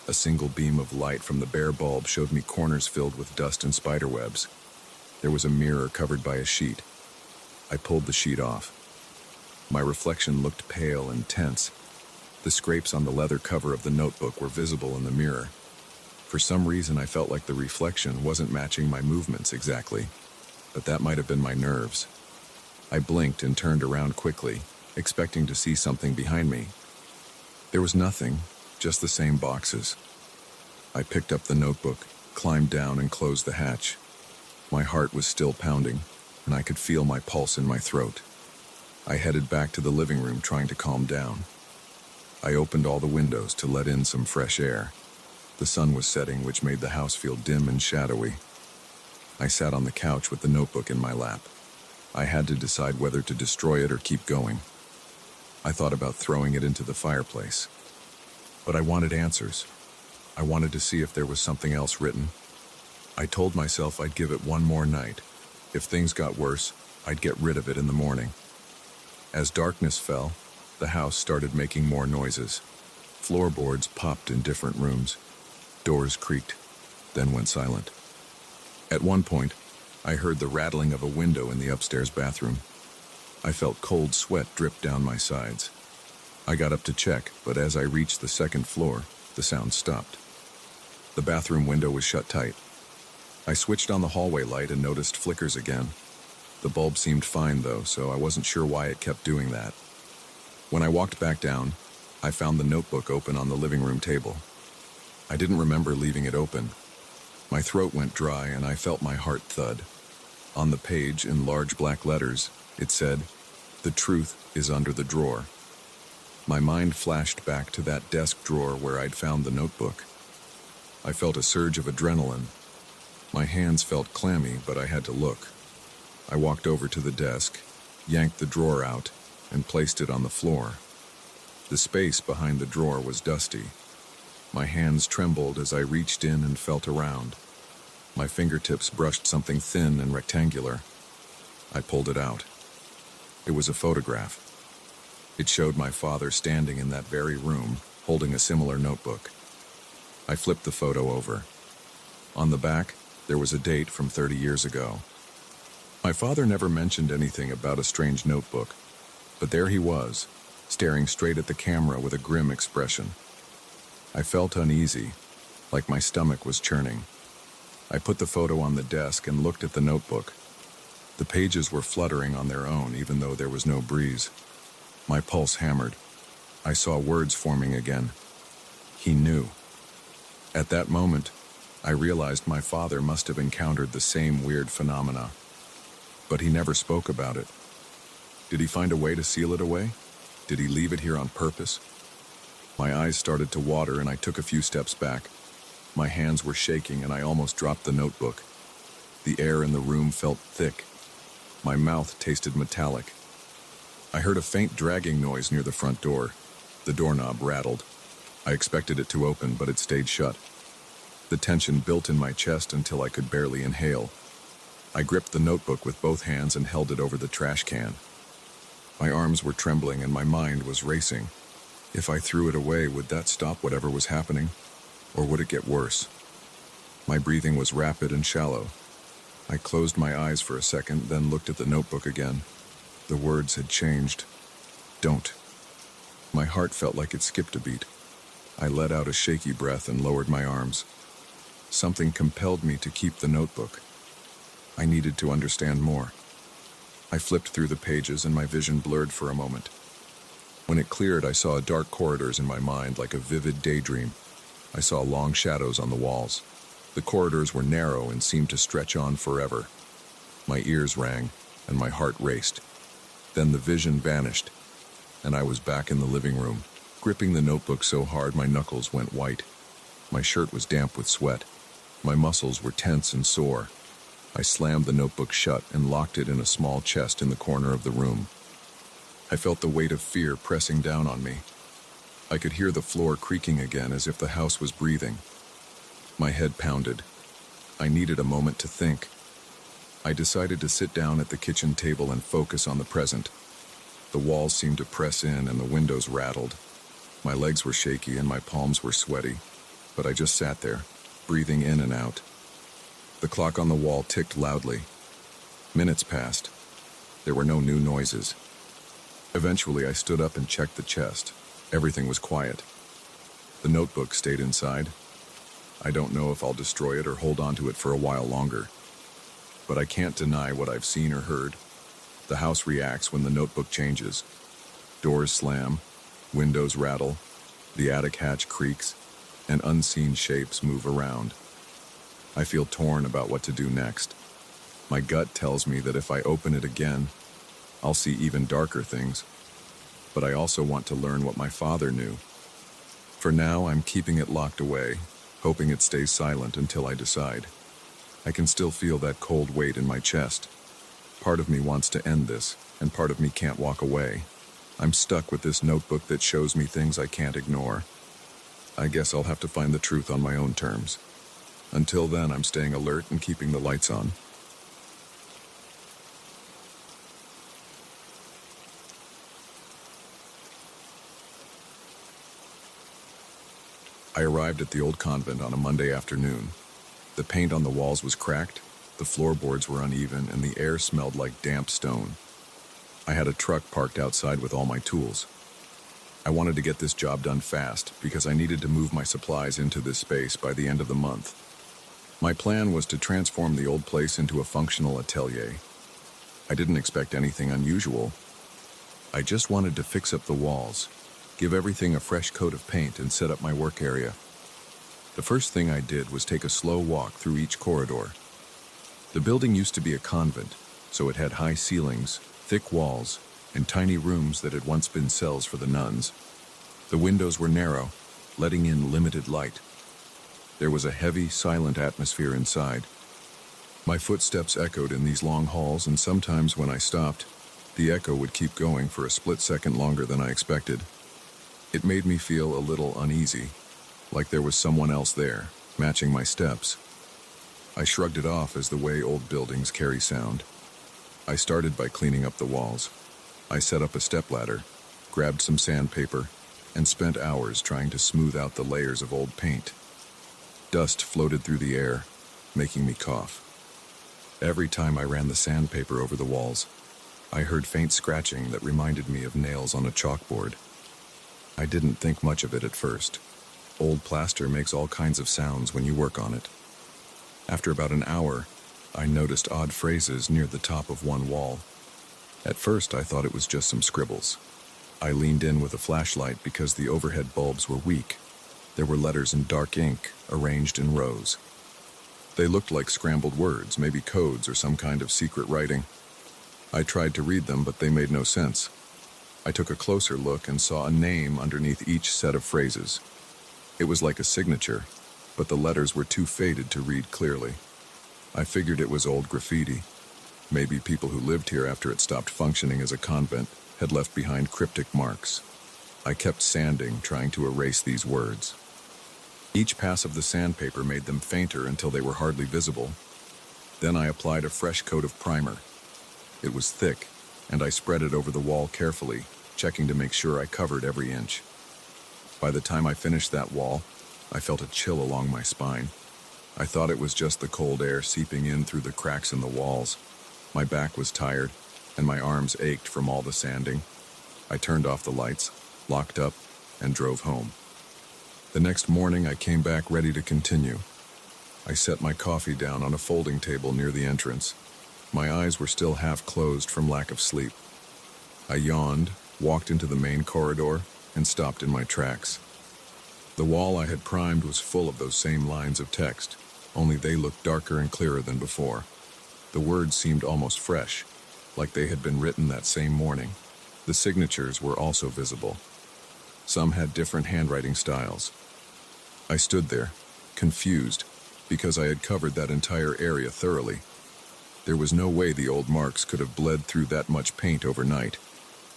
A single beam of light from the bare bulb showed me corners filled with dust and spiderwebs. There was a mirror covered by a sheet. I pulled the sheet off. My reflection looked pale and tense. The scrapes on the leather cover of the notebook were visible in the mirror. For some reason, I felt like the reflection wasn't matching my movements exactly, but that might have been my nerves. I blinked and turned around quickly, expecting to see something behind me. There was nothing, just the same boxes. I picked up the notebook, climbed down, and closed the hatch. My heart was still pounding, and I could feel my pulse in my throat. I headed back to the living room, trying to calm down. I opened all the windows to let in some fresh air. The sun was setting, which made the house feel dim and shadowy. I sat on the couch with the notebook in my lap. I had to decide whether to destroy it or keep going. I thought about throwing it into the fireplace. But I wanted answers. I wanted to see if there was something else written. I told myself I'd give it one more night. If things got worse, I'd get rid of it in the morning. As darkness fell, the house started making more noises. Floorboards popped in different rooms. Doors creaked, then went silent. At one point, I heard the rattling of a window in the upstairs bathroom. I felt cold sweat drip down my sides. I got up to check, but as I reached the second floor, the sound stopped. The bathroom window was shut tight. I switched on the hallway light and noticed flickers again. The bulb seemed fine though, so I wasn't sure why it kept doing that. When I walked back down, I found the notebook open on the living room table. I didn't remember leaving it open. My throat went dry and I felt my heart thud. On the page, in large black letters, it said, "The truth is under the drawer." My mind flashed back to that desk drawer where I'd found the notebook. I felt a surge of adrenaline. My hands felt clammy, but I had to look. I walked over to the desk, yanked the drawer out, and placed it on the floor. The space behind the drawer was dusty. My hands trembled as I reached in and felt around. My fingertips brushed something thin and rectangular. I pulled it out. It was a photograph. It showed my father standing in that very room, holding a similar notebook. I flipped the photo over. On the back, there was a date from 30 years ago. My father never mentioned anything about a strange notebook, but there he was, staring straight at the camera with a grim expression. I felt uneasy, like my stomach was churning. I put the photo on the desk and looked at the notebook. The pages were fluttering on their own, even though there was no breeze. My pulse hammered. I saw words forming again. He knew. At that moment, I realized my father must have encountered the same weird phenomena. But he never spoke about it. Did he find a way to seal it away? Did he leave it here on purpose? My eyes started to water and I took a few steps back. My hands were shaking and I almost dropped the notebook. The air in the room felt thick. My mouth tasted metallic. I heard a faint dragging noise near the front door. The doorknob rattled. I expected it to open, but it stayed shut. The tension built in my chest until I could barely inhale. I gripped the notebook with both hands and held it over the trash can. My arms were trembling and my mind was racing. If I threw it away, would that stop whatever was happening? Or would it get worse? My breathing was rapid and shallow. I closed my eyes for a second, then looked at the notebook again. The words had changed. Don't. My heart felt like it skipped a beat. I let out a shaky breath and lowered my arms. Something compelled me to keep the notebook. I needed to understand more. I flipped through the pages and my vision blurred for a moment. When it cleared, I saw dark corridors in my mind like a vivid daydream. I saw long shadows on the walls. The corridors were narrow and seemed to stretch on forever. My ears rang and my heart raced. Then the vision vanished, and I was back in the living room, gripping the notebook so hard my knuckles went white. My shirt was damp with sweat. My muscles were tense and sore. I slammed the notebook shut and locked it in a small chest in the corner of the room. I felt the weight of fear pressing down on me. I could hear the floor creaking again as if the house was breathing. My head pounded. I needed a moment to think. I decided to sit down at the kitchen table and focus on the present. The walls seemed to press in and the windows rattled. My legs were shaky and my palms were sweaty, but I just sat there, breathing in and out. The clock on the wall ticked loudly. Minutes passed. There were no new noises. Eventually, I stood up and checked the chest. Everything was quiet. The notebook stayed inside. I don't know if I'll destroy it or hold on to it for a while longer. But I can't deny what I've seen or heard. The house reacts when the notebook changes. Doors slam, windows rattle, the attic hatch creaks, and unseen shapes move around. I feel torn about what to do next. My gut tells me that if I open it again, I'll see even darker things. But I also want to learn what my father knew. For now, I'm keeping it locked away, hoping it stays silent until I decide. I can still feel that cold weight in my chest. Part of me wants to end this, and part of me can't walk away. I'm stuck with this notebook that shows me things I can't ignore. I guess I'll have to find the truth on my own terms. Until then, I'm staying alert and keeping the lights on. I arrived at the old convent on a Monday afternoon. The paint on the walls was cracked, the floorboards were uneven, and the air smelled like damp stone. I had a truck parked outside with all my tools. I wanted to get this job done fast because I needed to move my supplies into this space by the end of the month. My plan was to transform the old place into a functional atelier. I didn't expect anything unusual. I just wanted to fix up the walls, give everything a fresh coat of paint, and set up my work area. The first thing I did was take a slow walk through each corridor. The building used to be a convent, so it had high ceilings, thick walls, and tiny rooms that had once been cells for the nuns. The windows were narrow, letting in limited light. There was a heavy, silent atmosphere inside. My footsteps echoed in these long halls, and sometimes when I stopped, the echo would keep going for a split second longer than I expected. It made me feel a little uneasy, like there was someone else there, matching my steps. I shrugged it off as the way old buildings carry sound. I started by cleaning up the walls. I set up a stepladder, grabbed some sandpaper, and spent hours trying to smooth out the layers of old paint. Dust floated through the air, making me cough. Every time I ran the sandpaper over the walls, I heard faint scratching that reminded me of nails on a chalkboard. I didn't think much of it at first. Old plaster makes all kinds of sounds when you work on it. After about an hour, I noticed odd phrases near the top of one wall. At first, I thought it was just some scribbles. I leaned in with a flashlight because the overhead bulbs were weak. There were letters in dark ink, arranged in rows. They looked like scrambled words, maybe codes or some kind of secret writing. I tried to read them, but they made no sense. I took a closer look and saw a name underneath each set of phrases. It was like a signature, but the letters were too faded to read clearly. I figured it was old graffiti. Maybe people who lived here after it stopped functioning as a convent had left behind cryptic marks. I kept sanding, trying to erase these words. Each pass of the sandpaper made them fainter until they were hardly visible. Then I applied a fresh coat of primer. It was thick, and I spread it over the wall carefully, checking to make sure I covered every inch. By the time I finished that wall, I felt a chill along my spine. I thought it was just the cold air seeping in through the cracks in the walls. My back was tired, and my arms ached from all the sanding. I turned off the lights, locked up, and drove home. The next morning, I came back ready to continue. I set my coffee down on a folding table near the entrance. My eyes were still half closed from lack of sleep. I yawned, walked into the main corridor, and stopped in my tracks. The wall I had primed was full of those same lines of text, only they looked darker and clearer than before. The words seemed almost fresh, like they had been written that same morning. The signatures were also visible. Some had different handwriting styles. I stood there, confused, because I had covered that entire area thoroughly. There was no way the old marks could have bled through that much paint overnight.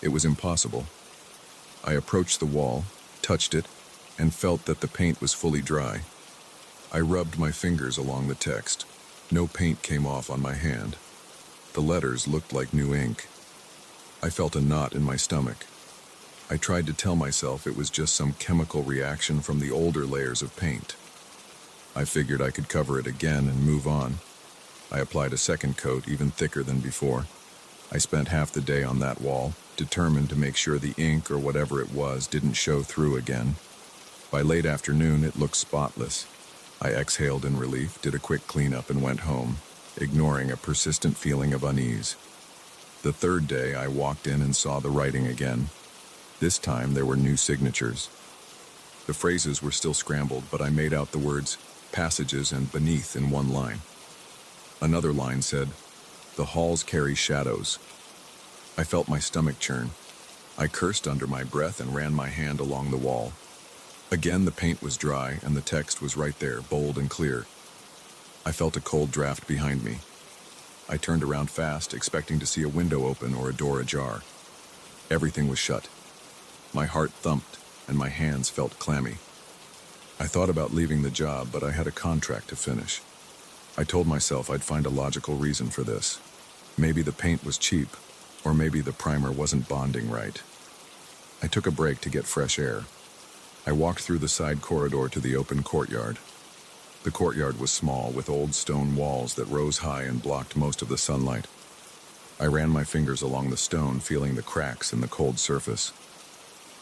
It was impossible. I approached the wall, touched it, and felt that the paint was fully dry. I rubbed my fingers along the text. No paint came off on my hand. The letters looked like new ink. I felt a knot in my stomach. I tried to tell myself it was just some chemical reaction from the older layers of paint. I figured I could cover it again and move on. I applied a second coat, even thicker than before. I spent half the day on that wall, determined to make sure the ink or whatever it was didn't show through again. By late afternoon, it looked spotless. I exhaled in relief, did a quick cleanup, and went home, ignoring a persistent feeling of unease. The third day, I walked in and saw the writing again. This time, there were new signatures. The phrases were still scrambled, but I made out the words passages and beneath in one line. Another line said, "The halls carry shadows." I felt my stomach churn. I cursed under my breath and ran my hand along the wall. Again, the paint was dry and the text was right there, bold and clear. I felt a cold draft behind me. I turned around fast, expecting to see a window open or a door ajar. Everything was shut. My heart thumped and my hands felt clammy. I thought about leaving the job, but I had a contract to finish. I told myself I'd find a logical reason for this. Maybe the paint was cheap, or maybe the primer wasn't bonding right. I took a break to get fresh air. I walked through the side corridor to the open courtyard. The courtyard was small, with old stone walls that rose high and blocked most of the sunlight. I ran my fingers along the stone, feeling the cracks in the cold surface.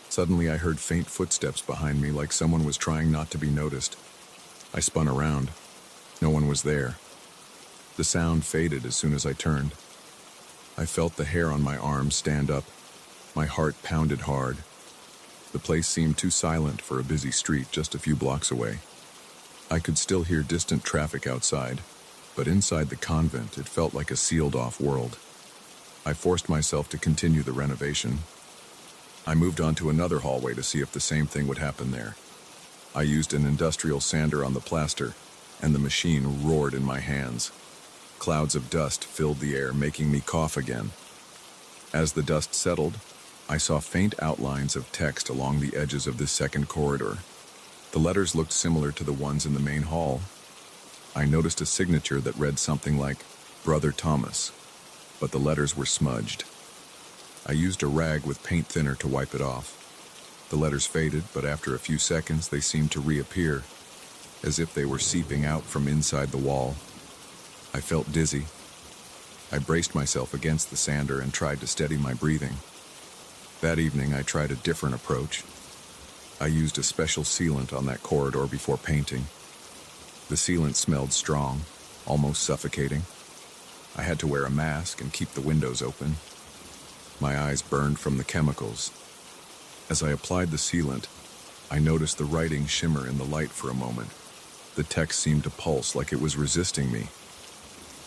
Suddenly, I heard faint footsteps behind me, like someone was trying not to be noticed. I spun around. No one was there. The sound faded as soon as I turned. I felt the hair on my arms stand up. My heart pounded hard. The place seemed too silent for a busy street just a few blocks away. I could still hear distant traffic outside, but inside the convent it felt like a sealed-off world. I forced myself to continue the renovation. I moved on to another hallway to see if the same thing would happen there. I used an industrial sander on the plaster, and the machine roared in my hands. Clouds of dust filled the air, making me cough again. As the dust settled, I saw faint outlines of text along the edges of this second corridor. The letters looked similar to the ones in the main hall. I noticed a signature that read something like Brother Thomas, but the letters were smudged. I used a rag with paint thinner to wipe it off. The letters faded, but after a few seconds they seemed to reappear, as if they were seeping out from inside the wall. I felt dizzy. I braced myself against the sander and tried to steady my breathing. That evening, I tried a different approach. I used a special sealant on that corridor before painting. The sealant smelled strong, almost suffocating. I had to wear a mask and keep the windows open. My eyes burned from the chemicals. As I applied the sealant, I noticed the writing shimmer in the light for a moment. The text seemed to pulse like it was resisting me.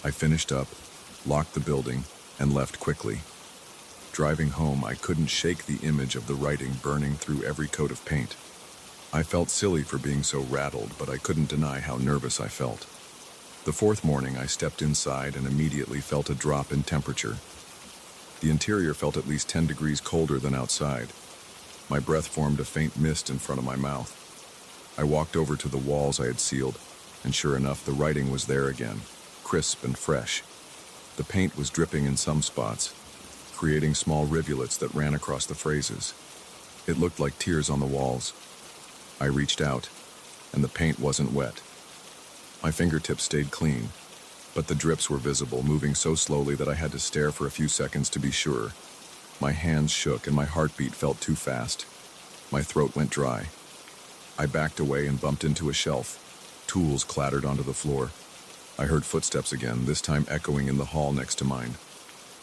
I finished up, locked the building, and left quickly. Driving home, I couldn't shake the image of the writing burning through every coat of paint. I felt silly for being so rattled, but I couldn't deny how nervous I felt. The fourth morning, I stepped inside and immediately felt a drop in temperature. The interior felt at least 10 degrees colder than outside. My breath formed a faint mist in front of my mouth. I walked over to the walls I had sealed, and sure enough, the writing was there again, crisp and fresh. The paint was dripping in some spots, creating small rivulets that ran across the phrases. It looked like tears on the walls. I reached out, and the paint wasn't wet. My fingertips stayed clean, but the drips were visible, moving so slowly that I had to stare for a few seconds to be sure. My hands shook and my heartbeat felt too fast. My throat went dry. I backed away and bumped into a shelf. Tools clattered onto the floor. I heard footsteps again, this time echoing in the hall next to mine.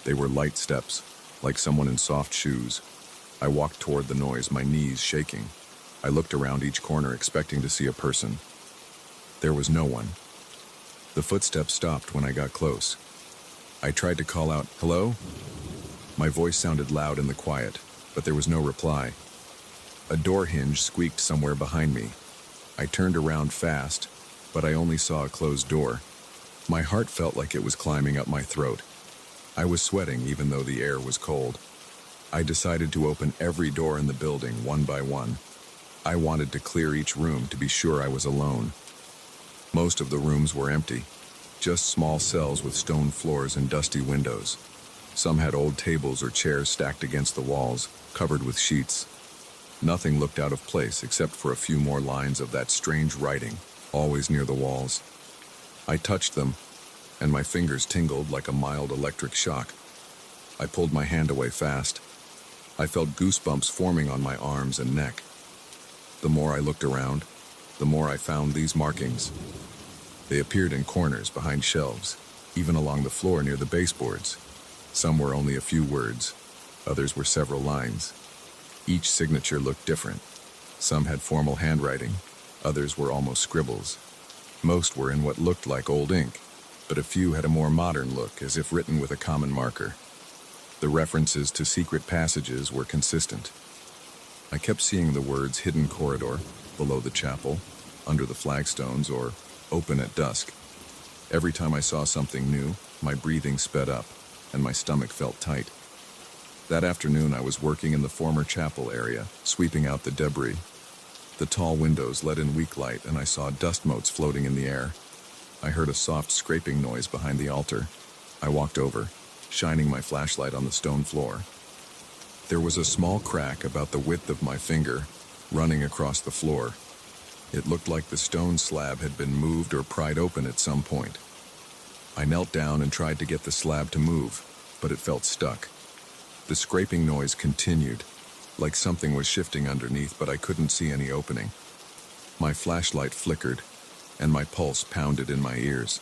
They were light steps, like someone in soft shoes. I walked toward the noise, my knees shaking. I looked around each corner, expecting to see a person. There was no one. The footsteps stopped when I got close. I tried to call out, "Hello?" My voice sounded loud in the quiet, but there was no reply. A door hinge squeaked somewhere behind me. I turned around fast, but I only saw a closed door. My heart felt like it was climbing up my throat. I was sweating even though the air was cold. I decided to open every door in the building one by one. I wanted to clear each room to be sure I was alone. Most of the rooms were empty, just small cells with stone floors and dusty windows. Some had old tables or chairs stacked against the walls, covered with sheets. Nothing looked out of place except for a few more lines of that strange writing, always near the walls. I touched them, and my fingers tingled like a mild electric shock. I pulled my hand away fast. I felt goosebumps forming on my arms and neck. The more I looked around, the more I found these markings. They appeared in corners, behind shelves, even along the floor near the baseboards. Some were only a few words, others were several lines. Each signature looked different. Some had formal handwriting, others were almost scribbles. Most were in what looked like old ink, but a few had a more modern look, as if written with a common marker. The references to secret passages were consistent. I kept seeing the words hidden corridor, below the chapel, under the flagstones, or open at dusk. Every time I saw something new, my breathing sped up, and my stomach felt tight. That afternoon I was working in the former chapel area, sweeping out the debris. The tall windows let in weak light, and I saw dust motes floating in the air. I heard a soft scraping noise behind the altar. I walked over, shining my flashlight on the stone floor. There was a small crack about the width of my finger, running across the floor. It looked like the stone slab had been moved or pried open at some point. I knelt down and tried to get the slab to move, but it felt stuck. The scraping noise continued, like something was shifting underneath, but I couldn't see any opening. My flashlight flickered, and my pulse pounded in my ears.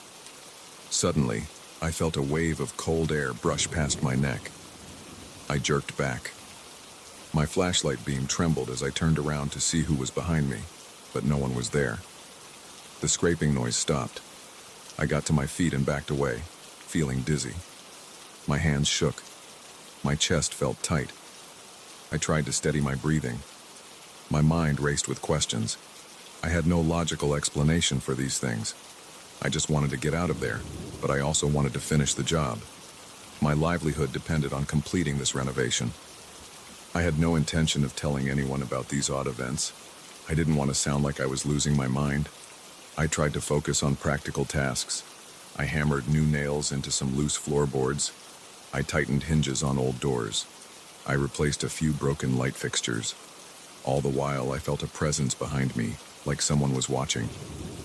Suddenly, I felt a wave of cold air brush past my neck. I jerked back. My flashlight beam trembled as I turned around to see who was behind me, but no one was there. The scraping noise stopped. I got to my feet and backed away, feeling dizzy. My hands shook. My chest felt tight. I tried to steady my breathing. My mind raced with questions. I had no logical explanation for these things. I just wanted to get out of there, but I also wanted to finish the job. My livelihood depended on completing this renovation. I had no intention of telling anyone about these odd events. I didn't want to sound like I was losing my mind. I tried to focus on practical tasks. I hammered new nails into some loose floorboards. I tightened hinges on old doors. I replaced a few broken light fixtures. All the while, I felt a presence behind me, like someone was watching.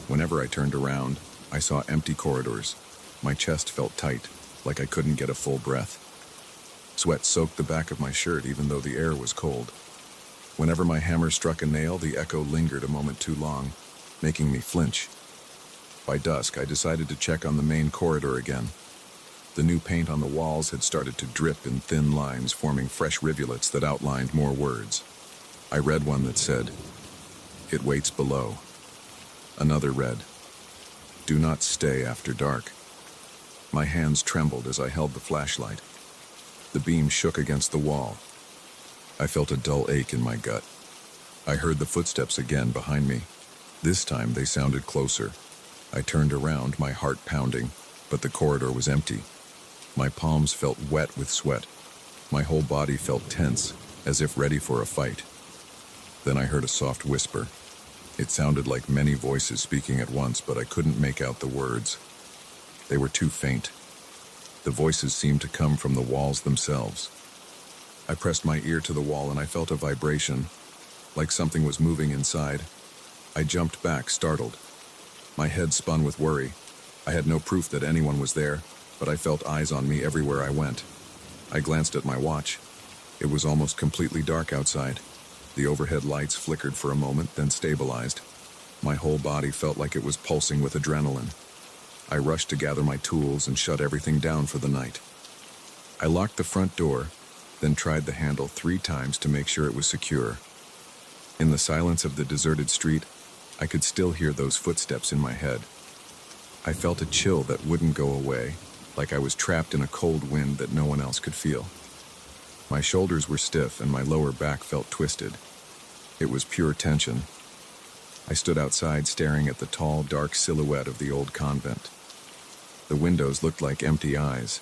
Whenever I turned around, I saw empty corridors. My chest felt tight, like I couldn't get a full breath. Sweat soaked the back of my shirt even though the air was cold. Whenever my hammer struck a nail, the echo lingered a moment too long, making me flinch. By dusk, I decided to check on the main corridor again. The new paint on the walls had started to drip in thin lines, forming fresh rivulets that outlined more words. I read one that said, "It waits below." Another read, "Do not stay after dark." My hands trembled as I held the flashlight. The beam shook against the wall. I felt a dull ache in my gut. I heard the footsteps again behind me. This time they sounded closer. I turned around, my heart pounding, but the corridor was empty. My palms felt wet with sweat. My whole body felt tense, as if ready for a fight. Then I heard a soft whisper. It sounded like many voices speaking at once, but I couldn't make out the words. They were too faint. The voices seemed to come from the walls themselves. I pressed my ear to the wall and I felt a vibration, like something was moving inside. I jumped back, startled. My head spun with worry. I had no proof that anyone was there, but I felt eyes on me everywhere I went. I glanced at my watch. It was almost completely dark outside. The overhead lights flickered for a moment, then stabilized. My whole body felt like it was pulsing with adrenaline. I rushed to gather my tools and shut everything down for the night. I locked the front door, then tried the handle 3 times to make sure it was secure. In the silence of the deserted street, I could still hear those footsteps in my head. I felt a chill that wouldn't go away, like I was trapped in a cold wind that no one else could feel. My shoulders were stiff and my lower back felt twisted. It was pure tension. I stood outside staring at the tall, dark silhouette of the old convent. The windows looked like empty eyes.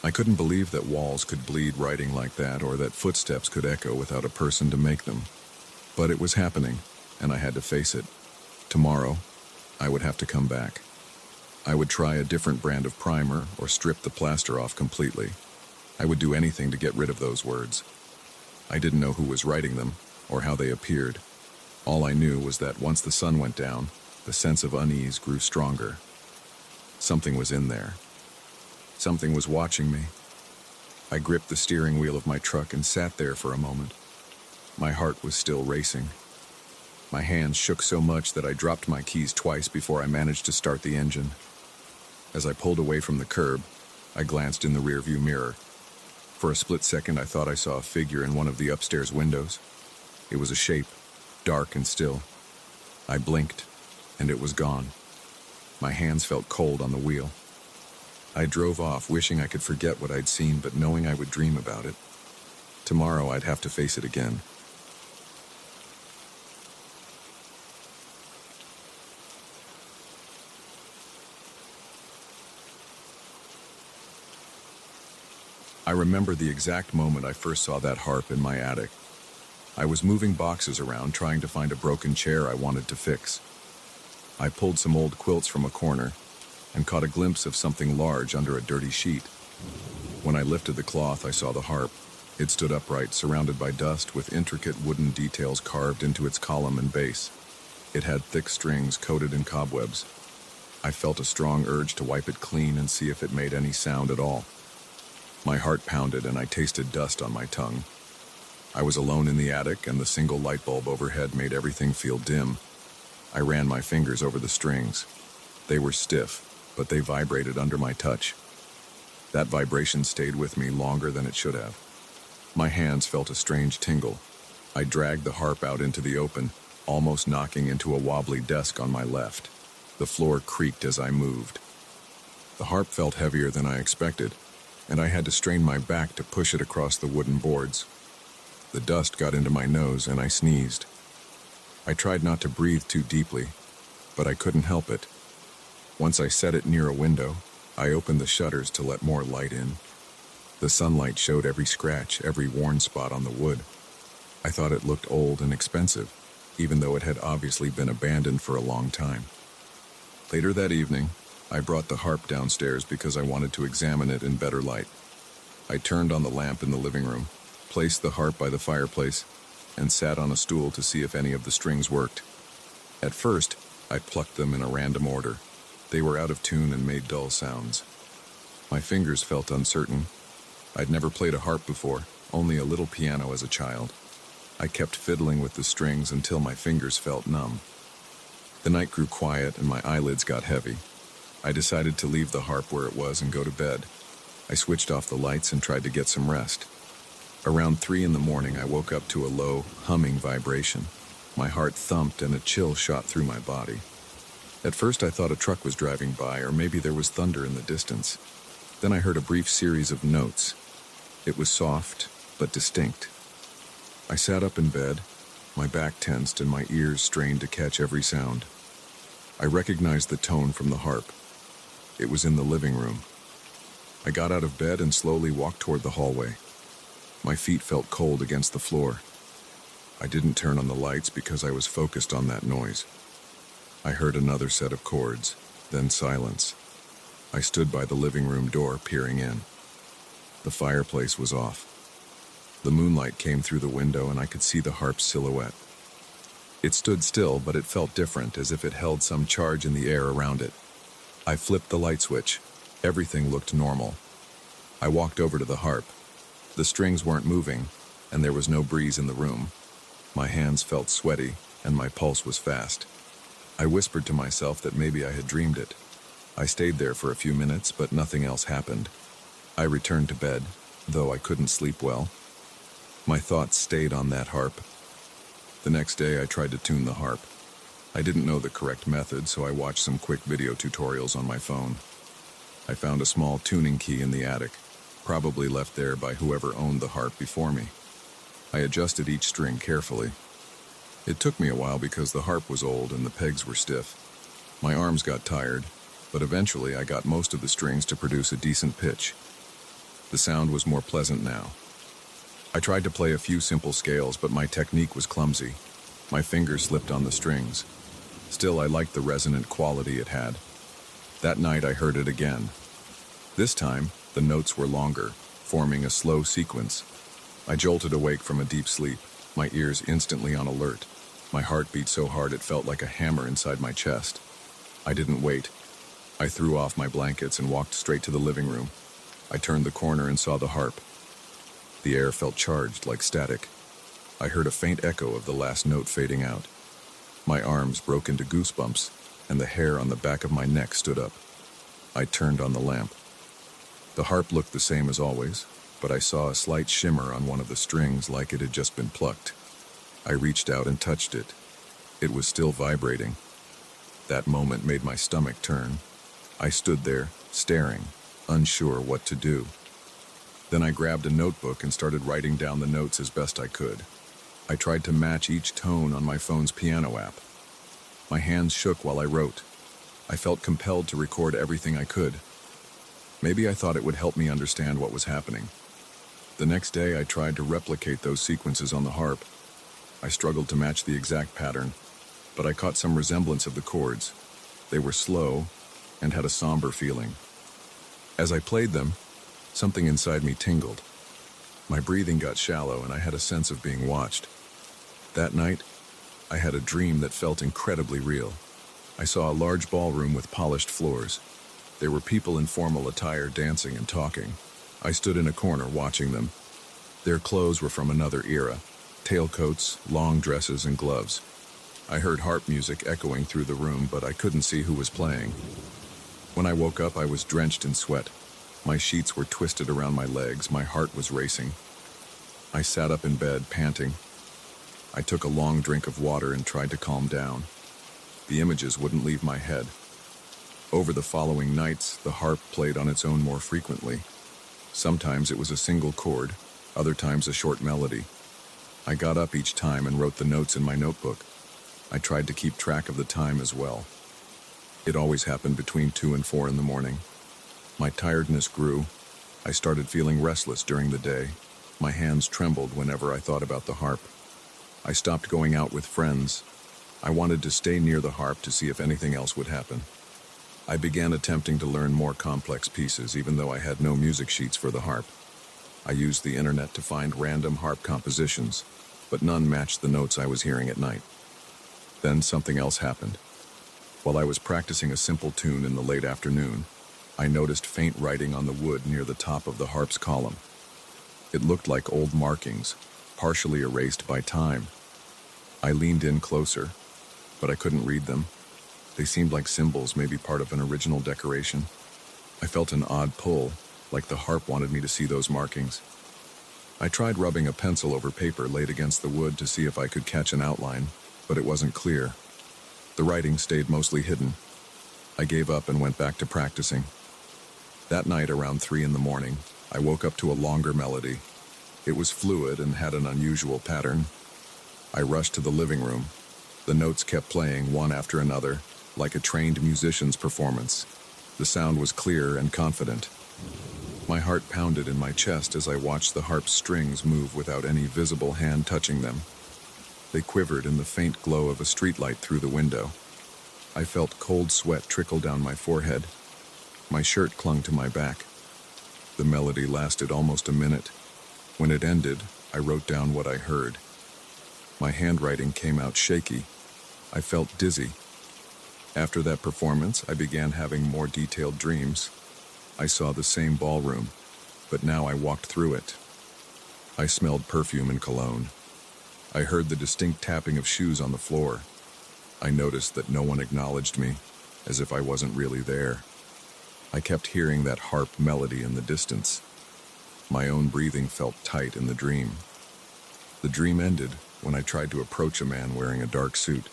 I couldn't believe that walls could bleed writing like that, or that footsteps could echo without a person to make them. But it was happening, and I had to face it. Tomorrow, I would have to come back. I would try a different brand of primer or strip the plaster off completely. I would do anything to get rid of those words. I didn't know who was writing them or how they appeared. All I knew was that once the sun went down, the sense of unease grew stronger. Something was in there. Something was watching me. I gripped the steering wheel of my truck and sat there for a moment. My heart was still racing. My hands shook so much that I dropped my keys twice before I managed to start the engine. As I pulled away from the curb, I glanced in the rearview mirror. For a split second, I thought I saw a figure in one of the upstairs windows. It was a shape, dark and still. I blinked, and it was gone. My hands felt cold on the wheel. I drove off, wishing I could forget what I'd seen, but knowing I would dream about it. Tomorrow, I'd have to face it again. I remember the exact moment I first saw that harp in my attic. I was moving boxes around, trying to find a broken chair I wanted to fix. I pulled some old quilts from a corner and caught a glimpse of something large under a dirty sheet. When I lifted the cloth, I saw the harp. It stood upright, surrounded by dust, with intricate wooden details carved into its column and base. It had thick strings coated in cobwebs. I felt a strong urge to wipe it clean and see if it made any sound at all. My heart pounded and I tasted dust on my tongue. I was alone in the attic, and the single light bulb overhead made everything feel dim. I ran my fingers over the strings. They were stiff, but they vibrated under my touch. That vibration stayed with me longer than it should have. My hands felt a strange tingle. I dragged the harp out into the open, almost knocking into a wobbly desk on my left. The floor creaked as I moved. The harp felt heavier than I expected, and I had to strain my back to push it across the wooden boards. The dust got into my nose and I sneezed. I tried not to breathe too deeply, but I couldn't help it. Once I set it near a window, I opened the shutters to let more light in. The sunlight showed every scratch, every worn spot on the wood. I thought it looked old and expensive, even though it had obviously been abandoned for a long time. Later that evening, I brought the harp downstairs because I wanted to examine it in better light. I turned on the lamp in the living room, placed the harp by the fireplace, and sat on a stool to see if any of the strings worked. At first, I plucked them in a random order. They were out of tune and made dull sounds. My fingers felt uncertain. I'd never played a harp before, only a little piano as a child. I kept fiddling with the strings until my fingers felt numb. The night grew quiet and my eyelids got heavy. I decided to leave the harp where it was and go to bed. I switched off the lights and tried to get some rest. Around 3 in the morning, I woke up to a low, humming vibration. My heart thumped and a chill shot through my body. At first, I thought a truck was driving by, or maybe there was thunder in the distance. Then I heard a brief series of notes. It was soft, but distinct. I sat up in bed, my back tensed and my ears strained to catch every sound. I recognized the tone from the harp. It was in the living room. I got out of bed and slowly walked toward the hallway. My feet felt cold against the floor. I didn't turn on the lights because I was focused on that noise. I heard another set of chords, then silence. I stood by the living room door, peering in. The fireplace was off. The moonlight came through the window and I could see the harp's silhouette. It stood still, but it felt different, as if it held some charge in the air around it. I flipped the light switch. Everything looked normal. I walked over to the harp. The strings weren't moving, and there was no breeze in the room. My hands felt sweaty, and my pulse was fast. I whispered to myself that maybe I had dreamed it. I stayed there for a few minutes, but nothing else happened. I returned to bed, though I couldn't sleep well. My thoughts stayed on that harp. The next day, I tried to tune the harp. I didn't know the correct method, so I watched some quick video tutorials on my phone. I found a small tuning key in the attic, probably left there by whoever owned the harp before me. I adjusted each string carefully. It took me a while because the harp was old and the pegs were stiff. My arms got tired, but eventually I got most of the strings to produce a decent pitch. The sound was more pleasant now. I tried to play a few simple scales, but my technique was clumsy. My fingers slipped on the strings. Still, I liked the resonant quality it had. That night I heard it again. This time, the notes were longer, forming a slow sequence. I jolted awake from a deep sleep, my ears instantly on alert. My heart beat so hard it felt like a hammer inside my chest. I didn't wait. I threw off my blankets and walked straight to the living room. I turned the corner and saw the harp. The air felt charged like static. I heard a faint echo of the last note fading out. My arms broke into goosebumps, and the hair on the back of my neck stood up. I turned on the lamp. The harp looked the same as always, but I saw a slight shimmer on one of the strings like it had just been plucked. I reached out and touched it. It was still vibrating. That moment made my stomach turn. I stood there, staring, unsure what to do. Then I grabbed a notebook and started writing down the notes as best I could. I tried to match each tone on my phone's piano app. My hands shook while I wrote. I felt compelled to record everything I could. Maybe I thought it would help me understand what was happening. The next day I tried to replicate those sequences on the harp. I struggled to match the exact pattern, but I caught some resemblance of the chords. They were slow and had a somber feeling. As I played them, something inside me tingled. My breathing got shallow and I had a sense of being watched. That night, I had a dream that felt incredibly real. I saw a large ballroom with polished floors. There were people in formal attire dancing and talking. I stood in a corner watching them. Their clothes were from another era, tailcoats, long dresses, and gloves. I heard harp music echoing through the room, but I couldn't see who was playing. When I woke up, I was drenched in sweat. My sheets were twisted around my legs, my heart was racing. I sat up in bed, panting. I took a long drink of water and tried to calm down. The images wouldn't leave my head. Over the following nights, the harp played on its own more frequently. Sometimes it was a single chord, other times a short melody. I got up each time and wrote the notes in my notebook. I tried to keep track of the time as well. It always happened between 2 and 4 in the morning. My tiredness grew. I started feeling restless during the day. My hands trembled whenever I thought about the harp. I stopped going out with friends. I wanted to stay near the harp to see if anything else would happen. I began attempting to learn more complex pieces, even though I had no music sheets for the harp. I used the internet to find random harp compositions, but none matched the notes I was hearing at night. Then something else happened. While I was practicing a simple tune in the late afternoon, I noticed faint writing on the wood near the top of the harp's column. It looked like old markings, partially erased by time. I leaned in closer, but I couldn't read them. They seemed like symbols, maybe part of an original decoration. I felt an odd pull, like the harp wanted me to see those markings. I tried rubbing a pencil over paper laid against the wood to see if I could catch an outline, but it wasn't clear. The writing stayed mostly hidden. I gave up and went back to practicing. That night, around 3 in the morning, I woke up to a longer melody. It was fluid and had an unusual pattern. I rushed to the living room. The notes kept playing one after another, like a trained musician's performance. The sound was clear and confident. My heart pounded in my chest as I watched the harp's strings move without any visible hand touching them. They quivered in the faint glow of a streetlight through the window. I felt cold sweat trickle down my forehead. My shirt clung to my back. The melody lasted almost a minute. When it ended, I wrote down what I heard. My handwriting came out shaky. I felt dizzy. After that performance, I began having more detailed dreams. I saw the same ballroom, but now I walked through it. I smelled perfume and cologne. I heard the distinct tapping of shoes on the floor. I noticed that no one acknowledged me, as if I wasn't really there. I kept hearing that harp melody in the distance. My own breathing felt tight in the dream. The dream ended when I tried to approach a man wearing a dark suit.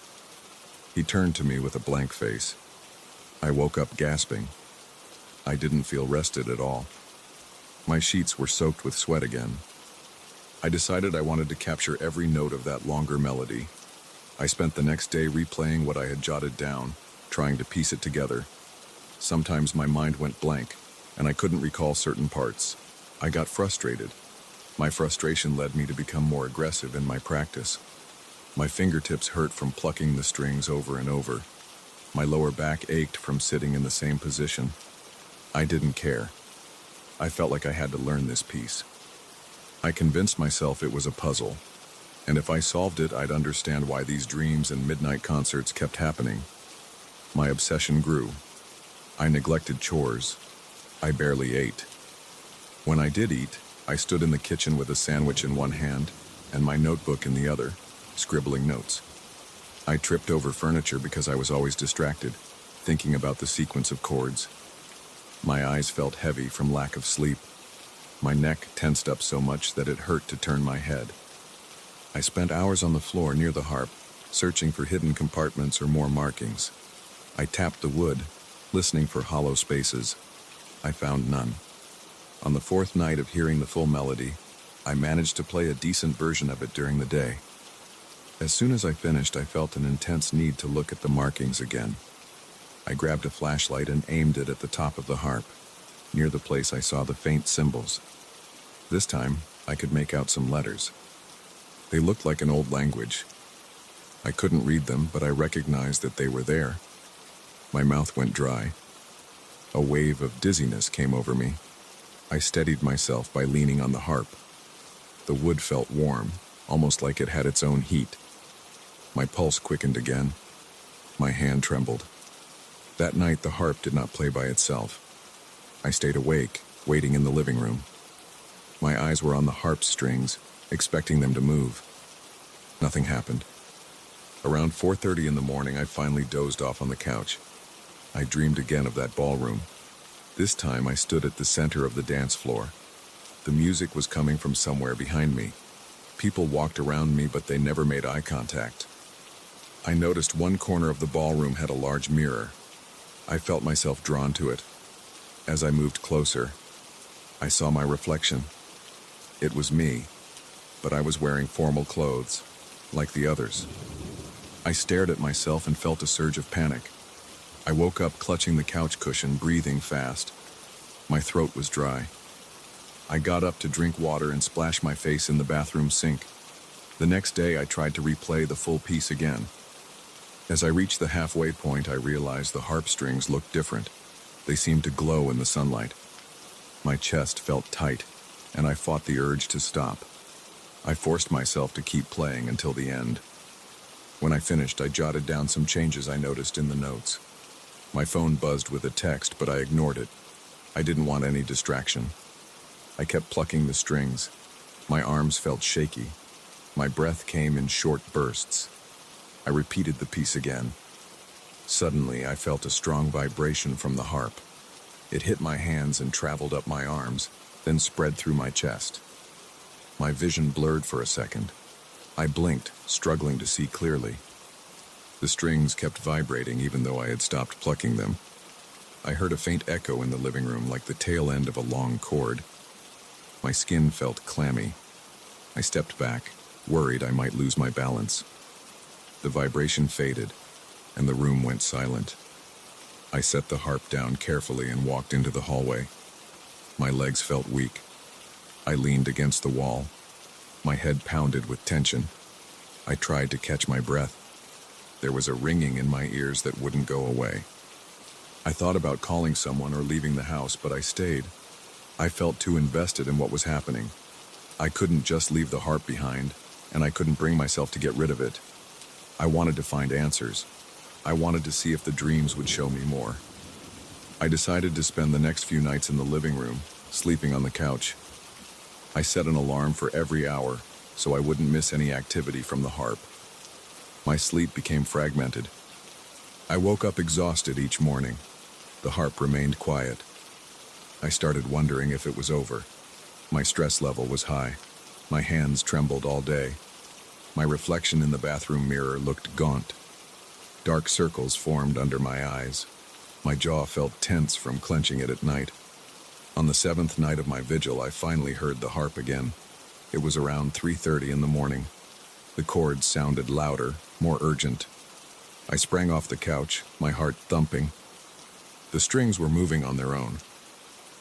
He turned to me with a blank face. I woke up gasping. I didn't feel rested at all. My sheets were soaked with sweat again. I decided I wanted to capture every note of that longer melody. I spent the next day replaying what I had jotted down, trying to piece it together. Sometimes my mind went blank, and I couldn't recall certain parts. I got frustrated. My frustration led me to become more aggressive in my practice. My fingertips hurt from plucking the strings over and over. My lower back ached from sitting in the same position. I didn't care. I felt like I had to learn this piece. I convinced myself it was a puzzle, and if I solved it, I'd understand why these dreams and midnight concerts kept happening. My obsession grew. I neglected chores. I barely ate. When I did eat, I stood in the kitchen with a sandwich in one hand and my notebook in the other, scribbling notes. I tripped over furniture because I was always distracted, thinking about the sequence of chords. My eyes felt heavy from lack of sleep. My neck tensed up so much that it hurt to turn my head. I spent hours on the floor near the harp, searching for hidden compartments or more markings. I tapped the wood, listening for hollow spaces. I found none. On the fourth night of hearing the full melody, I managed to play a decent version of it during the day. As soon as I finished, I felt an intense need to look at the markings again. I grabbed a flashlight and aimed it at the top of the harp, near the place I saw the faint symbols. This time, I could make out some letters. They looked like an old language. I couldn't read them, but I recognized that they were there. My mouth went dry. A wave of dizziness came over me. I steadied myself by leaning on the harp. The wood felt warm, almost like it had its own heat. My pulse quickened again. My hand trembled. That night, the harp did not play by itself. I stayed awake, waiting in the living room. My eyes were on the harp strings, expecting them to move. Nothing happened. Around 4:30 in the morning, I finally dozed off on the couch. I dreamed again of that ballroom. This time, I stood at the center of the dance floor. The music was coming from somewhere behind me. People walked around me, but they never made eye contact. I noticed one corner of the ballroom had a large mirror. I felt myself drawn to it. As I moved closer, I saw my reflection. It was me, but I was wearing formal clothes, like the others. I stared at myself and felt a surge of panic. I woke up clutching the couch cushion, breathing fast. My throat was dry. I got up to drink water and splash my face in the bathroom sink. The next day, I tried to replay the full piece again. As I reached the halfway point, I realized the harp strings looked different. They seemed to glow in the sunlight. My chest felt tight, and I fought the urge to stop. I forced myself to keep playing until the end. When I finished, I jotted down some changes I noticed in the notes. My phone buzzed with a text, but I ignored it. I didn't want any distraction. I kept plucking the strings. My arms felt shaky. My breath came in short bursts. I repeated the piece again. Suddenly, I felt a strong vibration from the harp. It hit my hands and traveled up my arms, then spread through my chest. My vision blurred for a second. I blinked, struggling to see clearly. The strings kept vibrating even though I had stopped plucking them. I heard a faint echo in the living room, like the tail end of a long cord. My skin felt clammy. I stepped back, worried I might lose my balance. The vibration faded, and the room went silent. I set the harp down carefully and walked into the hallway. My legs felt weak. I leaned against the wall. My head pounded with tension. I tried to catch my breath. There was a ringing in my ears that wouldn't go away. I thought about calling someone or leaving the house, but I stayed. I felt too invested in what was happening. I couldn't just leave the harp behind, and I couldn't bring myself to get rid of it. I wanted to find answers. I wanted to see if the dreams would show me more. I decided to spend the next few nights in the living room, sleeping on the couch. I set an alarm for every hour, so I wouldn't miss any activity from the harp. My sleep became fragmented. I woke up exhausted each morning. The harp remained quiet. I started wondering if it was over. My stress level was high. My hands trembled all day. My reflection in the bathroom mirror looked gaunt. Dark circles formed under my eyes. My jaw felt tense from clenching it at night. On the 7th night of my vigil, I finally heard the harp again. It was around 3:30 in the morning. The chords sounded louder, more urgent. I sprang off the couch, my heart thumping. The strings were moving on their own.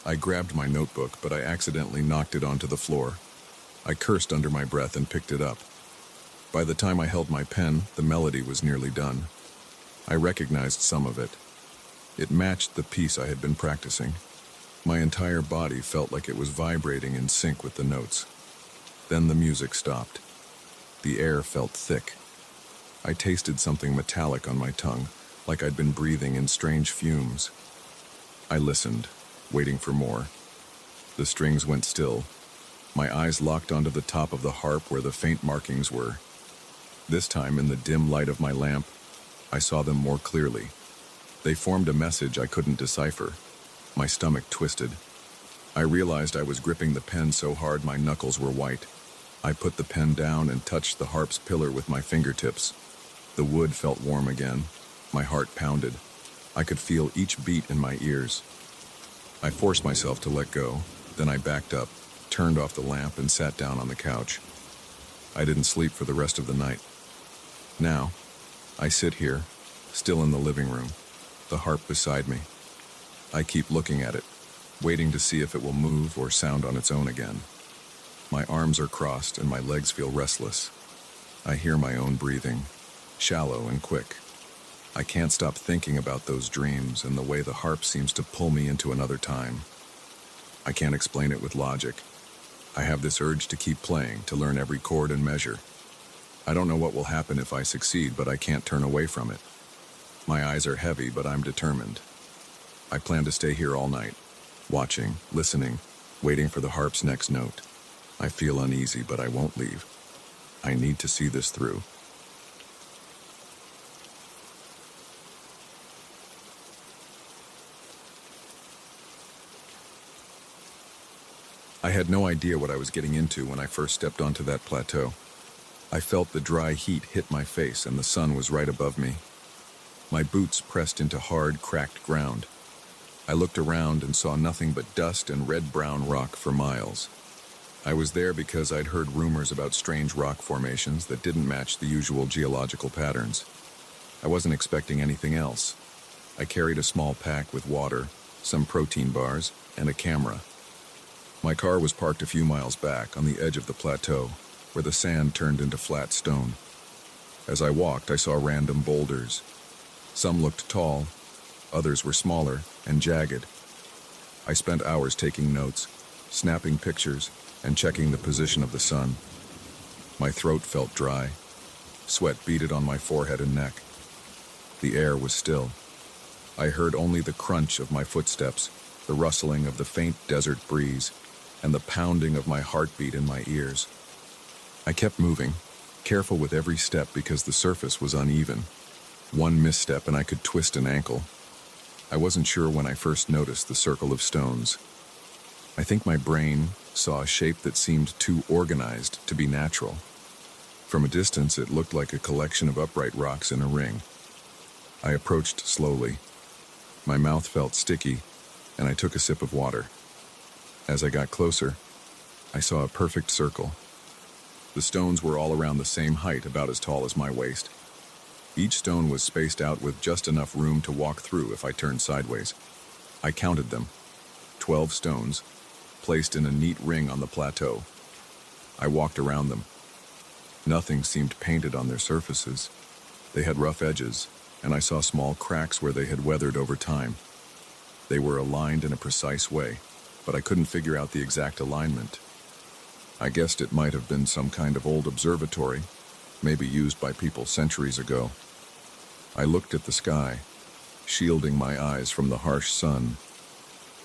I grabbed my notebook, but I accidentally knocked it onto the floor. I cursed under my breath and picked it up. By the time I held my pen, the melody was nearly done. I recognized some of it. It matched the piece I had been practicing. My entire body felt like it was vibrating in sync with the notes. Then the music stopped. The air felt thick. I tasted something metallic on my tongue, like I'd been breathing in strange fumes. I listened, waiting for more. The strings went still. My eyes locked onto the top of the harp where the faint markings were. This time, in the dim light of my lamp, I saw them more clearly. They formed a message I couldn't decipher. My stomach twisted. I realized I was gripping the pen so hard my knuckles were white. I put the pen down and touched the harp's pillar with my fingertips. The wood felt warm again. My heart pounded. I could feel each beat in my ears. I forced myself to let go. Then I backed up, turned off the lamp, and sat down on the couch. I didn't sleep for the rest of the night. Now, I sit here, still in the living room, the harp beside me. I keep looking at it, waiting to see if it will move or sound on its own again. My arms are crossed and my legs feel restless. I hear my own breathing, shallow and quick. I can't stop thinking about those dreams and the way the harp seems to pull me into another time. I can't explain it with logic. I have this urge to keep playing, to learn every chord and measure. I don't know what will happen if I succeed, but I can't turn away from it. My eyes are heavy, but I'm determined. I plan to stay here all night, watching, listening, waiting for the harp's next note. I feel uneasy, but I won't leave. I need to see this through. I had no idea what I was getting into when I first stepped onto that plateau. I felt the dry heat hit my face and the sun was right above me. My boots pressed into hard, cracked ground. I looked around and saw nothing but dust and red-brown rock for miles. I was there because I'd heard rumors about strange rock formations that didn't match the usual geological patterns. I wasn't expecting anything else. I carried a small pack with water, some protein bars, and a camera. My car was parked a few miles back on the edge of the plateau, where the sand turned into flat stone. As I walked, I saw random boulders. Some looked tall, others were smaller and jagged. I spent hours taking notes, snapping pictures, and checking the position of the sun. My throat felt dry. Sweat beaded on my forehead and neck. The air was still. I heard only the crunch of my footsteps, the rustling of the faint desert breeze, and the pounding of my heartbeat in my ears. I kept moving, careful with every step because the surface was uneven. One misstep and I could twist an ankle. I wasn't sure when I first noticed the circle of stones. I think my brain saw a shape that seemed too organized to be natural. From a distance, it looked like a collection of upright rocks in a ring. I approached slowly. My mouth felt sticky, and I took a sip of water. As I got closer, I saw a perfect circle. The stones were all around the same height, about as tall as my waist. Each stone was spaced out with just enough room to walk through if I turned sideways. I counted them. 12 stones, placed in a neat ring on the plateau. I walked around them. Nothing seemed painted on their surfaces. They had rough edges, and I saw small cracks where they had weathered over time. They were aligned in a precise way, but I couldn't figure out the exact alignment. I guessed it might have been some kind of old observatory, maybe used by people centuries ago. I looked at the sky, shielding my eyes from the harsh sun.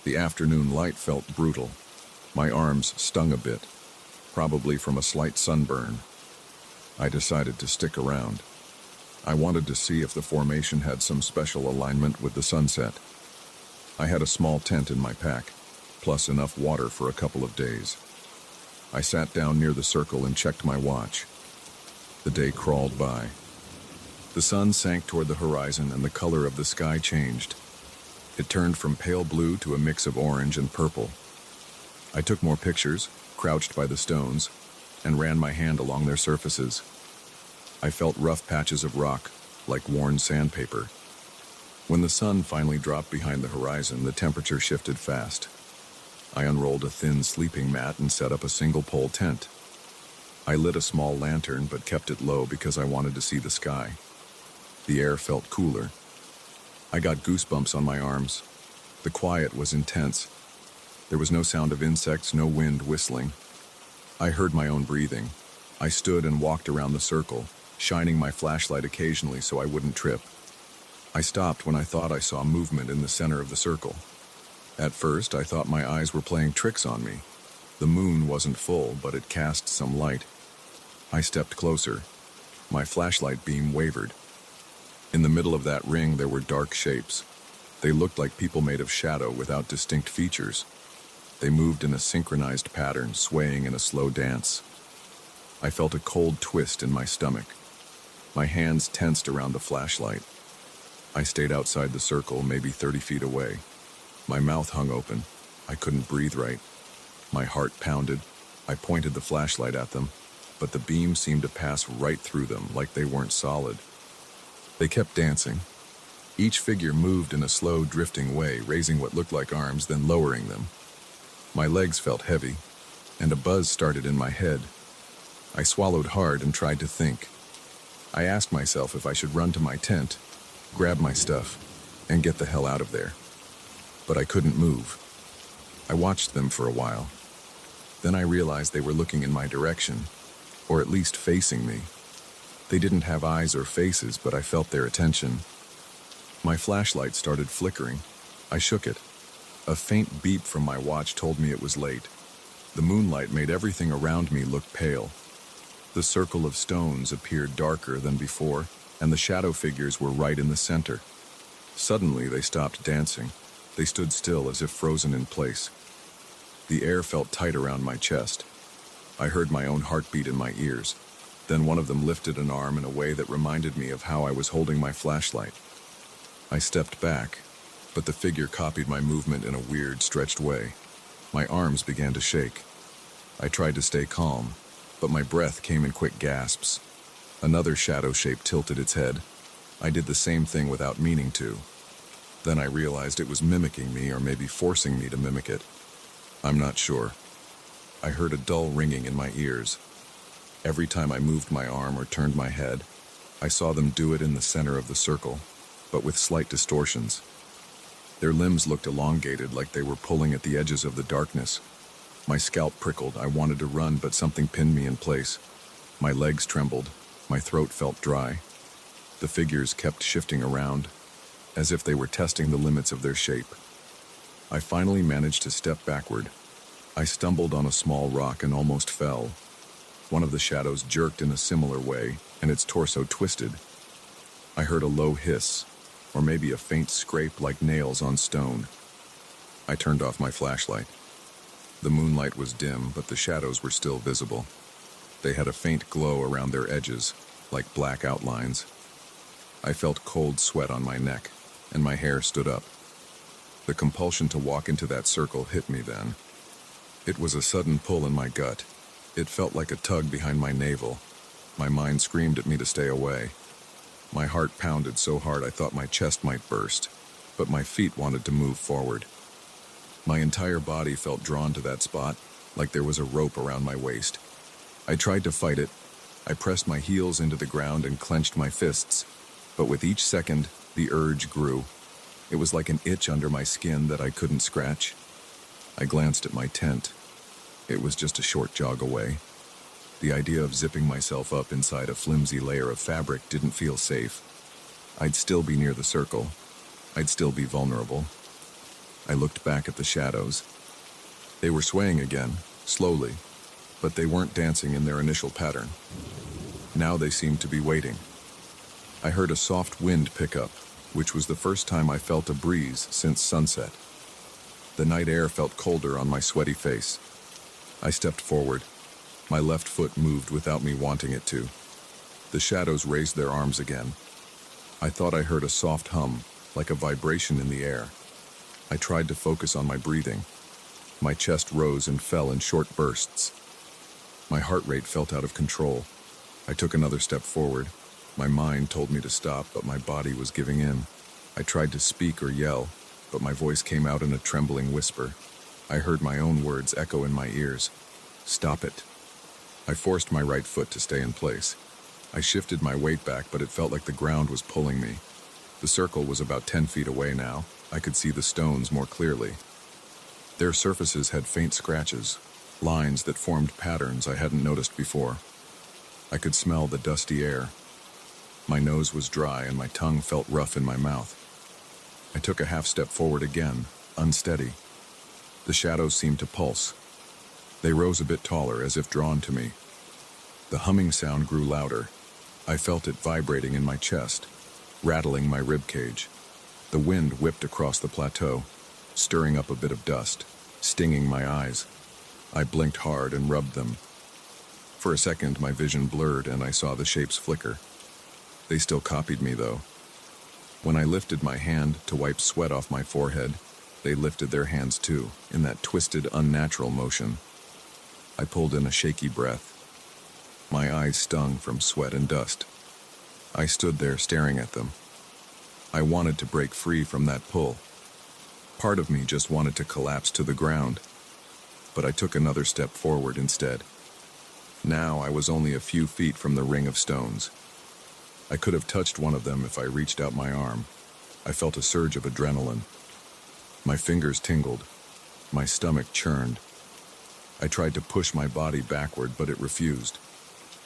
The afternoon light felt brutal. My arms stung a bit, probably from a slight sunburn. I decided to stick around. I wanted to see if the formation had some special alignment with the sunset. I had a small tent in my pack, plus enough water for a couple of days. I sat down near the circle and checked my watch. The day crawled by. The sun sank toward the horizon and the color of the sky changed. It turned from pale blue to a mix of orange and purple. I took more pictures, crouched by the stones, and ran my hand along their surfaces. I felt rough patches of rock, like worn sandpaper. When the sun finally dropped behind the horizon, the temperature shifted fast. I unrolled a thin sleeping mat and set up a single-pole tent. I lit a small lantern but kept it low because I wanted to see the sky. The air felt cooler. I got goosebumps on my arms. The quiet was intense. There was no sound of insects, no wind whistling. I heard my own breathing. I stood and walked around the circle, shining my flashlight occasionally so I wouldn't trip. I stopped when I thought I saw movement in the center of the circle. At first, I thought my eyes were playing tricks on me. The moon wasn't full, but it cast some light. I stepped closer. My flashlight beam wavered. In the middle of that ring there were dark shapes. They looked like people made of shadow without distinct features. They moved in a synchronized pattern, swaying in a slow dance. I felt a cold twist in my stomach. My hands tensed around the flashlight. I stayed outside the circle, maybe 30 feet away. My mouth hung open. I couldn't breathe right. My heart pounded. I pointed the flashlight at them, but the beam seemed to pass right through them, like they weren't solid. They kept dancing. Each figure moved in a slow, drifting way, raising what looked like arms, then lowering them. My legs felt heavy, and a buzz started in my head. I swallowed hard and tried to think. I asked myself if I should run to my tent, grab my stuff, and get the hell out of there. But I couldn't move. I watched them for a while. Then I realized they were looking in my direction, or at least facing me. They didn't have eyes or faces, but I felt their attention. My flashlight started flickering. I shook it. A faint beep from my watch told me it was late. The moonlight made everything around me look pale. The circle of stones appeared darker than before, and the shadow figures were right in the center. Suddenly, they stopped dancing. They stood still as if frozen in place. The air felt tight around my chest. I heard my own heartbeat in my ears. Then one of them lifted an arm in a way that reminded me of how I was holding my flashlight. I stepped back, but the figure copied my movement in a weird, stretched way. My arms began to shake. I tried to stay calm, but my breath came in quick gasps. Another shadow shape tilted its head. I did the same thing without meaning to. Then I realized it was mimicking me, or maybe forcing me to mimic it. I'm not sure. I heard a dull ringing in my ears. Every time I moved my arm or turned my head, I saw them do it in the center of the circle, but with slight distortions. Their limbs looked elongated, like they were pulling at the edges of the darkness. My scalp prickled. I wanted to run, but something pinned me in place. My legs trembled. My throat felt dry. The figures kept shifting around, as if they were testing the limits of their shape. I finally managed to step backward. I stumbled on a small rock and almost fell. One of the shadows jerked in a similar way, and its torso twisted. I heard a low hiss, or maybe a faint scrape like nails on stone. I turned off my flashlight. The moonlight was dim, but the shadows were still visible. They had a faint glow around their edges, like black outlines. I felt cold sweat on my neck, and my hair stood up. The compulsion to walk into that circle hit me then. It was a sudden pull in my gut. It felt like a tug behind my navel. My mind screamed at me to stay away. My heart pounded so hard I thought my chest might burst, but my feet wanted to move forward. My entire body felt drawn to that spot, like there was a rope around my waist. I tried to fight it. I pressed my heels into the ground and clenched my fists, but with each second, the urge grew. It was like an itch under my skin that I couldn't scratch. I glanced at my tent. It was just a short jog away. The idea of zipping myself up inside a flimsy layer of fabric didn't feel safe. I'd still be near the circle. I'd still be vulnerable. I looked back at the shadows. They were swaying again, slowly, but they weren't dancing in their initial pattern. Now they seemed to be waiting. I heard a soft wind pick up, which was the first time I felt a breeze since sunset. The night air felt colder on my sweaty face. I stepped forward. My left foot moved without me wanting it to. The shadows raised their arms again. I thought I heard a soft hum, like a vibration in the air. I tried to focus on my breathing. My chest rose and fell in short bursts. My heart rate felt out of control. I took another step forward. My mind told me to stop, but my body was giving in. I tried to speak or yell, but my voice came out in a trembling whisper. I heard my own words echo in my ears. Stop it. I forced my right foot to stay in place. I shifted my weight back, but it felt like the ground was pulling me. The circle was about 10 feet away now. I could see the stones more clearly. Their surfaces had faint scratches, lines that formed patterns I hadn't noticed before. I could smell the dusty air. My nose was dry and my tongue felt rough in my mouth. I took a half step forward again, unsteady. The shadows seemed to pulse. They rose a bit taller, as if drawn to me. The humming sound grew louder. I felt it vibrating in my chest, rattling my rib cage. The wind whipped across the plateau, stirring up a bit of dust, stinging my eyes. I blinked hard and rubbed them. For a second, my vision blurred and I saw the shapes flicker. They still copied me, though. When I lifted my hand to wipe sweat off my forehead, they lifted their hands too, in that twisted, unnatural motion. I pulled in a shaky breath. My eyes stung from sweat and dust. I stood there staring at them. I wanted to break free from that pull. Part of me just wanted to collapse to the ground, but I took another step forward instead. Now I was only a few feet from the ring of stones. I could have touched one of them if I reached out my arm. I felt a surge of adrenaline. My fingers tingled. My stomach churned. I tried to push my body backward, but it refused.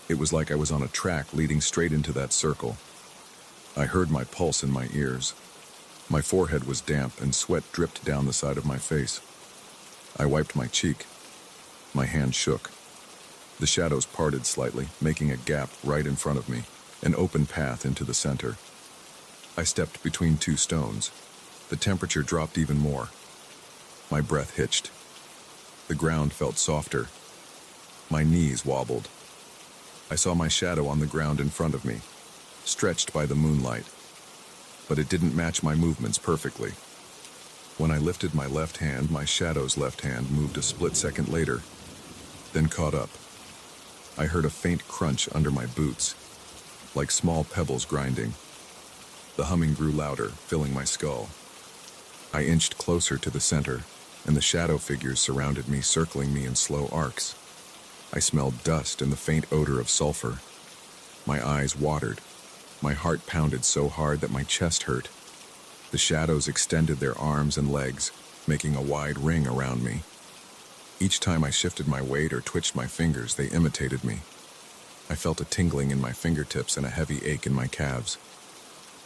It was like I was on a track leading straight into that circle. I heard my pulse in my ears. My forehead was damp and sweat dripped down the side of my face. I wiped my cheek. My hand shook. The shadows parted slightly, making a gap right in front of me, an open path into the center. I stepped between two stones. The temperature dropped even more. My breath hitched. The ground felt softer. My knees wobbled. I saw my shadow on the ground in front of me, stretched by the moonlight. But it didn't match my movements perfectly. When I lifted my left hand, my shadow's left hand moved a split second later, then caught up. I heard a faint crunch under my boots, like small pebbles grinding. The humming grew louder, filling my skull. I inched closer to the center, and the shadow figures surrounded me, circling me in slow arcs. I smelled dust and the faint odor of sulfur. My eyes watered. My heart pounded so hard that my chest hurt. The shadows extended their arms and legs, making a wide ring around me. Each time I shifted my weight or twitched my fingers, they imitated me. I felt a tingling in my fingertips and a heavy ache in my calves.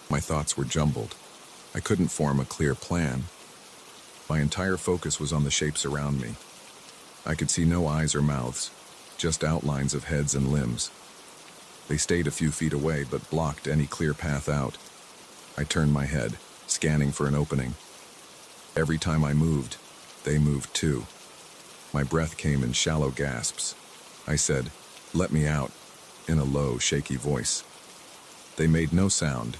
My thoughts were jumbled. I couldn't form a clear plan. My entire focus was on the shapes around me. I could see no eyes or mouths, just outlines of heads and limbs. They stayed a few feet away but blocked any clear path out. I turned my head, scanning for an opening. Every time I moved, they moved too. My breath came in shallow gasps. I said, "Let me out," in a low, shaky voice. They made no sound,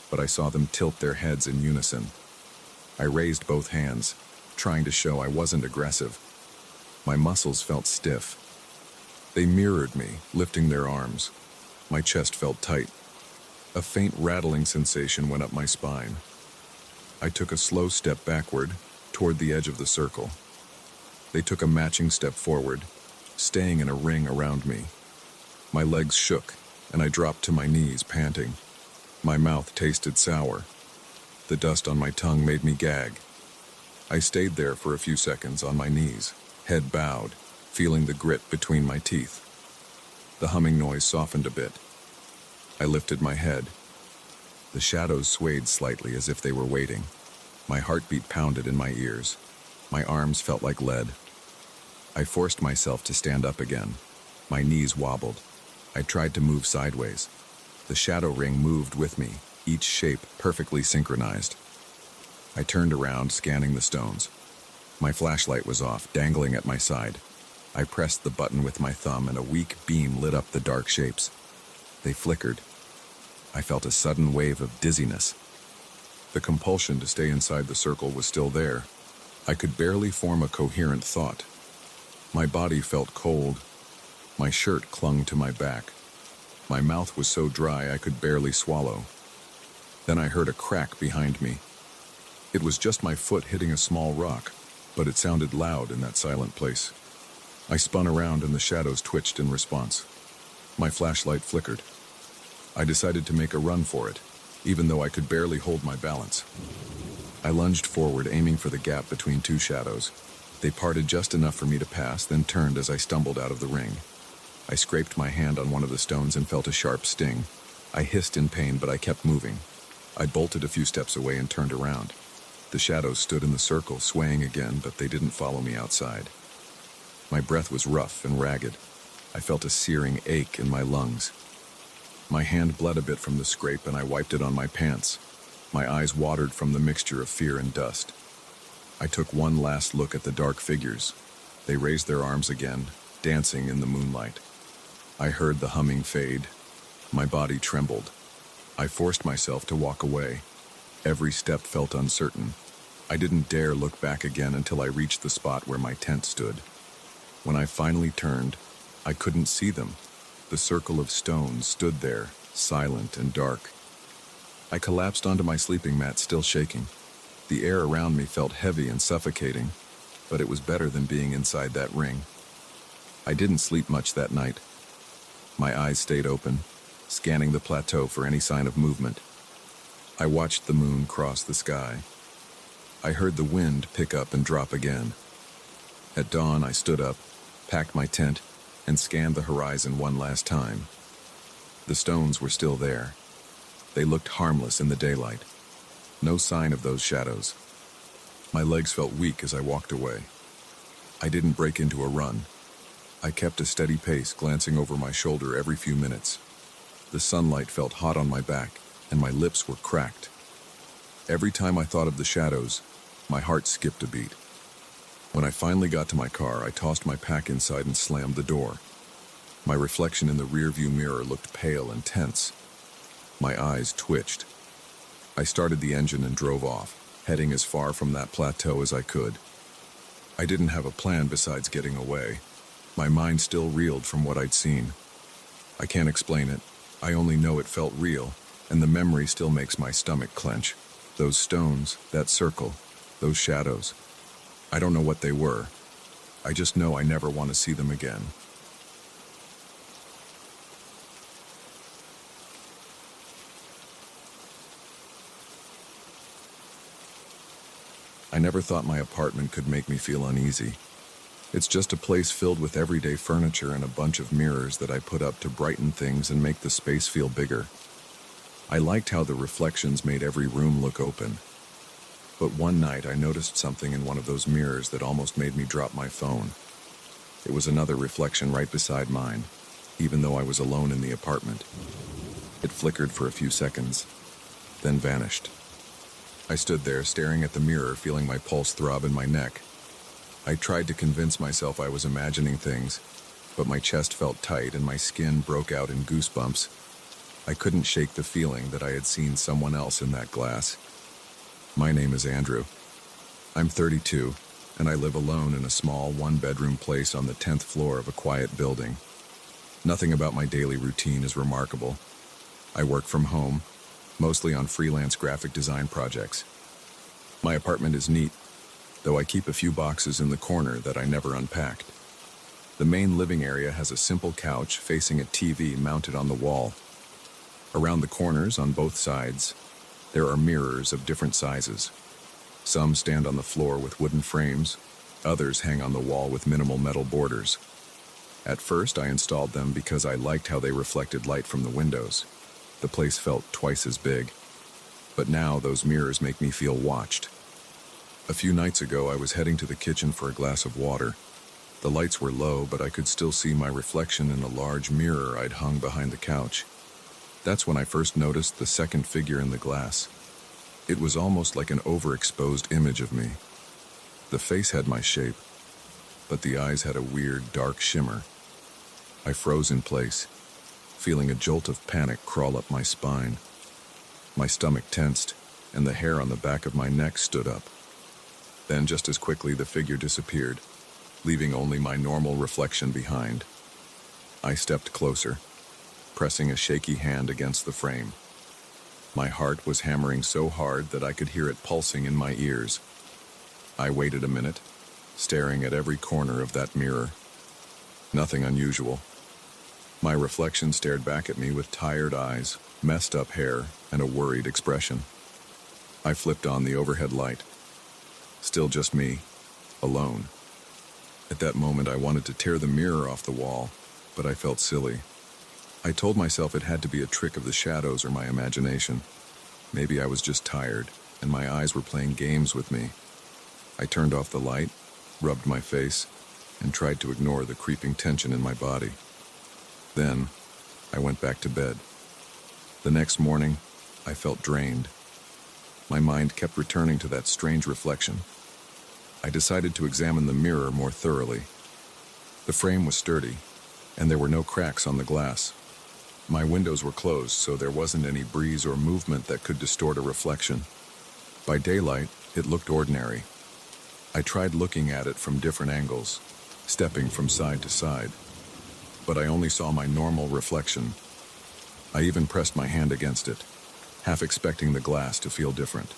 but I saw them tilt their heads in unison. I raised both hands, trying to show I wasn't aggressive. My muscles felt stiff. They mirrored me, lifting their arms. My chest felt tight. A faint rattling sensation went up my spine. I took a slow step backward, toward the edge of the circle. They took a matching step forward, staying in a ring around me. My legs shook, and I dropped to my knees, panting. My mouth tasted sour. The dust on my tongue made me gag. I stayed there for a few seconds on my knees, head bowed, feeling the grit between my teeth. The humming noise softened a bit. I lifted my head. The shadows swayed slightly as if they were waiting. My heartbeat pounded in my ears. My arms felt like lead. I forced myself to stand up again. My knees wobbled. I tried to move sideways. The shadow ring moved with me, each shape perfectly synchronized. I turned around, scanning the stones. My flashlight was off, dangling at my side. I pressed the button with my thumb and a weak beam lit up the dark shapes. They flickered. I felt a sudden wave of dizziness. The compulsion to stay inside the circle was still there. I could barely form a coherent thought. My body felt cold. My shirt clung to my back. My mouth was so dry I could barely swallow. Then I heard a crack behind me. It was just my foot hitting a small rock, but it sounded loud in that silent place. I spun around and the shadows twitched in response. My flashlight flickered. I decided to make a run for it, even though I could barely hold my balance. I lunged forward, aiming for the gap between two shadows. They parted just enough for me to pass, then turned as I stumbled out of the ring. I scraped my hand on one of the stones and felt a sharp sting. I hissed in pain, but I kept moving. I bolted a few steps away and turned around. The shadows stood in the circle, swaying again, but they didn't follow me outside. My breath was rough and ragged. I felt a searing ache in my lungs. My hand bled a bit from the scrape and I wiped it on my pants. My eyes watered from the mixture of fear and dust. I took one last look at the dark figures. They raised their arms again, dancing in the moonlight. I heard the humming fade. My body trembled. I forced myself to walk away. Every step felt uncertain. I didn't dare look back again until I reached the spot where my tent stood. When I finally turned, I couldn't see them. The circle of stones stood there, silent and dark. I collapsed onto my sleeping mat, still shaking. The air around me felt heavy and suffocating, but it was better than being inside that ring. I didn't sleep much that night. My eyes stayed open, scanning the plateau for any sign of movement. I watched the moon cross the sky. I heard the wind pick up and drop again. At dawn, I stood up, packed my tent, and scanned the horizon one last time. The stones were still there. They looked harmless in the daylight. No sign of those shadows. My legs felt weak as I walked away. I didn't break into a run. I kept a steady pace, glancing over my shoulder every few minutes. The sunlight felt hot on my back, and my lips were cracked. Every time I thought of the shadows, my heart skipped a beat. When I finally got to my car, I tossed my pack inside and slammed the door. My reflection in the rearview mirror looked pale and tense. My eyes twitched. I started the engine and drove off, heading as far from that plateau as I could. I didn't have a plan besides getting away. My mind still reeled from what I'd seen. I can't explain it. I only know it felt real, and the memory still makes my stomach clench. Those stones, that circle, those shadows. I don't know what they were. I just know I never want to see them again. I never thought my apartment could make me feel uneasy. It's just a place filled with everyday furniture and a bunch of mirrors that I put up to brighten things and make the space feel bigger. I liked how the reflections made every room look open. But one night I noticed something in one of those mirrors that almost made me drop my phone. It was another reflection right beside mine, even though I was alone in the apartment. It flickered for a few seconds, then vanished. I stood there staring at the mirror, feeling my pulse throb in my neck. I tried to convince myself I was imagining things, but my chest felt tight and my skin broke out in goosebumps. I couldn't shake the feeling that I had seen someone else in that glass. My name is Andrew. I'm 32, and I live alone in a small one-bedroom place on the 10th floor of a quiet building. Nothing about my daily routine is remarkable. I work from home, mostly on freelance graphic design projects. My apartment is neat, though I keep a few boxes in the corner that I never unpacked. The main living area has a simple couch facing a TV mounted on the wall. Around the corners on both sides, there are mirrors of different sizes. Some stand on the floor with wooden frames, others hang on the wall with minimal metal borders. At first, I installed them because I liked how they reflected light from the windows. The place felt twice as big. But now those mirrors make me feel watched. A few nights ago, I was heading to the kitchen for a glass of water. The lights were low, but I could still see my reflection in a large mirror I'd hung behind the couch. That's when I first noticed the second figure in the glass. It was almost like an overexposed image of me. The face had my shape, but the eyes had a weird, dark shimmer. I froze in place, feeling a jolt of panic crawl up my spine. My stomach tensed, and the hair on the back of my neck stood up. Then, just as quickly, the figure disappeared, leaving only my normal reflection behind. I stepped closer, pressing a shaky hand against the frame. My heart was hammering so hard that I could hear it pulsing in my ears. I waited a minute, staring at every corner of that mirror. Nothing unusual. My reflection stared back at me with tired eyes, messed up hair, and a worried expression. I flipped on the overhead light. Still just me, alone. At that moment, I wanted to tear the mirror off the wall, but I felt silly. I told myself it had to be a trick of the shadows or my imagination. Maybe I was just tired, and my eyes were playing games with me. I turned off the light, rubbed my face, and tried to ignore the creeping tension in my body. Then, I went back to bed. The next morning, I felt drained. My mind kept returning to that strange reflection. I decided to examine the mirror more thoroughly. The frame was sturdy, and there were no cracks on the glass. My windows were closed, so there wasn't any breeze or movement that could distort a reflection. By daylight, it looked ordinary. I tried looking at it from different angles, stepping from side to side, but I only saw my normal reflection. I even pressed my hand against it, half expecting the glass to feel different.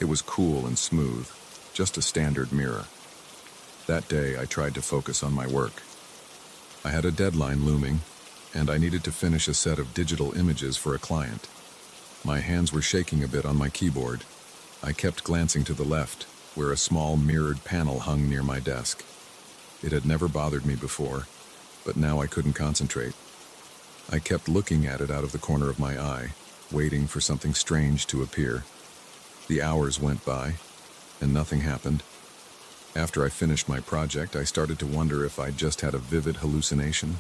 It was cool and smooth, just a standard mirror. That day, I tried to focus on my work. I had a deadline looming, and I needed to finish a set of digital images for a client. My hands were shaking a bit on my keyboard. I kept glancing to the left, where a small mirrored panel hung near my desk. It had never bothered me before, but now I couldn't concentrate. I kept looking at it out of the corner of my eye, waiting for something strange to appear. The hours went by, and nothing happened. After I finished my project, I started to wonder if I'd just had a vivid hallucination.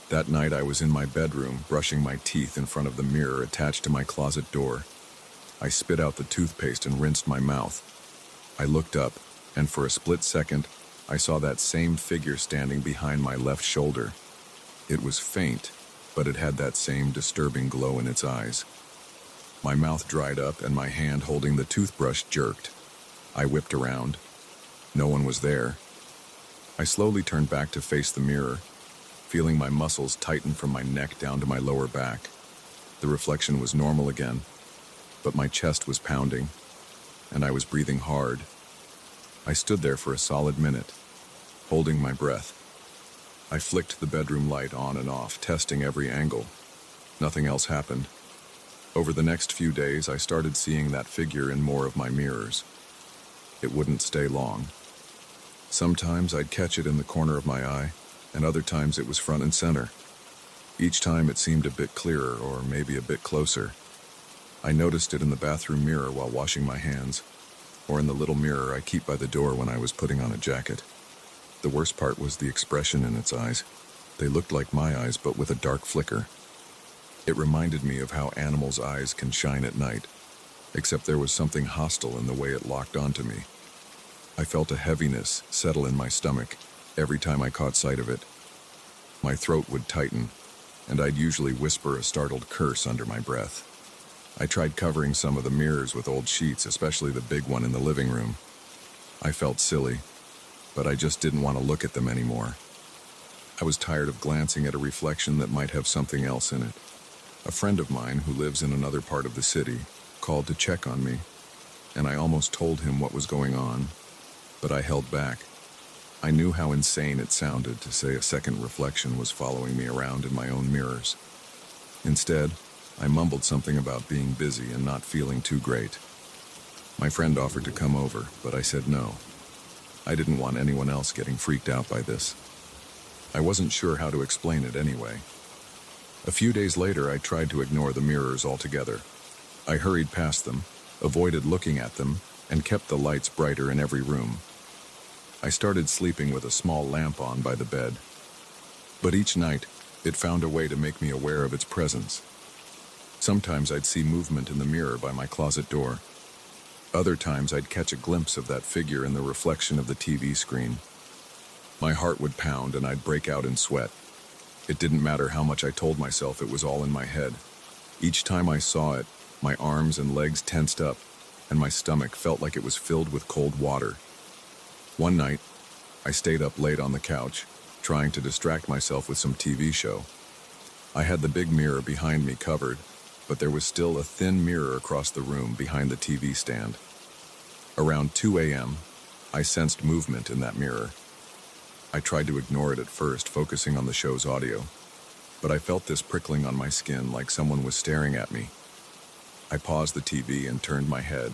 That night, I was in my bedroom, brushing my teeth in front of the mirror attached to my closet door. I spit out the toothpaste and rinsed my mouth. I looked up, and for a split second, I saw that same figure standing behind my left shoulder. It was faint, but it had that same disturbing glow in its eyes. My mouth dried up, and my hand holding the toothbrush jerked. I whipped around. No one was there. I slowly turned back to face the mirror, feeling my muscles tighten from my neck down to my lower back. The reflection was normal again, but my chest was pounding, and I was breathing hard. I stood there for a solid minute, holding my breath. I flicked the bedroom light on and off, testing every angle. Nothing else happened. Over the next few days, I started seeing that figure in more of my mirrors. It wouldn't stay long. Sometimes I'd catch it in the corner of my eye, and other times it was front and center. Each time it seemed a bit clearer, or maybe a bit closer. I noticed it in the bathroom mirror while washing my hands, or in the little mirror I keep by the door when I was putting on a jacket. The worst part was the expression in its eyes. They looked like my eyes, but with a dark flicker. It reminded me of how animals' eyes can shine at night, except there was something hostile in the way it locked onto me. I felt a heaviness settle in my stomach every time I caught sight of it. My throat would tighten, and I'd usually whisper a startled curse under my breath. I tried covering some of the mirrors with old sheets, especially the big one in the living room. I felt silly, but I just didn't want to look at them anymore. I was tired of glancing at a reflection that might have something else in it. A friend of mine who lives in another part of the city called to check on me, and I almost told him what was going on, but I held back. I knew how insane it sounded to say a second reflection was following me around in my own mirrors. Instead, I mumbled something about being busy and not feeling too great. My friend offered to come over, but I said no. I didn't want anyone else getting freaked out by this. I wasn't sure how to explain it anyway. A few days later, I tried to ignore the mirrors altogether. I hurried past them, avoided looking at them, and kept the lights brighter in every room. I started sleeping with a small lamp on by the bed. But each night, it found a way to make me aware of its presence. Sometimes I'd see movement in the mirror by my closet door. Other times I'd catch a glimpse of that figure in the reflection of the TV screen. My heart would pound and I'd break out in sweat. It didn't matter how much I told myself it was all in my head. Each time I saw it, my arms and legs tensed up, and my stomach felt like it was filled with cold water. One night, I stayed up late on the couch, trying to distract myself with some TV show. I had the big mirror behind me covered, but there was still a thin mirror across the room behind the TV stand. Around 2 a.m., I sensed movement in that mirror. I tried to ignore it at first, focusing on the show's audio, but I felt this prickling on my skin like someone was staring at me. I paused the TV and turned my head.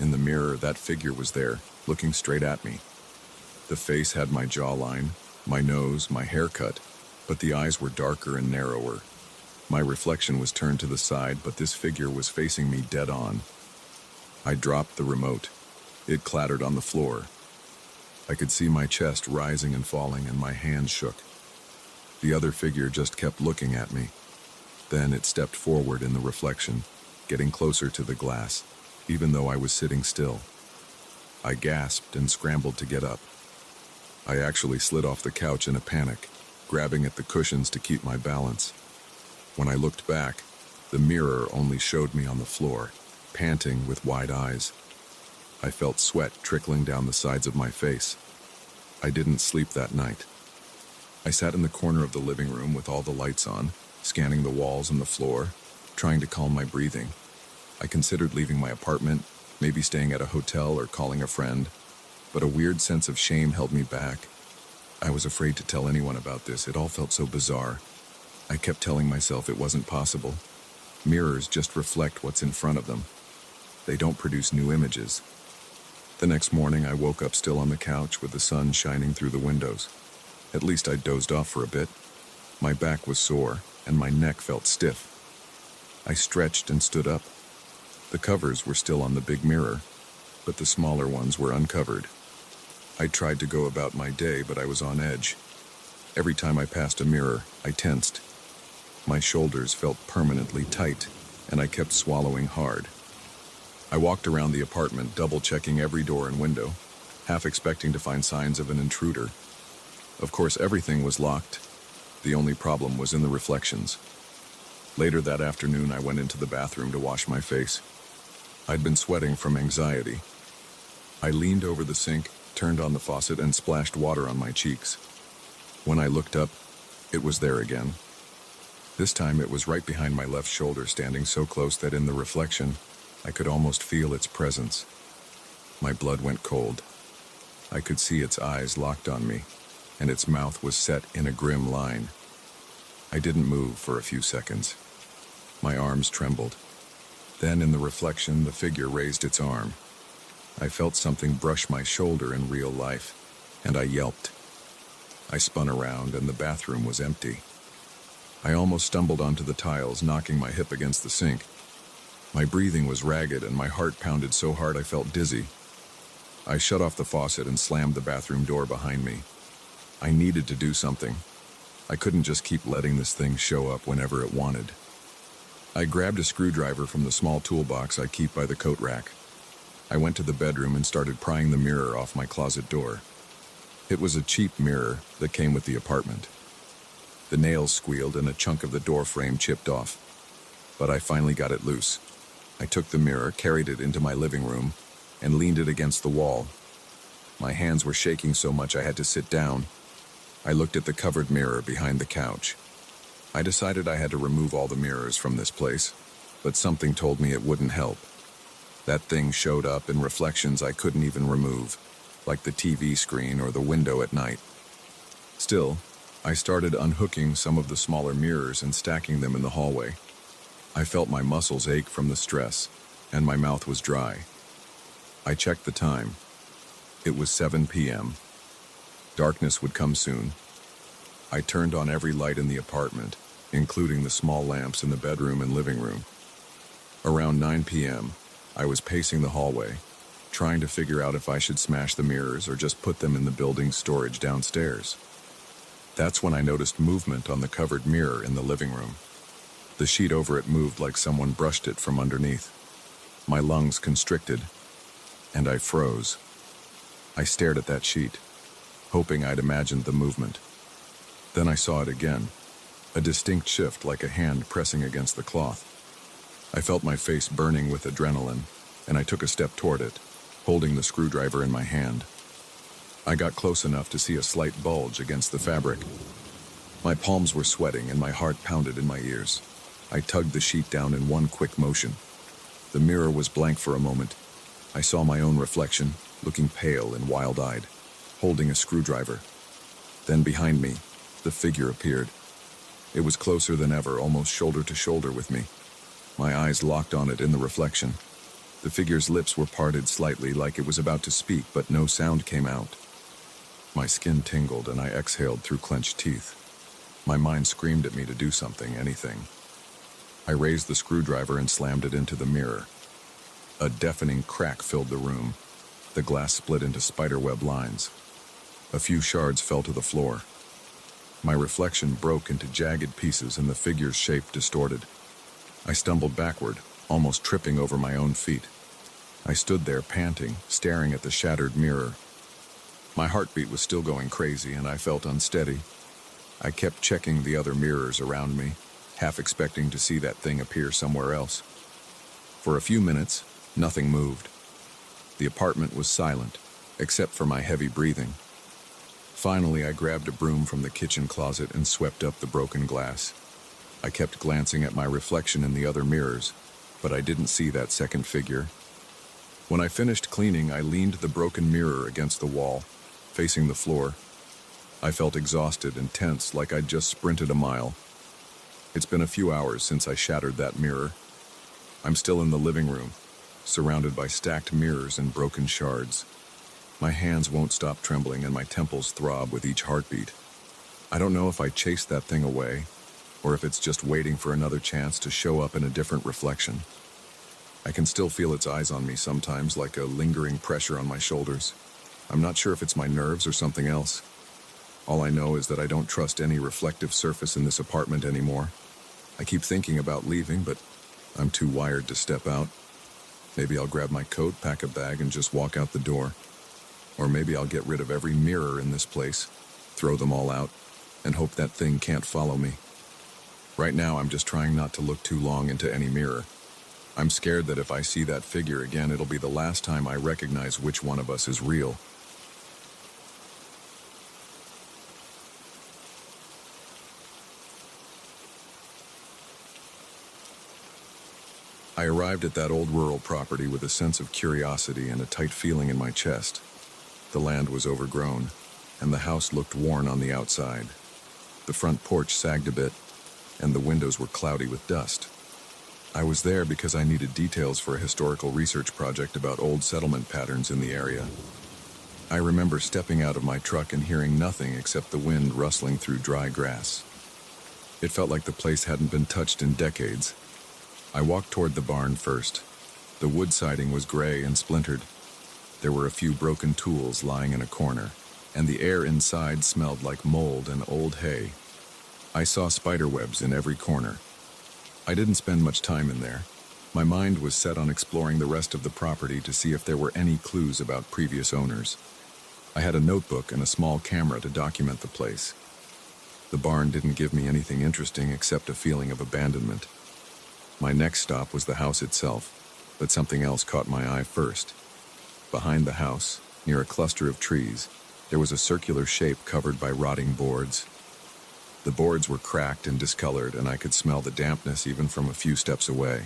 In the mirror, that figure was there, looking straight at me. The face had my jawline, my nose, my haircut, but the eyes were darker and narrower. My reflection was turned to the side, but this figure was facing me dead on. I dropped the remote. It clattered on the floor. I could see my chest rising and falling and my hands shook. The other figure just kept looking at me. Then it stepped forward in the reflection, getting closer to the glass, even though I was sitting still. I gasped and scrambled to get up. I actually slid off the couch in a panic, grabbing at the cushions to keep my balance. When I looked back, the mirror only showed me on the floor, panting with wide eyes. I felt sweat trickling down the sides of my face. I didn't sleep that night. I sat in the corner of the living room with all the lights on, scanning the walls and the floor, trying to calm my breathing. I considered leaving my apartment, maybe staying at a hotel or calling a friend, but a weird sense of shame held me back. I was afraid to tell anyone about this. It all felt so bizarre. I kept telling myself it wasn't possible. Mirrors just reflect what's in front of them. They don't produce new images. The next morning, I woke up still on the couch with the sun shining through the windows. At least I dozed off for a bit. My back was sore, and my neck felt stiff. I stretched and stood up. The covers were still on the big mirror, but the smaller ones were uncovered. I tried to go about my day, but I was on edge. Every time I passed a mirror, I tensed. My shoulders felt permanently tight, and I kept swallowing hard. I walked around the apartment, double-checking every door and window, half expecting to find signs of an intruder. Of course, everything was locked. The only problem was in the reflections. Later that afternoon, I went into the bathroom to wash my face. I'd been sweating from anxiety. I leaned over the sink, turned on the faucet, and splashed water on my cheeks. When I looked up, it was there again. This time it was right behind my left shoulder, standing so close that in the reflection, I could almost feel its presence. My blood went cold. I could see its eyes locked on me, and its mouth was set in a grim line. I didn't move for a few seconds. My arms trembled. Then in the reflection, the figure raised its arm. I felt something brush my shoulder in real life, and I yelped. I spun around, and the bathroom was empty. I almost stumbled onto the tiles, knocking my hip against the sink. My breathing was ragged, and my heart pounded so hard I felt dizzy. I shut off the faucet and slammed the bathroom door behind me. I needed to do something. I couldn't just keep letting this thing show up whenever it wanted. I grabbed a screwdriver from the small toolbox I keep by the coat rack. I went to the bedroom and started prying the mirror off my closet door. It was a cheap mirror that came with the apartment. The nails squealed and a chunk of the door frame chipped off, but I finally got it loose. I took the mirror, carried it into my living room, and leaned it against the wall. My hands were shaking so much I had to sit down. I looked at the covered mirror behind the couch. I decided I had to remove all the mirrors from this place, but something told me it wouldn't help. That thing showed up in reflections I couldn't even remove, like the TV screen or the window at night. Still, I started unhooking some of the smaller mirrors and stacking them in the hallway. I felt my muscles ache from the stress, and my mouth was dry. I checked the time. It was 7 p.m. Darkness would come soon. I turned on every light in the apartment, including the small lamps in the bedroom and living room. Around 9 p.m., I was pacing the hallway, trying to figure out if I should smash the mirrors or just put them in the building's storage downstairs. That's when I noticed movement on the covered mirror in the living room. The sheet over it moved like someone brushed it from underneath. My lungs constricted, and I froze. I stared at that sheet, hoping I'd imagined the movement. Then I saw it again, a distinct shift like a hand pressing against the cloth. I felt my face burning with adrenaline, and I took a step toward it, holding the screwdriver in my hand. I got close enough to see a slight bulge against the fabric. My palms were sweating and my heart pounded in my ears. I tugged the sheet down in one quick motion. The mirror was blank for a moment. I saw my own reflection, looking pale and wild-eyed, holding a screwdriver. Then behind me, the figure appeared. It was closer than ever, almost shoulder to shoulder with me. My eyes locked on it in the reflection. The figure's lips were parted slightly, like it was about to speak, but no sound came out. My skin tingled and I exhaled through clenched teeth. My mind screamed at me to do something, anything. I raised the screwdriver and slammed it into the mirror. A deafening crack filled the room. The glass split into spiderweb lines. A few shards fell to the floor. My reflection broke into jagged pieces and the figure's shape distorted. I stumbled backward, almost tripping over my own feet. I stood there panting, staring at the shattered mirror. My heartbeat was still going crazy and I felt unsteady. I kept checking the other mirrors around me, half expecting to see that thing appear somewhere else. For a few minutes, nothing moved. The apartment was silent, except for my heavy breathing. Finally, I grabbed a broom from the kitchen closet and swept up the broken glass. I kept glancing at my reflection in the other mirrors, but I didn't see that second figure. When I finished cleaning, I leaned the broken mirror against the wall, facing the floor. I felt exhausted and tense, like I'd just sprinted a mile. It's been a few hours since I shattered that mirror. I'm still in the living room, surrounded by stacked mirrors and broken shards. My hands won't stop trembling and my temples throb with each heartbeat. I don't know if I chased that thing away, or if it's just waiting for another chance to show up in a different reflection. I can still feel its eyes on me sometimes, like a lingering pressure on my shoulders. I'm not sure if it's my nerves or something else. All I know is that I don't trust any reflective surface in this apartment anymore. I keep thinking about leaving, but I'm too wired to step out. Maybe I'll grab my coat, pack a bag, and just walk out the door. Or maybe I'll get rid of every mirror in this place, throw them all out, and hope that thing can't follow me. Right now, I'm just trying not to look too long into any mirror. I'm scared that if I see that figure again, it'll be the last time I recognize which one of us is real. I arrived at that old rural property with a sense of curiosity and a tight feeling in my chest. The land was overgrown, and the house looked worn on the outside. The front porch sagged a bit, and the windows were cloudy with dust. I was there because I needed details for a historical research project about old settlement patterns in the area. I remember stepping out of my truck and hearing nothing except the wind rustling through dry grass. It felt like the place hadn't been touched in decades. I walked toward the barn first. The wood siding was gray and splintered. There were a few broken tools lying in a corner, and the air inside smelled like mold and old hay. I saw spider webs in every corner. I didn't spend much time in there. My mind was set on exploring the rest of the property to see if there were any clues about previous owners. I had a notebook and a small camera to document the place. The barn didn't give me anything interesting except a feeling of abandonment. My next stop was the house itself, but something else caught my eye first. Behind the house, near a cluster of trees, there was a circular shape covered by rotting boards. The boards were cracked and discolored, and I could smell the dampness even from a few steps away.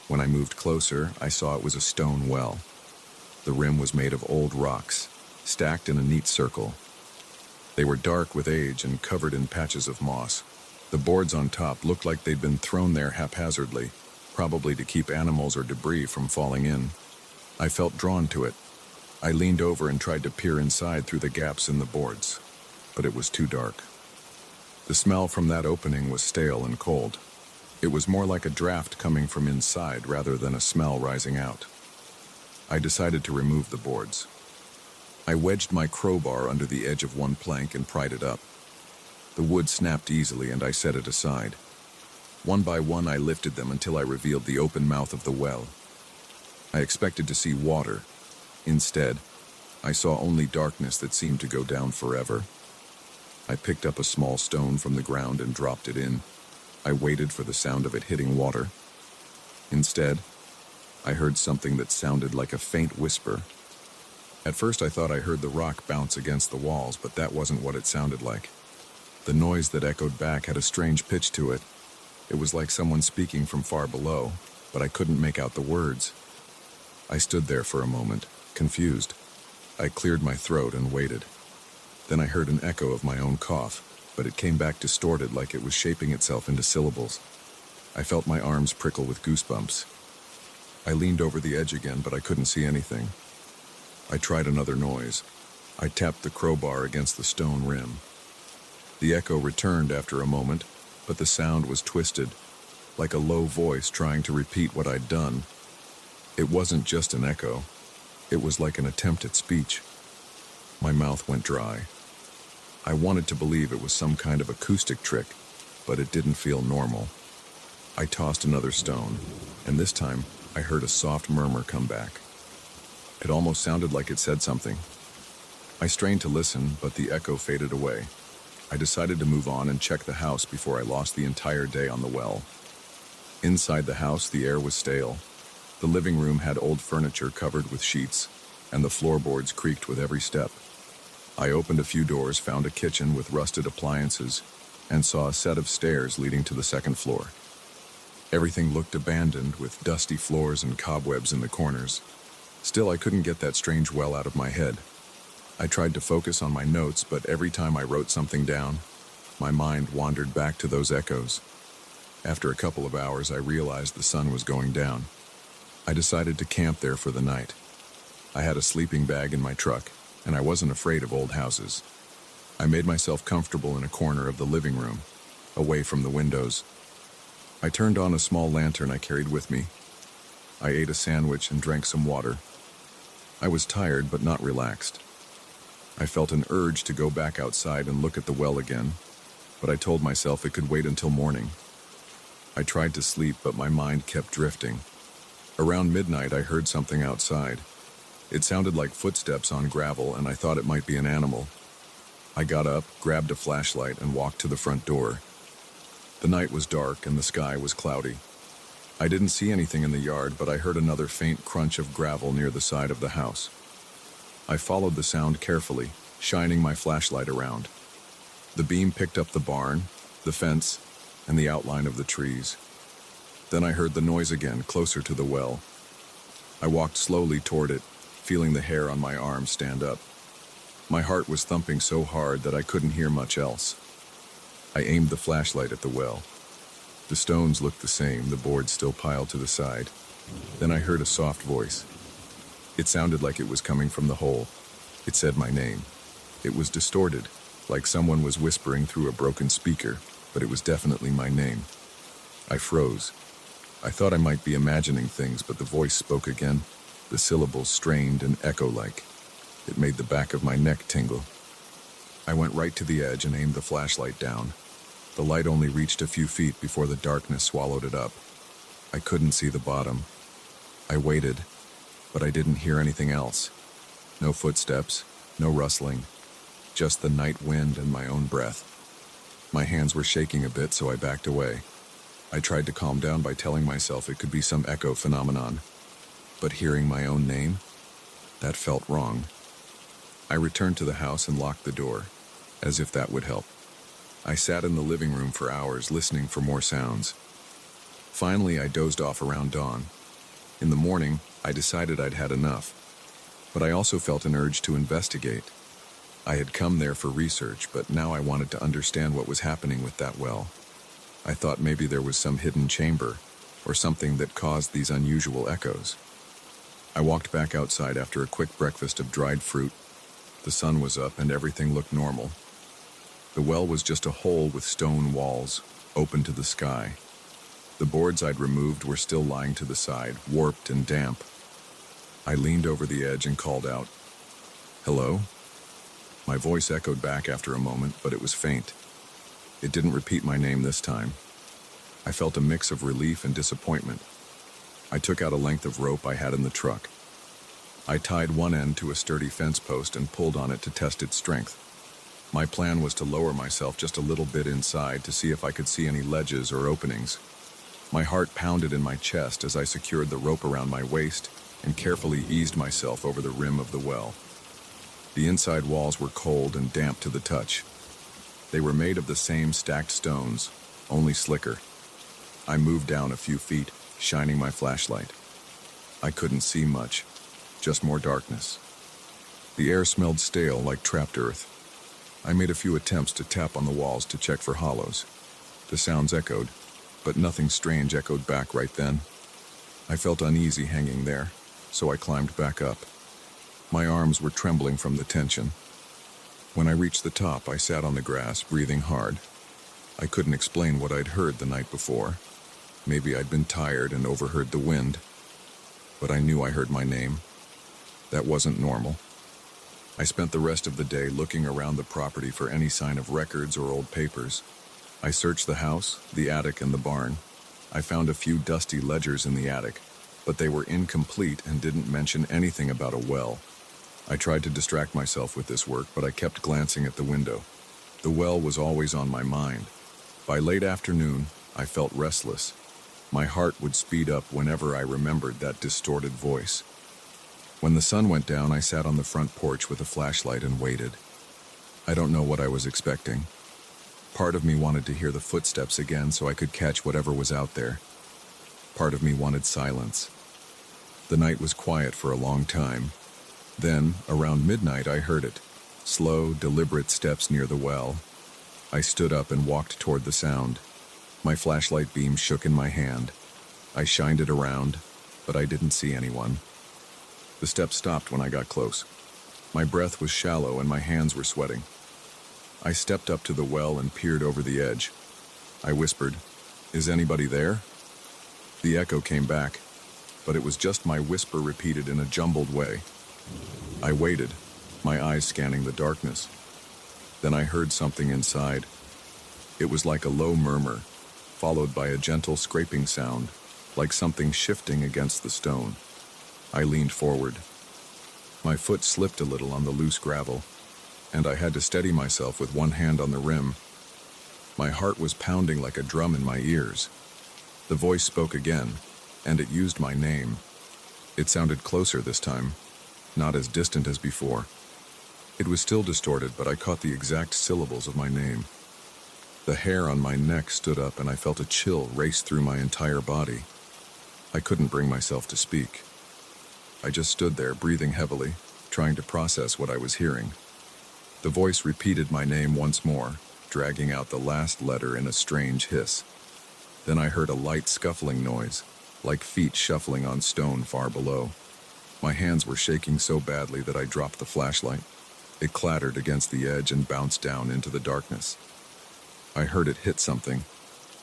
When I moved closer, I saw it was a stone well. The rim was made of old rocks, stacked in a neat circle. They were dark with age and covered in patches of moss. The boards on top looked like they'd been thrown there haphazardly, probably to keep animals or debris from falling in. I felt drawn to it. I leaned over and tried to peer inside through the gaps in the boards, but it was too dark. The smell from that opening was stale and cold. It was more like a draft coming from inside rather than a smell rising out. I decided to remove the boards. I wedged my crowbar under the edge of one plank and pried it up. The wood snapped easily and I set it aside. One by one I lifted them until I revealed the open mouth of the well. I expected to see water. Instead, I saw only darkness that seemed to go down forever. I picked up a small stone from the ground and dropped it in. I waited for the sound of it hitting water. Instead, I heard something that sounded like a faint whisper. At first I thought I heard the rock bounce against the walls, but that wasn't what it sounded like. The noise that echoed back had a strange pitch to it. It was like someone speaking from far below, but I couldn't make out the words. I stood there for a moment, confused. I cleared my throat and waited. Then I heard an echo of my own cough, but it came back distorted like it was shaping itself into syllables. I felt my arms prickle with goosebumps. I leaned over the edge again, but I couldn't see anything. I tried another noise. I tapped the crowbar against the stone rim. The echo returned after a moment, but the sound was twisted, like a low voice trying to repeat what I'd done. It wasn't just an echo. It was like an attempt at speech. My mouth went dry. I wanted to believe it was some kind of acoustic trick, but it didn't feel normal. I tossed another stone, and this time I heard a soft murmur come back. It almost sounded like it said something. I strained to listen, but the echo faded away. I decided to move on and check the house before I lost the entire day on the well. Inside the house, the air was stale. The living room had old furniture covered with sheets, and the floorboards creaked with every step. I opened a few doors, found a kitchen with rusted appliances, and saw a set of stairs leading to the second floor. Everything looked abandoned, with dusty floors and cobwebs in the corners. Still, I couldn't get that strange well out of my head. I tried to focus on my notes, but every time I wrote something down, my mind wandered back to those echoes. After a couple of hours, I realized the sun was going down. I decided to camp there for the night. I had a sleeping bag in my truck, and I wasn't afraid of old houses. I made myself comfortable in a corner of the living room, away from the windows. I turned on a small lantern I carried with me. I ate a sandwich and drank some water. I was tired but not relaxed. I felt an urge to go back outside and look at the well again, but I told myself it could wait until morning. I tried to sleep, but my mind kept drifting. Around midnight, I heard something outside. It sounded like footsteps on gravel, and I thought it might be an animal. I got up, grabbed a flashlight, and walked to the front door. The night was dark and the sky was cloudy. I didn't see anything in the yard, but I heard another faint crunch of gravel near the side of the house. I followed the sound carefully, shining my flashlight around. The beam picked up the barn, the fence, and the outline of the trees. Then I heard the noise again, closer to the well. I walked slowly toward it, feeling the hair on my arm stand up. My heart was thumping so hard that I couldn't hear much else. I aimed the flashlight at the well. The stones looked the same, the boards still piled to the side. Then I heard a soft voice. It sounded like it was coming from the hole. It said my name. It was distorted, like someone was whispering through a broken speaker, but it was definitely my name. I froze. I thought I might be imagining things, but the voice spoke again, the syllables strained and echo-like. It made the back of my neck tingle. I went right to the edge and aimed the flashlight down. The light only reached a few feet before the darkness swallowed it up. I couldn't see the bottom. I waited, but I didn't hear anything else. No footsteps, no rustling, just the night wind and my own breath. My hands were shaking a bit, so I backed away. I tried to calm down by telling myself it could be some echo phenomenon. But hearing my own name? That felt wrong. I returned to the house and locked the door, as if that would help. I sat in the living room for hours, listening for more sounds. Finally, I dozed off around dawn. In the morning, I decided I'd had enough. But I also felt an urge to investigate. I had come there for research, but now I wanted to understand what was happening with that well. I thought maybe there was some hidden chamber, or something that caused these unusual echoes. I walked back outside after a quick breakfast of dried fruit. The sun was up and everything looked normal. The well was just a hole with stone walls, open to the sky. The boards I'd removed were still lying to the side, warped and damp. I leaned over the edge and called out, "Hello?" My voice echoed back after a moment, but it was faint. It didn't repeat my name this time. I felt a mix of relief and disappointment. I took out a length of rope I had in the truck. I tied one end to a sturdy fence post and pulled on it to test its strength. My plan was to lower myself just a little bit inside to see if I could see any ledges or openings. My heart pounded in my chest as I secured the rope around my waist and carefully eased myself over the rim of the well. The inside walls were cold and damp to the touch. They were made of the same stacked stones, only slicker. I moved down a few feet, shining my flashlight. I couldn't see much, just more darkness. The air smelled stale, like trapped earth. I made a few attempts to tap on the walls to check for hollows. The sounds echoed, but nothing strange echoed back right then. I felt uneasy hanging there, so I climbed back up. My arms were trembling from the tension. When I reached the top, I sat on the grass, breathing hard. I couldn't explain what I'd heard the night before. Maybe I'd been tired and overheard the wind. But I knew I heard my name. That wasn't normal. I spent the rest of the day looking around the property for any sign of records or old papers. I searched the house, the attic, and the barn. I found a few dusty ledgers in the attic, but they were incomplete and didn't mention anything about a well. I tried to distract myself with this work, but I kept glancing at the window. The well was always on my mind. By late afternoon, I felt restless. My heart would speed up whenever I remembered that distorted voice. When the sun went down, I sat on the front porch with a flashlight and waited. I don't know what I was expecting. Part of me wanted to hear the footsteps again so I could catch whatever was out there. Part of me wanted silence. The night was quiet for a long time. Then, around midnight, I heard it. Slow, deliberate steps near the well. I stood up and walked toward the sound. My flashlight beam shook in my hand. I shined it around, but I didn't see anyone. The steps stopped when I got close. My breath was shallow and my hands were sweating. I stepped up to the well and peered over the edge. I whispered, "Is anybody there?" The echo came back, but it was just my whisper repeated in a jumbled way. I waited, my eyes scanning the darkness. Then I heard something inside. It was like a low murmur, followed by a gentle scraping sound, like something shifting against the stone. I leaned forward. My foot slipped a little on the loose gravel, and I had to steady myself with one hand on the rim. My heart was pounding like a drum in my ears. The voice spoke again, and it used my name. It sounded closer this time, not as distant as before. It was still distorted, but I caught the exact syllables of my name. The hair on my neck stood up, and I felt a chill race through my entire body. I couldn't bring myself to speak. I just stood there, breathing heavily, trying to process what I was hearing. The voice repeated my name once more, dragging out the last letter in a strange hiss. Then I heard a light scuffling noise, like feet shuffling on stone far below. My hands were shaking so badly that I dropped the flashlight. It clattered against the edge and bounced down into the darkness. I heard it hit something,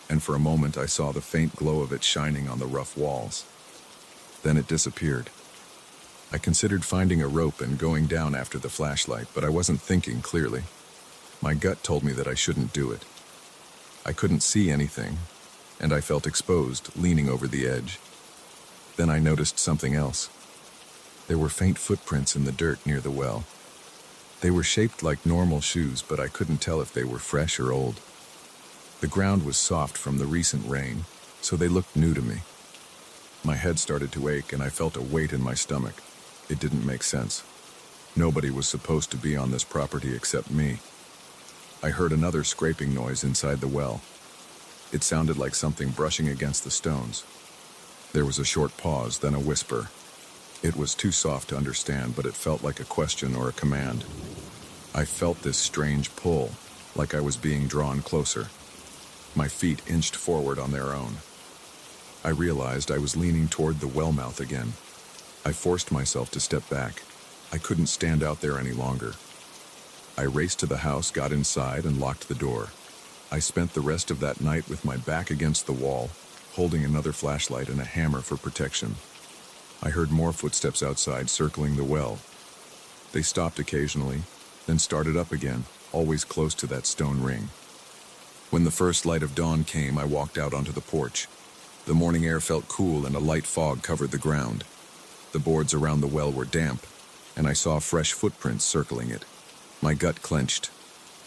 and for a moment I saw the faint glow of it shining on the rough walls. Then it disappeared. I considered finding a rope and going down after the flashlight, but I wasn't thinking clearly. My gut told me that I shouldn't do it. I couldn't see anything, and I felt exposed, leaning over the edge. Then I noticed something else. There were faint footprints in the dirt near the well. They were shaped like normal shoes, but I couldn't tell if they were fresh or old. The ground was soft from the recent rain, so they looked new to me. My head started to ache, and I felt a weight in my stomach. It didn't make sense. Nobody was supposed to be on this property except me. I heard another scraping noise inside the well. It sounded like something brushing against the stones. There was a short pause, then a whisper. It was too soft to understand, but it felt like a question or a command. I felt this strange pull, like I was being drawn closer. My feet inched forward on their own. I realized I was leaning toward the well mouth again. I forced myself to step back. I couldn't stand out there any longer. I raced to the house, got inside, and locked the door. I spent the rest of that night with my back against the wall, holding another flashlight and a hammer for protection. I heard more footsteps outside, circling the well. They stopped occasionally, then started up again, always close to that stone ring. When the first light of dawn came, I walked out onto the porch. The morning air felt cool and a light fog covered the ground. The boards around the well were damp, and I saw fresh footprints circling it. My gut clenched.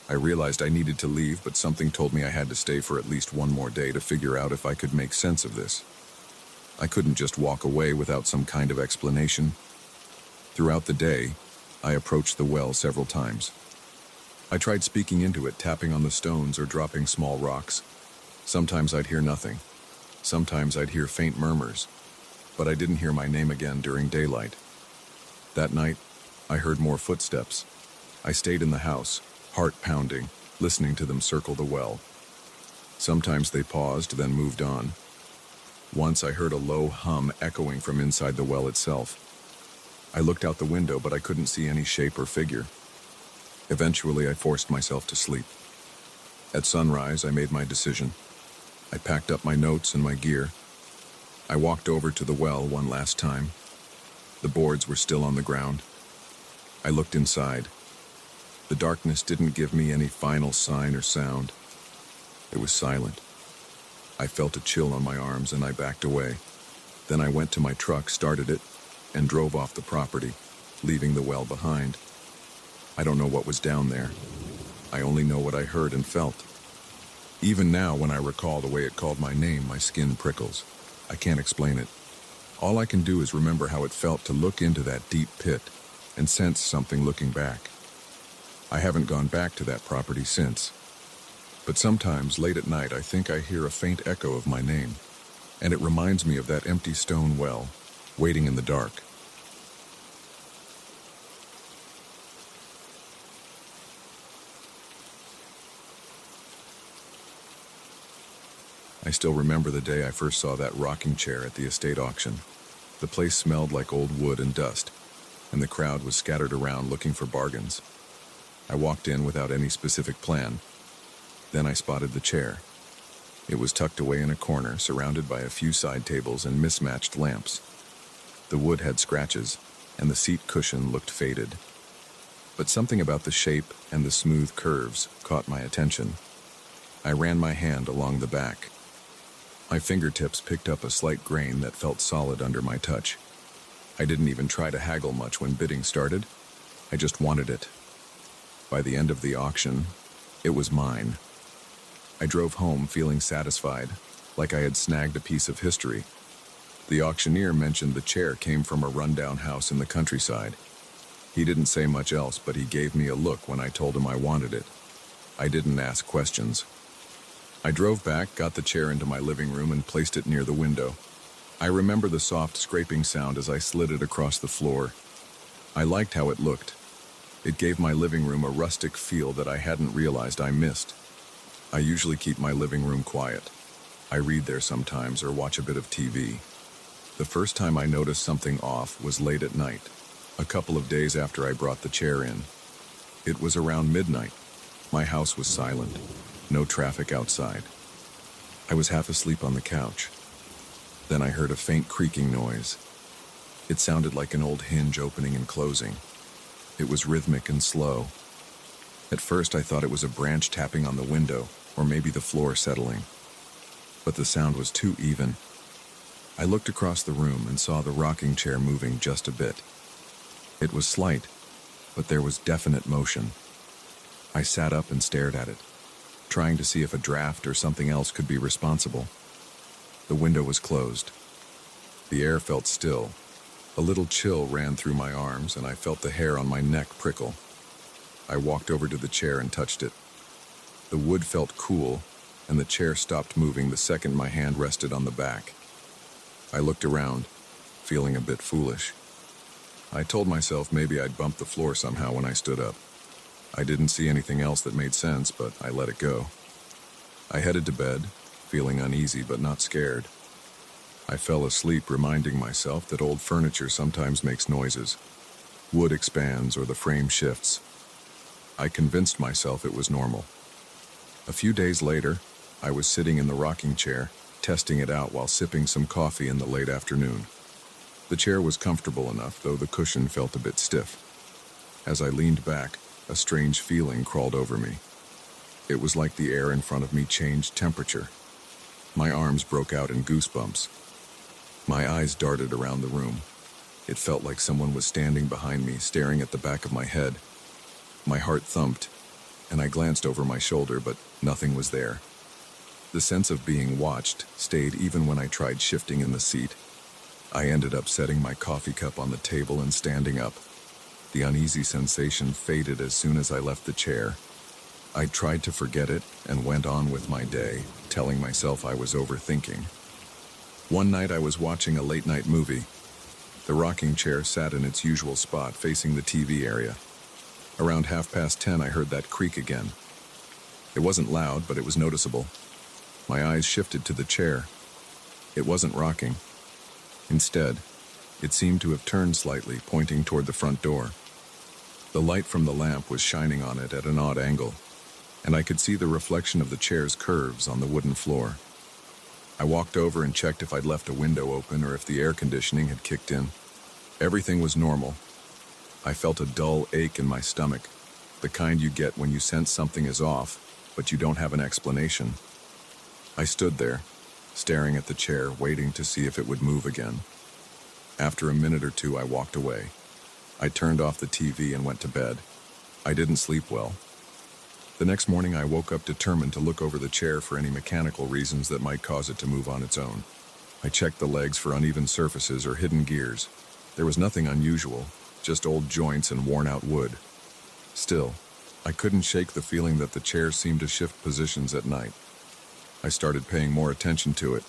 I realized I needed to leave, but something told me I had to stay for at least one more day to figure out if I could make sense of this. I couldn't just walk away without some kind of explanation. Throughout the day, I approached the well several times. I tried speaking into it, tapping on the stones or dropping small rocks. Sometimes I'd hear nothing. Sometimes I'd hear faint murmurs, but I didn't hear my name again during daylight. That night, I heard more footsteps. I stayed in the house, heart pounding, listening to them circle the well. Sometimes they paused, then moved on. Once I heard a low hum echoing from inside the well itself. I looked out the window, but I couldn't see any shape or figure. Eventually, I forced myself to sleep. At sunrise, I made my decision. I packed up my notes and my gear. I walked over to the well one last time. The boards were still on the ground. I looked inside. The darkness didn't give me any final sign or sound. It was silent. I felt a chill on my arms and I backed away. Then I went to my truck, started it, and drove off the property, leaving the well behind. I don't know what was down there. I only know what I heard and felt. Even now, when I recall the way it called my name, my skin prickles. I can't explain it. All I can do is remember how it felt to look into that deep pit and sense something looking back. I haven't gone back to that property since. But sometimes, late at night, I think I hear a faint echo of my name, and it reminds me of that empty stone well, waiting in the dark. I still remember the day I first saw that rocking chair at the estate auction. The place smelled like old wood and dust, and the crowd was scattered around looking for bargains. I walked in without any specific plan. Then I spotted the chair. It was tucked away in a corner, surrounded by a few side tables and mismatched lamps. The wood had scratches, and the seat cushion looked faded. But something about the shape and the smooth curves caught my attention. I ran my hand along the back. My fingertips picked up a slight grain that felt solid under my touch. I didn't even try to haggle much when bidding started. I just wanted it. By the end of the auction, it was mine. I drove home feeling satisfied, like I had snagged a piece of history. The auctioneer mentioned the chair came from a rundown house in the countryside. He didn't say much else, but he gave me a look when I told him I wanted it. I didn't ask questions. I drove back, got the chair into my living room, and placed it near the window. I remember the soft scraping sound as I slid it across the floor. I liked how it looked. It gave my living room a rustic feel that I hadn't realized I missed. I usually keep my living room quiet. I read there sometimes or watch a bit of TV. The first time I noticed something off was late at night, a couple of days after I brought the chair in. It was around midnight. My house was silent. No traffic outside. I was half asleep on the couch. Then I heard a faint creaking noise. It sounded like an old hinge opening and closing. It was rhythmic and slow. At first I thought it was a branch tapping on the window, or maybe the floor settling. But the sound was too even. I looked across the room and saw the rocking chair moving just a bit. It was slight, but there was definite motion. I sat up and stared at it, trying to see if a draft or something else could be responsible. The window was closed. The air felt still. A little chill ran through my arms, and I felt the hair on my neck prickle. I walked over to the chair and touched it. The wood felt cool, and the chair stopped moving the second my hand rested on the back. I looked around, feeling a bit foolish. I told myself maybe I'd bumped the floor somehow when I stood up. I didn't see anything else that made sense, but I let it go. I headed to bed, feeling uneasy but not scared. I fell asleep reminding myself that old furniture sometimes makes noises. Wood expands or the frame shifts. I convinced myself it was normal. A few days later, I was sitting in the rocking chair, testing it out while sipping some coffee in the late afternoon. The chair was comfortable enough, though the cushion felt a bit stiff. As I leaned back, a strange feeling crawled over me. It was like the air in front of me changed temperature. My arms broke out in goosebumps. My eyes darted around the room. It felt like someone was standing behind me, staring at the back of my head. My heart thumped, and I glanced over my shoulder, but nothing was there. The sense of being watched stayed even when I tried shifting in the seat. I ended up setting my coffee cup on the table and standing up. The uneasy sensation faded as soon as I left the chair. I tried to forget it and went on with my day, telling myself I was overthinking. One night I was watching a late-night movie. The rocking chair sat in its usual spot, facing the TV area. Around 10:30, I heard that creak again. It wasn't loud, but it was noticeable. My eyes shifted to the chair. It wasn't rocking. Instead, it seemed to have turned slightly, pointing toward the front door. The light from the lamp was shining on it at an odd angle, and I could see the reflection of the chair's curves on the wooden floor. I walked over and checked if I'd left a window open or if the air conditioning had kicked in. Everything was normal. I felt a dull ache in my stomach, the kind you get when you sense something is off, but you don't have an explanation. I stood there, staring at the chair, waiting to see if it would move again. After a minute or two, I walked away. I turned off the TV and went to bed. I didn't sleep well. The next morning, I woke up determined to look over the chair for any mechanical reasons that might cause it to move on its own. I checked the legs for uneven surfaces or hidden gears. There was nothing unusual, just old joints and worn-out wood. Still, I couldn't shake the feeling that the chair seemed to shift positions at night. I started paying more attention to it.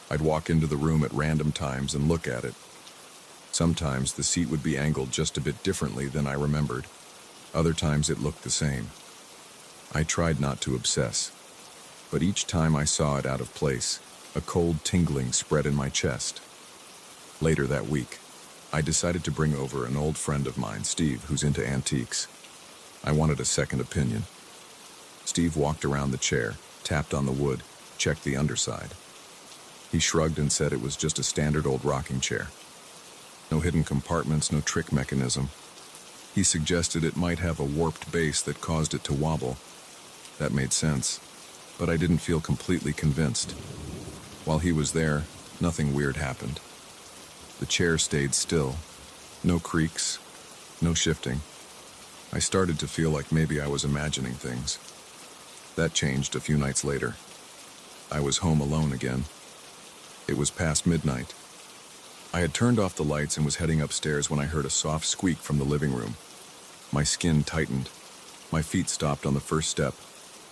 I'd walk into the room at random times and look at it. Sometimes the seat would be angled just a bit differently than I remembered. Other times it looked the same. I tried not to obsess, but each time I saw it out of place, a cold tingling spread in my chest. Later that week, I decided to bring over an old friend of mine, Steve, who's into antiques. I wanted a second opinion. Steve walked around the chair, tapped on the wood, checked the underside. He shrugged and said it was just a standard old rocking chair. No hidden compartments, no trick mechanism. He suggested it might have a warped base that caused it to wobble. That made sense, but I didn't feel completely convinced. While he was there, nothing weird happened. The chair stayed still. No creaks, no shifting. I started to feel like maybe I was imagining things. That changed a few nights later. I was home alone again. It was past midnight. I had turned off the lights and was heading upstairs when I heard a soft squeak from the living room. My skin tightened. My feet stopped on the first step.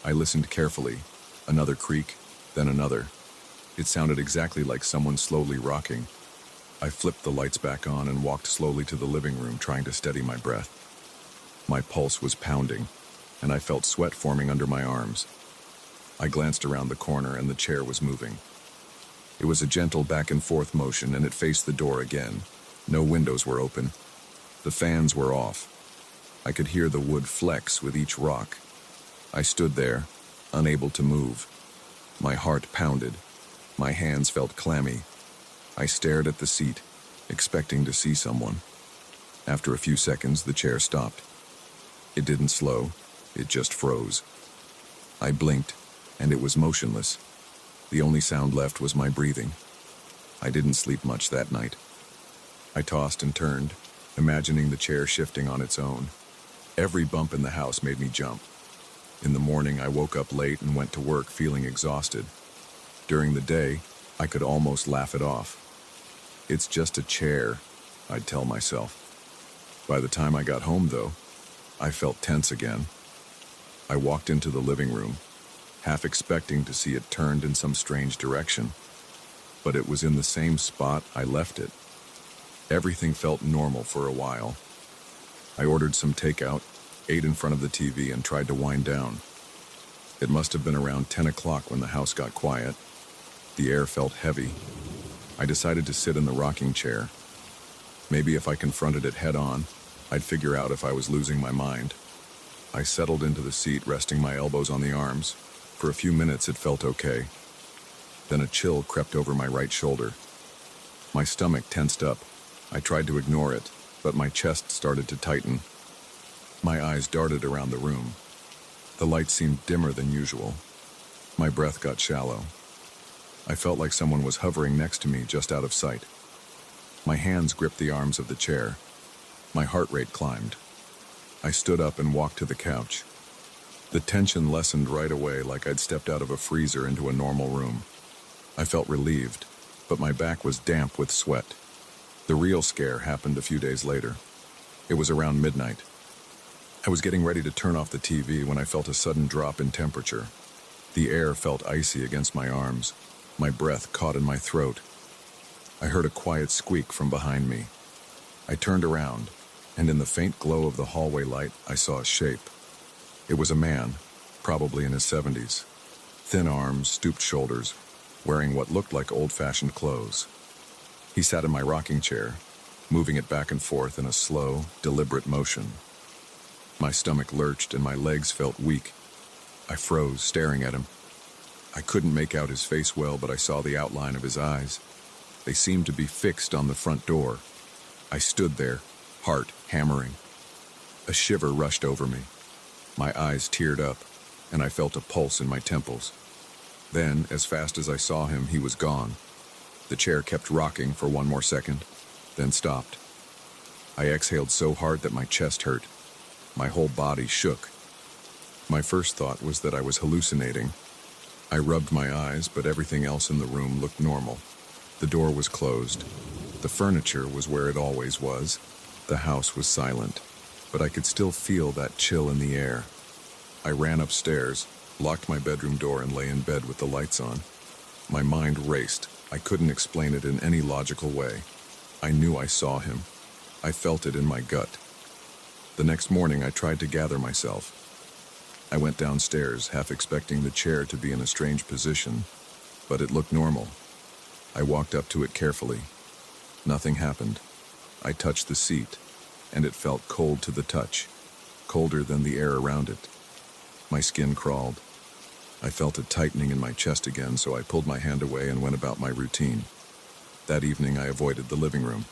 I listened carefully. Another creak, then another. It sounded exactly like someone slowly rocking. I flipped the lights back on and walked slowly to the living room, trying to steady my breath. My pulse was pounding, and I felt sweat forming under my arms. I glanced around the corner and the chair was moving. It was a gentle back and forth motion, and it faced the door again. No windows were open. The fans were off. I could hear the wood flex with each rock. I stood there, unable to move. My heart pounded. My hands felt clammy. I stared at the seat, expecting to see someone. After a few seconds, the chair stopped. It didn't slow, it just froze. I blinked, and it was motionless. The only sound left was my breathing. I didn't sleep much that night. I tossed and turned, imagining the chair shifting on its own. Every bump in the house made me jump. In the morning, I woke up late and went to work feeling exhausted. During the day, I could almost laugh it off. It's just a chair, I'd tell myself. By the time I got home, though, I felt tense again. I walked into the living room, half expecting to see it turned in some strange direction, but it was in the same spot I left it. Everything felt normal for a while. I ordered some takeout, ate in front of the TV, and tried to wind down. It must have been around 10 o'clock when the house got quiet. The air felt heavy. I decided to sit in the rocking chair. Maybe if I confronted it head-on, I'd figure out if I was losing my mind. I settled into the seat, resting my elbows on the arms. For a few minutes, it felt okay. Then a chill crept over my right shoulder. My stomach tensed up. I tried to ignore it, but my chest started to tighten. My eyes darted around the room. The light seemed dimmer than usual. My breath got shallow. I felt like someone was hovering next to me, just out of sight. My hands gripped the arms of the chair. My heart rate climbed. I stood up and walked to the couch. The tension lessened right away, like I'd stepped out of a freezer into a normal room. I felt relieved, but my back was damp with sweat. The real scare happened a few days later. It was around midnight. I was getting ready to turn off the TV when I felt a sudden drop in temperature. The air felt icy against my arms. My breath caught in my throat. I heard a quiet squeak from behind me. I turned around, and in the faint glow of the hallway light, I saw a shape. It was a man, probably in his 70s. Thin arms, stooped shoulders, wearing what looked like old-fashioned clothes. He sat in my rocking chair, moving it back and forth in a slow, deliberate motion. My stomach lurched and my legs felt weak. I froze, staring at him. I couldn't make out his face well, but I saw the outline of his eyes. They seemed to be fixed on the front door. I stood there, heart hammering. A shiver rushed over me. My eyes teared up, and I felt a pulse in my temples. Then, as fast as I saw him, he was gone. The chair kept rocking for one more second, then stopped. I exhaled so hard that my chest hurt. My whole body shook. My first thought was that I was hallucinating. I rubbed my eyes, but everything else in the room looked normal. The door was closed. The furniture was where it always was. The house was silent, but I could still feel that chill in the air. I ran upstairs, locked my bedroom door, and lay in bed with the lights on. My mind raced. I couldn't explain it in any logical way. I knew I saw him. I felt it in my gut. The next morning, I tried to gather myself. I went downstairs, half expecting the chair to be in a strange position, but it looked normal. I walked up to it carefully. Nothing happened. I touched the seat, and it felt cold to the touch, colder than the air around it. My skin crawled. I felt it tightening in my chest again, so I pulled my hand away and went about my routine. That evening, I avoided the living room.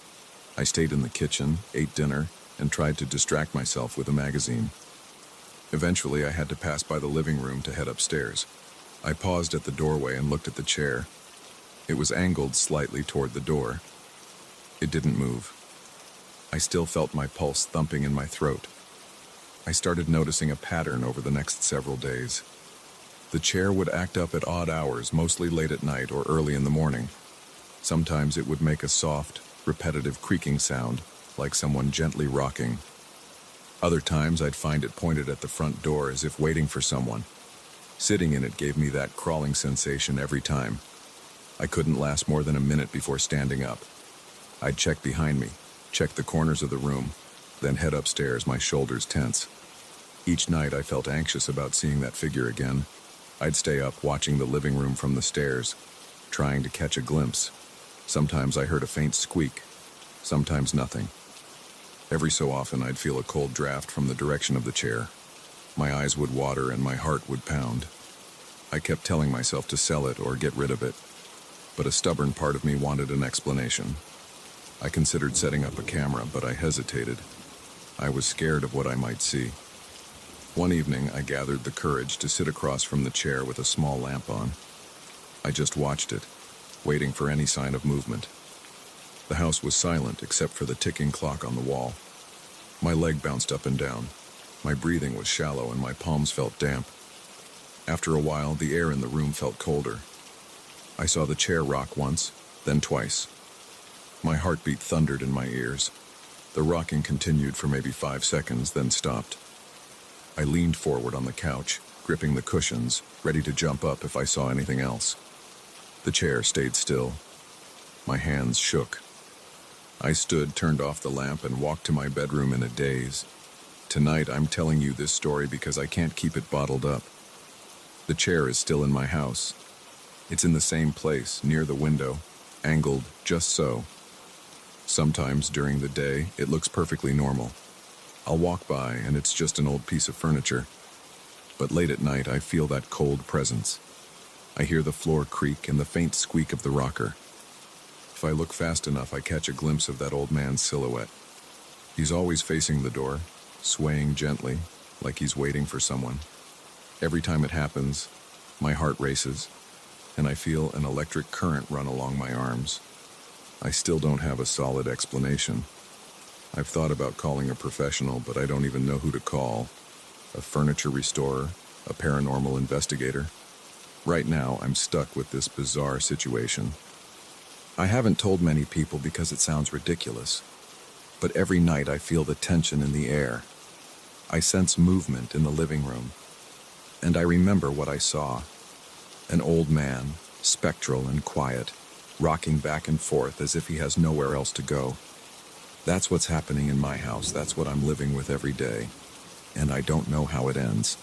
I stayed in the kitchen, ate dinner, and tried to distract myself with a magazine. Eventually, I had to pass by the living room to head upstairs. I paused at the doorway and looked at the chair. It was angled slightly toward the door. It didn't move. I still felt my pulse thumping in my throat. I started noticing a pattern over the next several days. The chair would act up at odd hours, mostly late at night or early in the morning. Sometimes it would make a soft, repetitive creaking sound, like someone gently rocking. Other times I'd find it pointed at the front door as if waiting for someone. Sitting in it gave me that crawling sensation every time. I couldn't last more than a minute before standing up. I'd check behind me, check the corners of the room, then head upstairs, my shoulders tense. Each night I felt anxious about seeing that figure again. I'd stay up watching the living room from the stairs, trying to catch a glimpse. Sometimes I heard a faint squeak, sometimes nothing. Every so often I'd feel a cold draft from the direction of the chair. My eyes would water and my heart would pound. I kept telling myself to sell it or get rid of it, but a stubborn part of me wanted an explanation. I considered setting up a camera, but I hesitated. I was scared of what I might see. One evening, I gathered the courage to sit across from the chair with a small lamp on. I just watched it, waiting for any sign of movement. The house was silent except for the ticking clock on the wall. My leg bounced up and down. My breathing was shallow and my palms felt damp. After a while, the air in the room felt colder. I saw the chair rock once, then twice. My heartbeat thundered in my ears. The rocking continued for maybe 5 seconds, then stopped. I leaned forward on the couch, gripping the cushions, ready to jump up if I saw anything else. The chair stayed still. My hands shook. I stood, turned off the lamp, and walked to my bedroom in a daze. Tonight, I'm telling you this story because I can't keep it bottled up. The chair is still in my house. It's in the same place, near the window, angled just so. Sometimes during the day, it looks perfectly normal. I'll walk by and it's just an old piece of furniture. But late at night, I feel that cold presence. I hear the floor creak and the faint squeak of the rocker. If I look fast enough, I catch a glimpse of that old man's silhouette. He's always facing the door, swaying gently, like he's waiting for someone. Every time it happens, my heart races, and I feel an electric current run along my arms. I still don't have a solid explanation. I've thought about calling a professional, but I don't even know who to call. A furniture restorer? A paranormal investigator? Right now, I'm stuck with this bizarre situation. I haven't told many people because it sounds ridiculous, but every night I feel the tension in the air. I sense movement in the living room, and I remember what I saw. An old man, spectral and quiet, rocking back and forth as if he has nowhere else to go. That's what's happening in my house. That's what I'm living with every day, and I don't know how it ends.